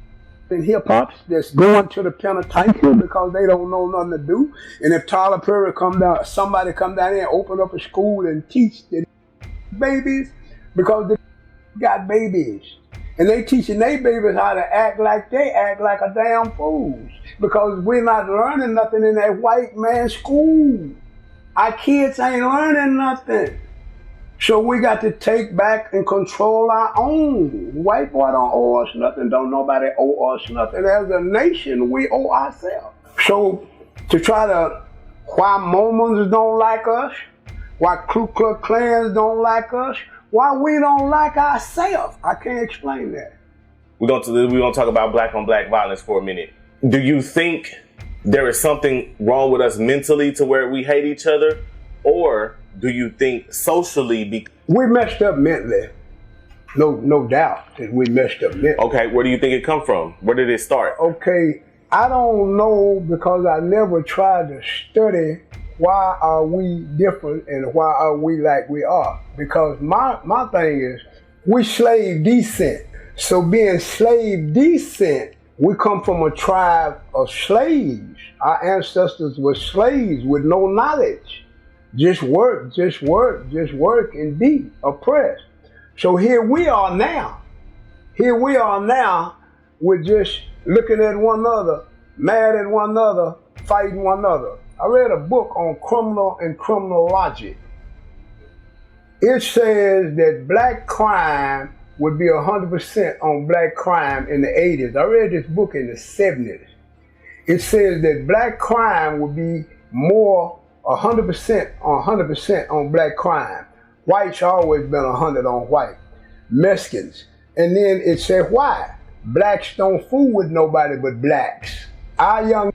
and hip-hops that's going to the penitentiary because they don't know nothing to do. And if Tyler Perry somebody come down here and open up a school and teach the babies, because they got babies. And they teaching their babies how to act like they act like a damn fools. Because we're not learning nothing in that white man's school. Our kids ain't learning nothing. So we got to take back and control our own. White boy don't owe us nothing. Don't nobody owe us nothing. As a nation, we owe ourselves. So to try to, why Mormons don't like us, why Ku Klux Klans don't like us, why we don't like ourselves, I can't explain that. We're gonna talk about black on black violence for a minute. Do you think there is something wrong with us mentally to where we hate each other? Or do you think socially? We messed up mentally. No doubt that we messed up mentally. Okay, where do you think it come from? Where did it start? Okay, I don't know because I never tried to study why are we different and why are we like we are. Because my thing is, we slave descent. So being slave descent, we come from a tribe of slaves. Our ancestors were slaves with no knowledge. Just work, and be oppressed. So here we are now. We're just looking at one another, mad at one another, fighting one another. I read a book on criminal and criminal logic. It says that black crime would be 100% on black crime in the 80s. I read this book in the 70s. It says that black crime would be more 100% on black crime. Whites always been 100 on white. Mexicans. And then it said why? Blacks don't fool with nobody but blacks. Our young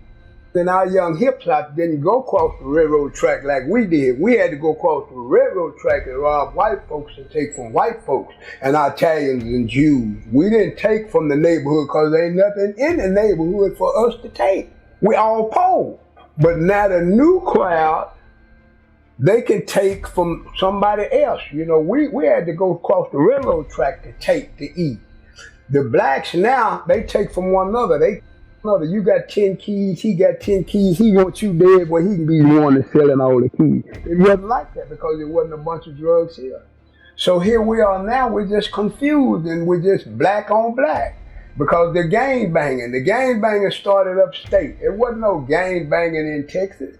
hip-hop didn't go across the railroad track like we did. We had to go across the railroad track and rob white folks and take from white folks and Italians and Jews. We didn't take from the neighborhood because there ain't nothing in the neighborhood for us to take. We all poor. But now the new crowd, they can take from somebody else. You know, we had to go across the railroad track to eat. The blacks now, they take from one another. You got 10 keys, he got 10 keys, he wants you dead, well, he can be the one that's selling all the keys. It wasn't like that because there wasn't a bunch of drugs here. So here we are now, we're just confused and we're just black on black because the gang banging started upstate. It wasn't no gang banging in Texas.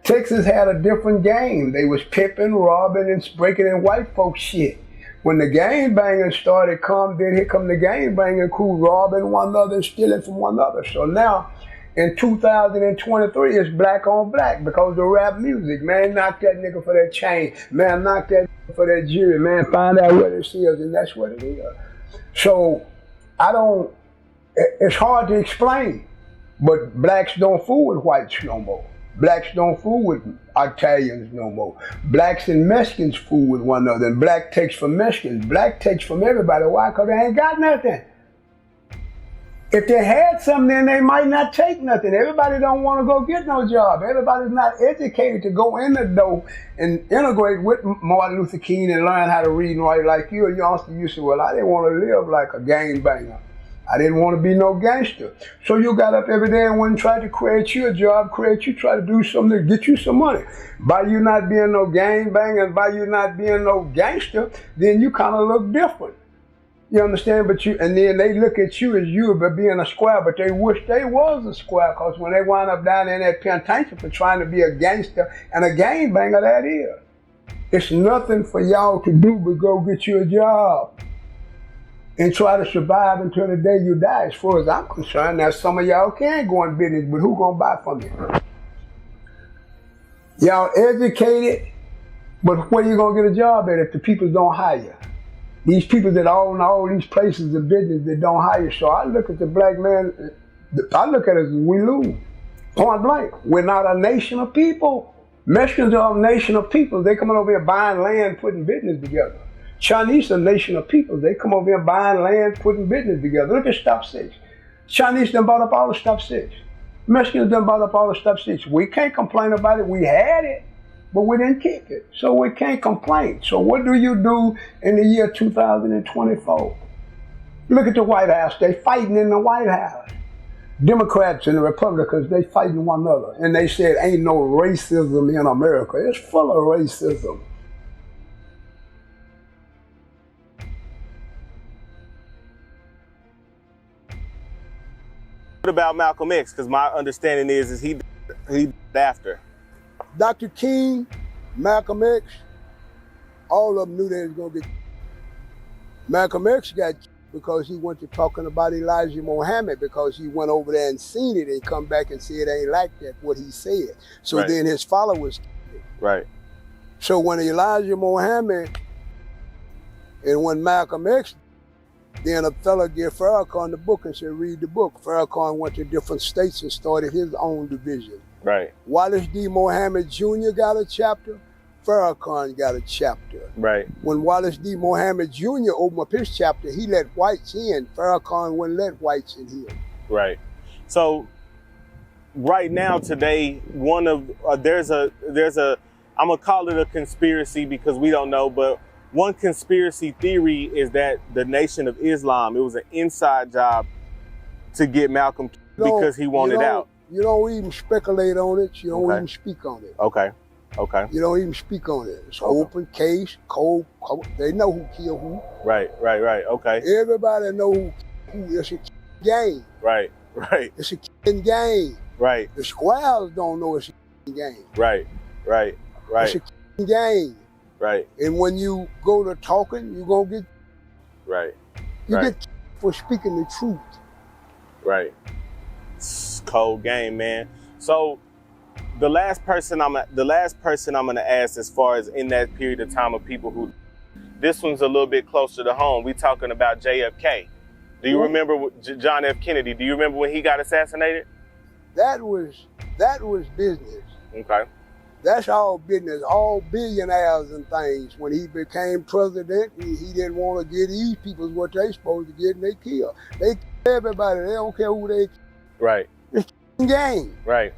Texas had a different game. They was pimping, robbing, and breaking in white folks' shit. When the gang banging started then here come the gang banging crew robbing one another and stealing from one another. So now, in 2023, it's black on black because of rap music. Man, knock that nigga for that chain. Man, knock that nigga for that jewelry. Man, find out what it is, and that's what it is. So, it's hard to explain, but blacks don't fool with whites no more. Blacks don't fool with Italians no more. Blacks and Mexicans fool with one another. And black takes from Mexicans. Black takes from everybody. Why? Because they ain't got nothing. If they had something, then they might not take nothing. Everybody don't want to go get no job. Everybody's not educated to go in the door and integrate with Martin Luther King and learn how to read and write like you. And youngster, you say, well, I didn't want to live like a gang banger. I didn't want to be no gangster. So you got up every day and went and tried to create you a job, try to do something to get you some money. By you not being no gang banger and by you not being no gangster, then you kind of look different. You understand? And then they look at you as you but being a square, but they wish they was a square because when they wind up down in that penitentiary for trying to be a gangster and a gang banger, that is. It's nothing for y'all to do but go get you a job. and try to survive until the day you die, as far as I'm concerned. Now, some of y'all can go in business, but who gonna buy from you? Y'all educated, but where you gonna get a job at if the people don't hire? These people that own all these places of business that don't hire. So I look at the black man, I look at it as we lose. Point blank. We're not a nation of people. Mexicans are a nation of people. They coming over here buying land, putting business together. Chinese are a nation of people. They come over here buying land, putting business together. Look at Stop 6. Chinese done bought up all the Stop 6. Mexicans done bought up all the Stop 6. We can't complain about it. We had it, but we didn't keep it. So we can't complain. So what do you do in the year 2024? Look at the White House. They fighting in the White House. Democrats and the Republicans, they fighting one another. And they said, ain't no racism in America. It's full of racism. What about Malcolm X? Because my understanding is he after. Dr. King, Malcolm X, all of them knew they was gonna get. Malcolm X got because he went to talking about Elijah Muhammad, because he went over there and seen it and come back and said it ain't like that, what he said. So right. Then his followers. Right. So when Elijah Muhammad and when Malcolm X, then a fella gave Farrakhan the book and said, read the book. Farrakhan went to different states and started his own division. Right. Wallace D. Muhammad Jr. got a chapter. Farrakhan got a chapter. Right. When Wallace D. Muhammad Jr. opened up his chapter, he let whites in. Farrakhan wouldn't let whites in here. Right. So right now, today, there's a I'm gonna call it a conspiracy because we don't know, but one conspiracy theory is that the Nation of Islam, it was an inside job to get Malcolm because he wanted out. You don't even speculate on it. You don't even speak on it. Okay. Okay. You don't even speak on it. It's open case, cold. They know who killed who. Right. Okay. Everybody know who. It's a game. Right. It's a game. Right. The squares don't know it's a game. Right. It's a game. Right. And when you go to talking, you're going to get. Right. You get for speaking the truth. Right. It's cold game, man. So the last person I'm gonna ask, as far as in that period of time of people who, this one's a little bit closer to home. We talking about JFK. Do you remember John F. Kennedy? Do you remember when he got assassinated? That was business. Okay. That's all business, all billionaires and things. When he became president, he didn't want to give these people what they supposed to get, and they kill. They kill everybody. They don't care who they kill. Right. It's a game. Right.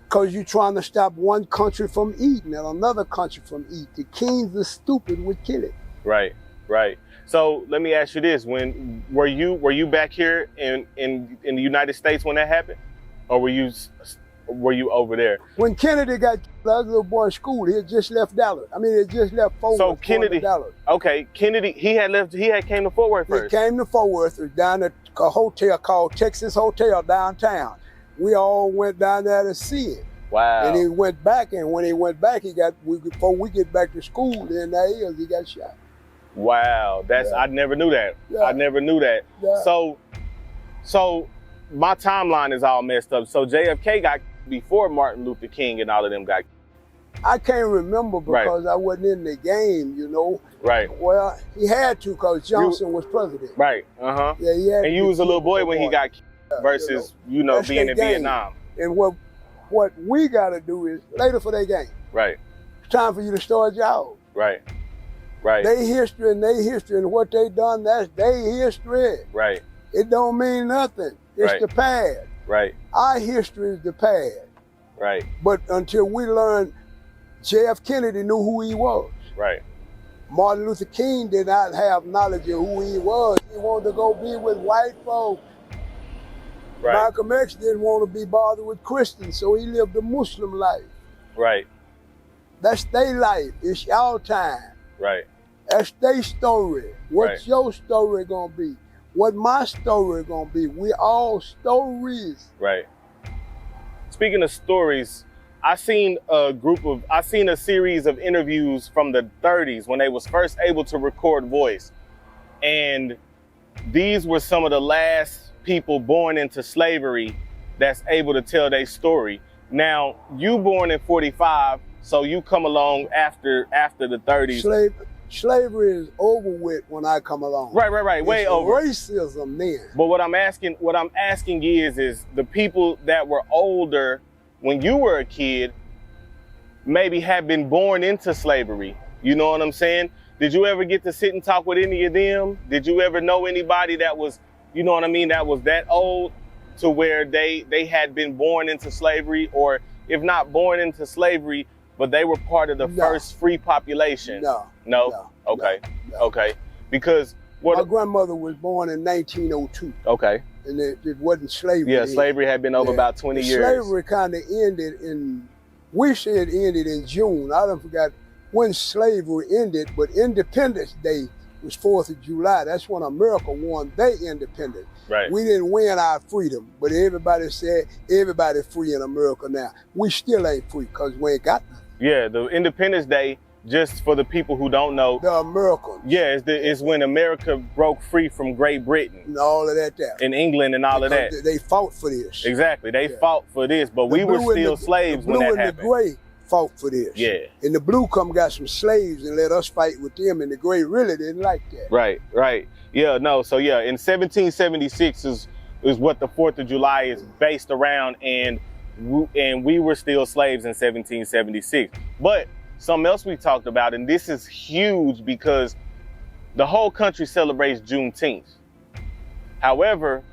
Because you're trying to stop one country from eating and another country from eating. The kings are stupid would kill it. Right. So let me ask you this: when were you back here in the United States when that happened, or were you over there? When Kennedy got killed, I was a little boy in school. He had just left Dallas. He had just left Fort Worth. So Kennedy, Kennedy, he had came to Fort Worth first. He came to Fort Worth. It was down at a hotel called Texas Hotel downtown. We all went down there to see it. Wow. And he went back, and when he went back, before we get back to school, then he got shot. Wow, I never knew that. Yeah. I never knew that. Yeah. So my timeline is all messed up. So JFK got before Martin Luther King and all of them got. I can't remember because I wasn't in the game, Right. Well, he had to because Johnson was president. Right. Yeah, he had. And you was a little boy when he got versus being in Vietnam. And what we got to do is later for their game. Right. It's time for you to start your own. Right. Their history and what they done, that's their history. Right. It don't mean nothing. It's the past. Right. Our history is the past. Right. But until we learn, J.F. Kennedy knew who he was. Right. Martin Luther King did not have knowledge of who he was. He wanted to go be with white folks. Right. Malcolm X didn't want to be bothered with Christians, so he lived a Muslim life. Right. That's their life. It's y'all time. Right. That's their story. What's your story gonna be? What my story gonna be? We all stories. Right. Speaking of stories, I seen a series of interviews from the 30s when they was first able to record voice. And these were some of the last people born into slavery that's able to tell their story. Now, you born in 45, so you come along after the 30s. Slavery is over with when I come along. Right. Way over. Racism then. But what I'm asking is the people that were older when you were a kid maybe had been born into slavery. You know what I'm saying? Did you ever get to sit and talk with any of them? Did you ever know anybody that was, you know what I mean, that was that old to where they had been born into slavery, or if not born into slavery, but they were part of the first free population? No? Okay. Because my grandmother was born in 1902. Okay. And it wasn't slavery. Yeah, slavery had been over about 20 years. Slavery kind of ended we say it ended in June. I don't forget when slavery ended, but Independence Day was 4th of July. That's when America won their independence. Right. We didn't win our freedom, but everybody said everybody's free in America now. We still ain't free because we ain't got nothing. Yeah, the Independence Day, just for the people who don't know. The Americans. Yeah, it's when America broke free from Great Britain. And all of that. And England and all of that. They fought for this. Exactly, they fought for this, but we were still slaves when that happened. The blue and the gray fought for this. Yeah. And the blue got some slaves and let us fight with them, and the gray really didn't like that. Right. Yeah, no, so yeah, in 1776 is what the 4th of July is based around, and we were still slaves in 1776. But something else we talked about, and this is huge because the whole country celebrates Juneteenth. However,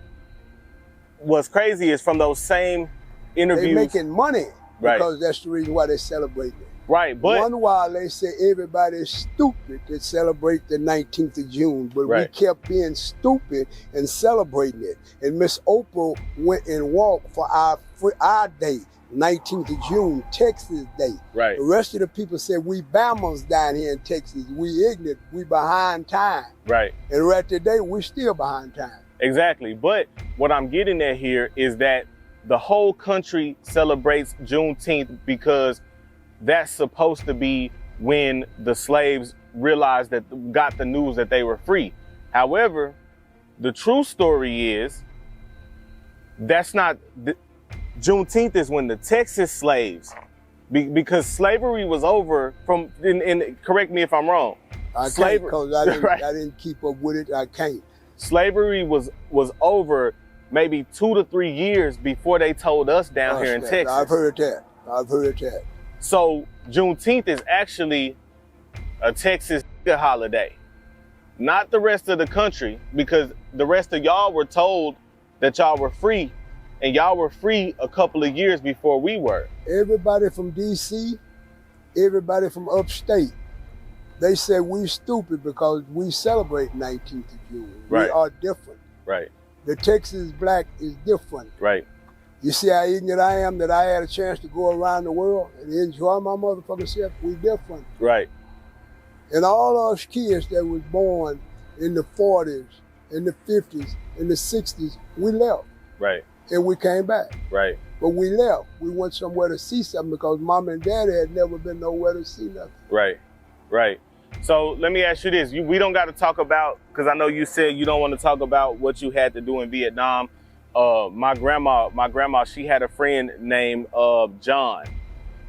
what's crazy is from those same interviews. They're making money because that's the reason why they celebrate it. Right, but one while they say everybody's stupid to celebrate the 19th of June, but we kept being stupid and celebrating it. And Miss Oprah went and walked for our day, 19th of June, Texas Day. Right. The rest of the people said we Bama's down here in Texas. We ignorant, we behind time. Right. And right today, we still behind time. Exactly. But what I'm getting at here is that the whole country celebrates Juneteenth because that's supposed to be when the slaves realized got the news that they were free. However, the true story is that's not, Juneteenth is when the Texas slaves, because slavery was over from, and correct me if I'm wrong. I can't, because I didn't keep up with it, I can't. Slavery was over maybe 2 to 3 years before they told us down here in Texas. I've heard that. So Juneteenth is actually a Texas holiday, not the rest of the country, because the rest of y'all were told that y'all were free, and y'all were free a couple of years before we were. Everybody from DC, everybody from upstate, they said we stupid because we celebrate 19th of June. Right. We are different. Right. The Texas black is different. Right. You see how ignorant I am that I had a chance to go around the world and enjoy my motherfucking self? We different. Right. And all us kids that was born in the 40s, in the 50s, in the 60s, we left. Right. And we came back. Right. But we left. We went somewhere to see something because mom and daddy had never been nowhere to see nothing. Right. Right. So let me ask you this. We don't got to talk about, because I know you said you don't want to talk about what you had to do in Vietnam. My grandma, she had a friend named John,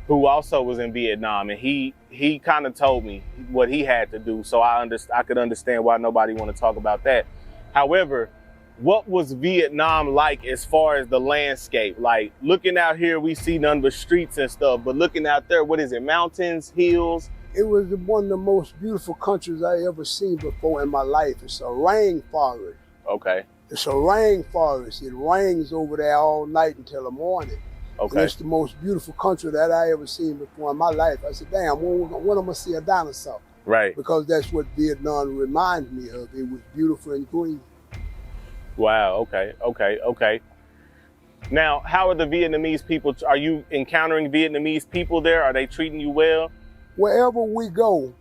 who also was in Vietnam, and he kind of told me what he had to do, so I could understand why nobody want to talk about that. However, what was Vietnam like as far as the landscape? Like, looking out here, we see none but streets and stuff, but looking out there, what is it, mountains, hills? It was one of the most beautiful countries I ever seen before in my life. It's a rainforest. Okay. It's a rainforest. It rains over there all night until the morning. Okay. And it's the most beautiful country that I ever seen before in my life. I said, damn, when am I gonna see a dinosaur? Right. Because that's what Vietnam reminds me of. It was beautiful and green. Wow, okay. Now, how are the Vietnamese people? Are you encountering Vietnamese people there? Are they treating you well? Wherever we go,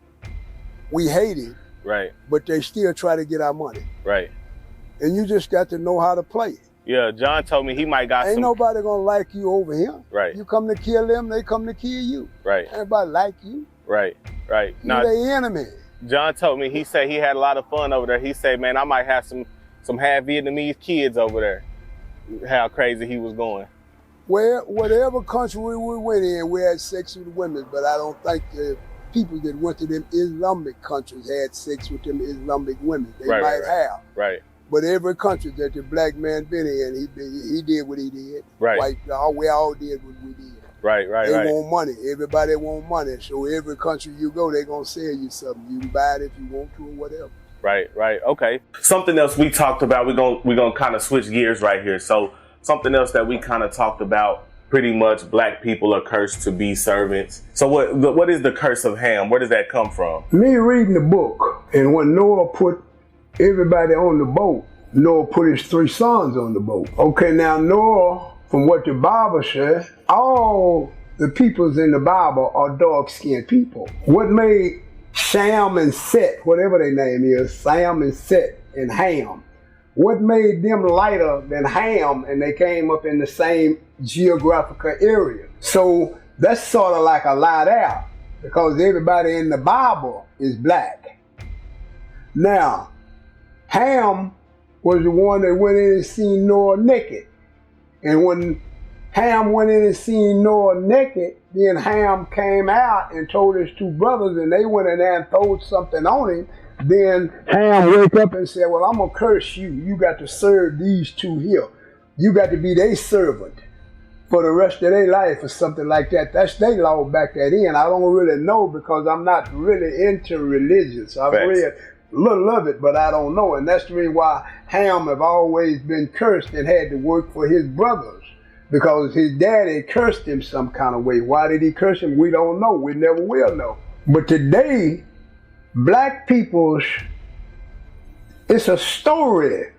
we hate it. Right. But they still try to get our money. Right. And you just got to know how to play. Yeah, John told me he might got Ain't nobody gonna like you over here. Right. You come to kill them, they come to kill you. Right. Everybody like you. Right. You're their enemy. John told me, he said he had a lot of fun over there. He said, man, I might have some half Vietnamese kids over there. How crazy he was going. Well, whatever country we went in, we had sex with women, but I don't think the people that went to them Islamic countries had sex with them Islamic women. They might have. Right. But every country that the black man been in, he did what he did. Right. White, we all did what we did. Right. They want money. Everybody want money. So every country you go, they gonna sell you something. You can buy it if you want to or whatever. Right. Okay. Something else we talked about, we're gonna kind of switch gears right here. So something else that we kind of talked about, pretty much black people are cursed to be servants. So what is the curse of Ham? Where does that come from? Me reading the book, and when Noah put everybody on the boat, Noah put his 3 sons on the boat. Okay, now Noah, from what the Bible says, all the peoples in the Bible are dark-skinned people. What made Shem and Set, whatever their name is, Sam and Set and Ham, what made them lighter than Ham, and they came up in the same geographical area? So that's sort of like a lie there, because everybody in the Bible is black. Now, Ham was the one that went in and seen Noah naked. And when Ham went in and seen Noah naked, then Ham came out and told his 2 brothers, and they went in there and threw something on him. Then Ham woke up and said, well, I'm going to curse you. You got to serve these 2 here. You got to be their servant for the rest of their life or something like that. That's their law back that in. I don't really know because I'm not really into religion. I've read a little of it, but I don't know. And that's the reason why Ham have always been cursed and had to work for his brothers, because his daddy cursed him some kind of way. Why did he curse him? We don't know. We never will know. But today, black people's, it's a story.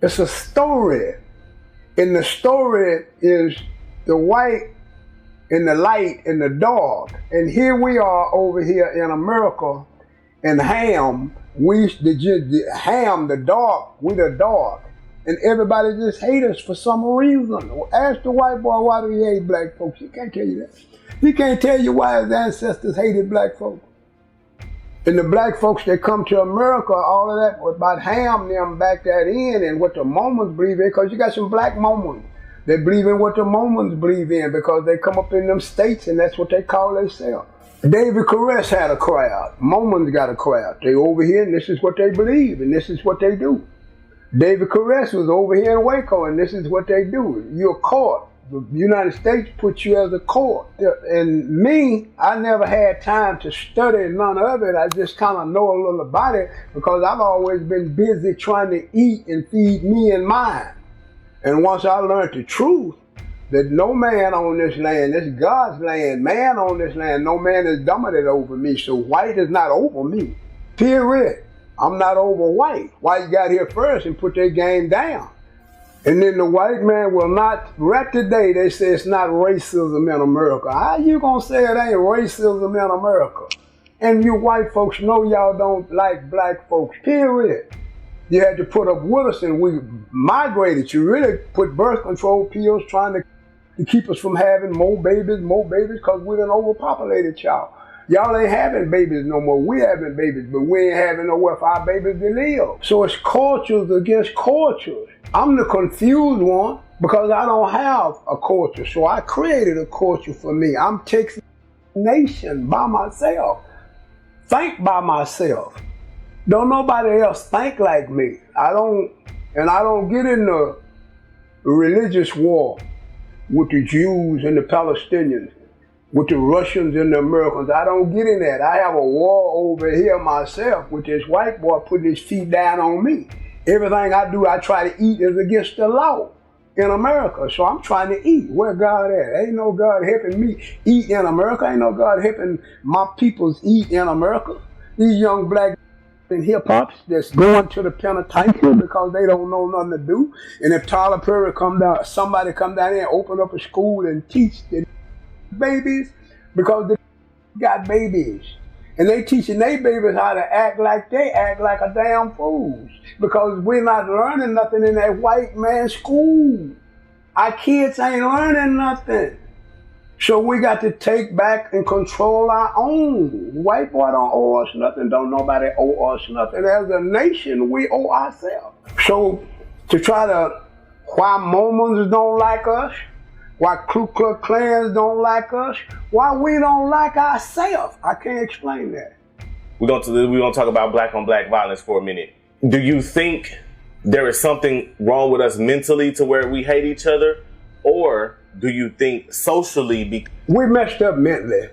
It's a story. And the story is the white and the light and the dark. And here we are over here in America, and Ham, Ham, the dark, we the dark. And everybody just hate us for some reason. Ask the white boy why do he hate black folks. He can't tell you that. He can't tell you why his ancestors hated black folks. And the black folks that come to America, all of that about Ham, them back that in, and what the Mormons believe in, because you got some black Mormons that believe in what the Mormons believe in, because they come up in them states and that's what they call themselves. David Koresh had a crowd. Mormons got a crowd. They over here and this is what they believe and this is what they do. David Koresh was over here in Waco and this is what they do. You're caught. The United States puts you as a court. And me, I never had time to study none of it. I just kind of know a little about it because I've always been busy trying to eat and feed me and mine. And once I learned the truth, that no man on this land, this God's land, man on this land, no man is dominant over me. So white is not over me, period. I'm not over white. White got here first and put their game down. And then the white man will not, right today they say it's not racism in America. How you gonna say it ain't racism in America? And you white folks know y'all don't like black folks, period. You had to put up with us and we migrated. You really put birth control pills trying to keep us from having more babies, because we done overpopulated y'all. Y'all ain't having babies no more. We having babies, but we ain't having nowhere for our babies to live. So it's cultures against cultures. I'm the confused one because I don't have a culture. So I created a culture for me. I'm Texas Nation by myself. Think by myself. Don't nobody else think like me. I don't get in the religious war with the Jews and the Palestinians, with the Russians and the Americans. I don't get in that. I have a war over here myself with this white boy putting his feet down on me. Everything I do, I try to eat is against the law in America. So I'm trying to eat. Where God at? Ain't no God helping me eat in America. Ain't no God helping my peoples eat in America. These young black and hip-hops that's going to the penitentiary because they don't know nothing to do. And if Tyler Perry somebody come down here and open up a school and teach the babies, because they got babies. And they teaching their babies how to act like they act like a damn fools. Because we're not learning nothing in that white man's school. Our kids ain't learning nothing. So we got to take back and control our own. White boy don't owe us nothing, don't nobody owe us nothing. As a nation, we owe ourselves. So to try to, why Mormons don't like us, why Ku Klux Klans don't like us, why we don't like ourselves, I can't explain that. We're gonna talk about black on black violence for a minute. Do you think there is something wrong with us mentally to where we hate each other? Or do you think socially? We messed up mentally.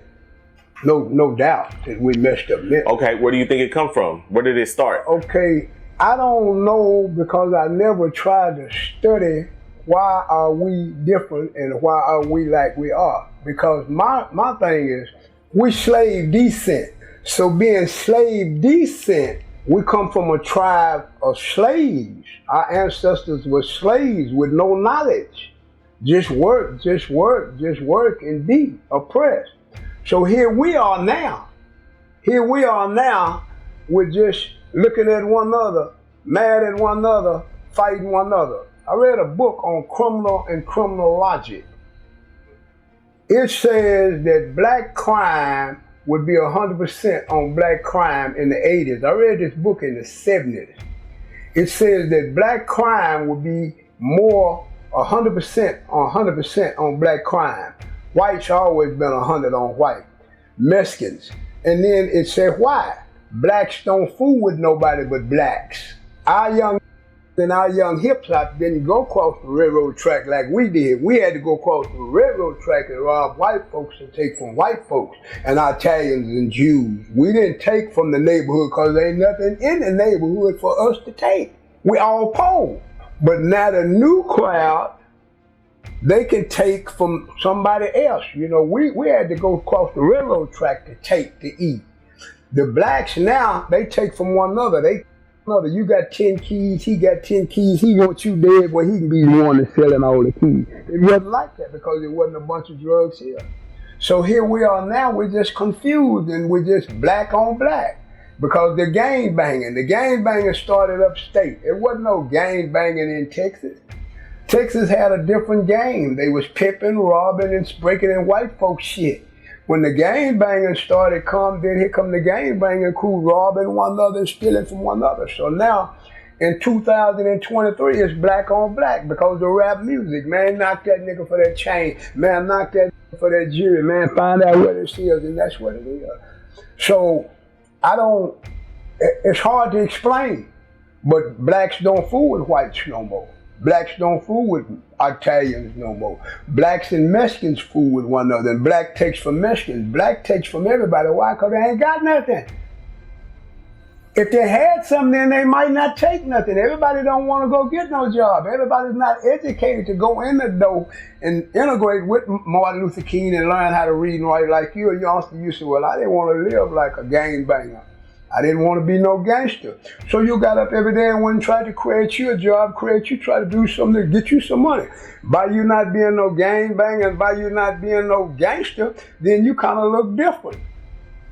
No doubt that we messed up mentally. Okay, where do you think it come from? Where did it start? Okay, I don't know because I never tried to study why are we different and why are we like we are. Because my thing is, we slave descent. So being slave descent, we come from a tribe of slaves. Our ancestors were slaves with no knowledge. Just work and be oppressed. So here we are now. We're just looking at one another, mad at one another, fighting one another. I read a book on criminal and criminal logic. It says that black crime would be 100% on black crime in the 80s. I read this book in the 70s. It says that black crime would be more 100% on black crime. Whites always been 100 on white. Mexicans. And then it said why? Blacks don't fool with nobody but blacks. Our young hip hop didn't go across the railroad track like we did. We had to go across the railroad track and rob white folks and take from white folks and Italians and Jews. We didn't take from the neighborhood because there ain't nothing in the neighborhood for us to take. We all poor. But now the new crowd, they can take from somebody else. You know, we had to go across the railroad track to take to eat. The blacks now, they take from one another. You got 10 keys, he got 10 keys, he wants you dead, well, he can be the one that's selling all the keys. It wasn't like that because there wasn't a bunch of drugs here. So here we are now, we're just confused and we're just black on black because the gang banging started upstate. It wasn't no gang banging in Texas. Texas had a different game. They was pimping, robbing, and breaking in white folks' shit. When the gang banging started then here come the gang banging crew robbing one another and stealing from one another. So now, in 2023, it's black on black because of rap music. Man, knock that nigga for that chain. Man, knock that nigga for that jewelry. Man, find out what it is, and that's what it is. So, it's hard to explain, but blacks don't fool with whites no more. Blacks don't fool with Italians no more. Blacks and Mexicans fool with one another. And black takes from Mexicans. Black takes from everybody. Why? Because they ain't got nothing. If they had something, then they might not take nothing. Everybody don't want to go get no job. Everybody's not educated to go in the door and integrate with Martin Luther King and learn how to read and write like you. You also used to, well, I didn't want to live like a gangbanger. I didn't want to be no gangster. So you got up every day and went and tried to create you a job, try to do something to get you some money. By you not being no gangbanger and by you not being no gangster, then you kind of look different.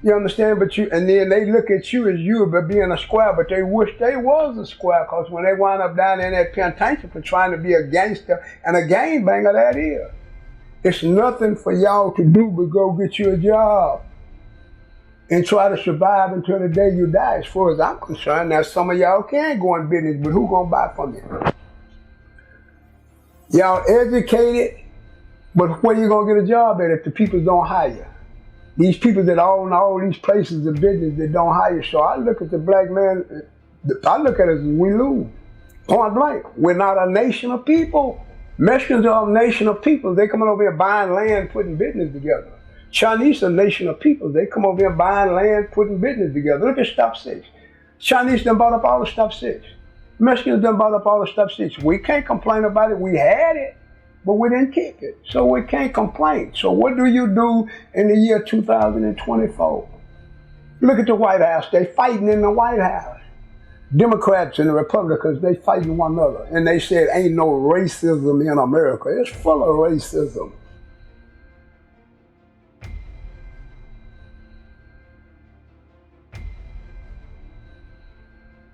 You understand? And then they look at you as you but being a square, but they wish they was a square because when they wind up down in that penitentiary for trying to be a gangster and a gangbanger, that is. It's nothing for y'all to do but go get you a job and try to survive until the day you die, as far as I'm concerned. Now, some of y'all can go in business, but who gonna buy from you? Y'all educated, but where you gonna get a job at if the people don't hire you? These people that own all these places of business that don't hire you. So I look at the black man, I look at it as we lose. Point blank, we're not a nation of people. Mexicans are a nation of people. They coming over here buying land, putting business together. Chinese are a nation of people. They come over here buying land, putting business together. Look at Stop 6. Chinese done bought up all the Stop 6. Mexicans done bought up all the Stop 6. We can't complain about it. We had it, but we didn't keep it. So we can't complain. So what do you do in the year 2024? Look at the White House. They fighting in the White House. Democrats and the Republicans, they fighting one another. And they said ain't no racism in America. It's full of racism.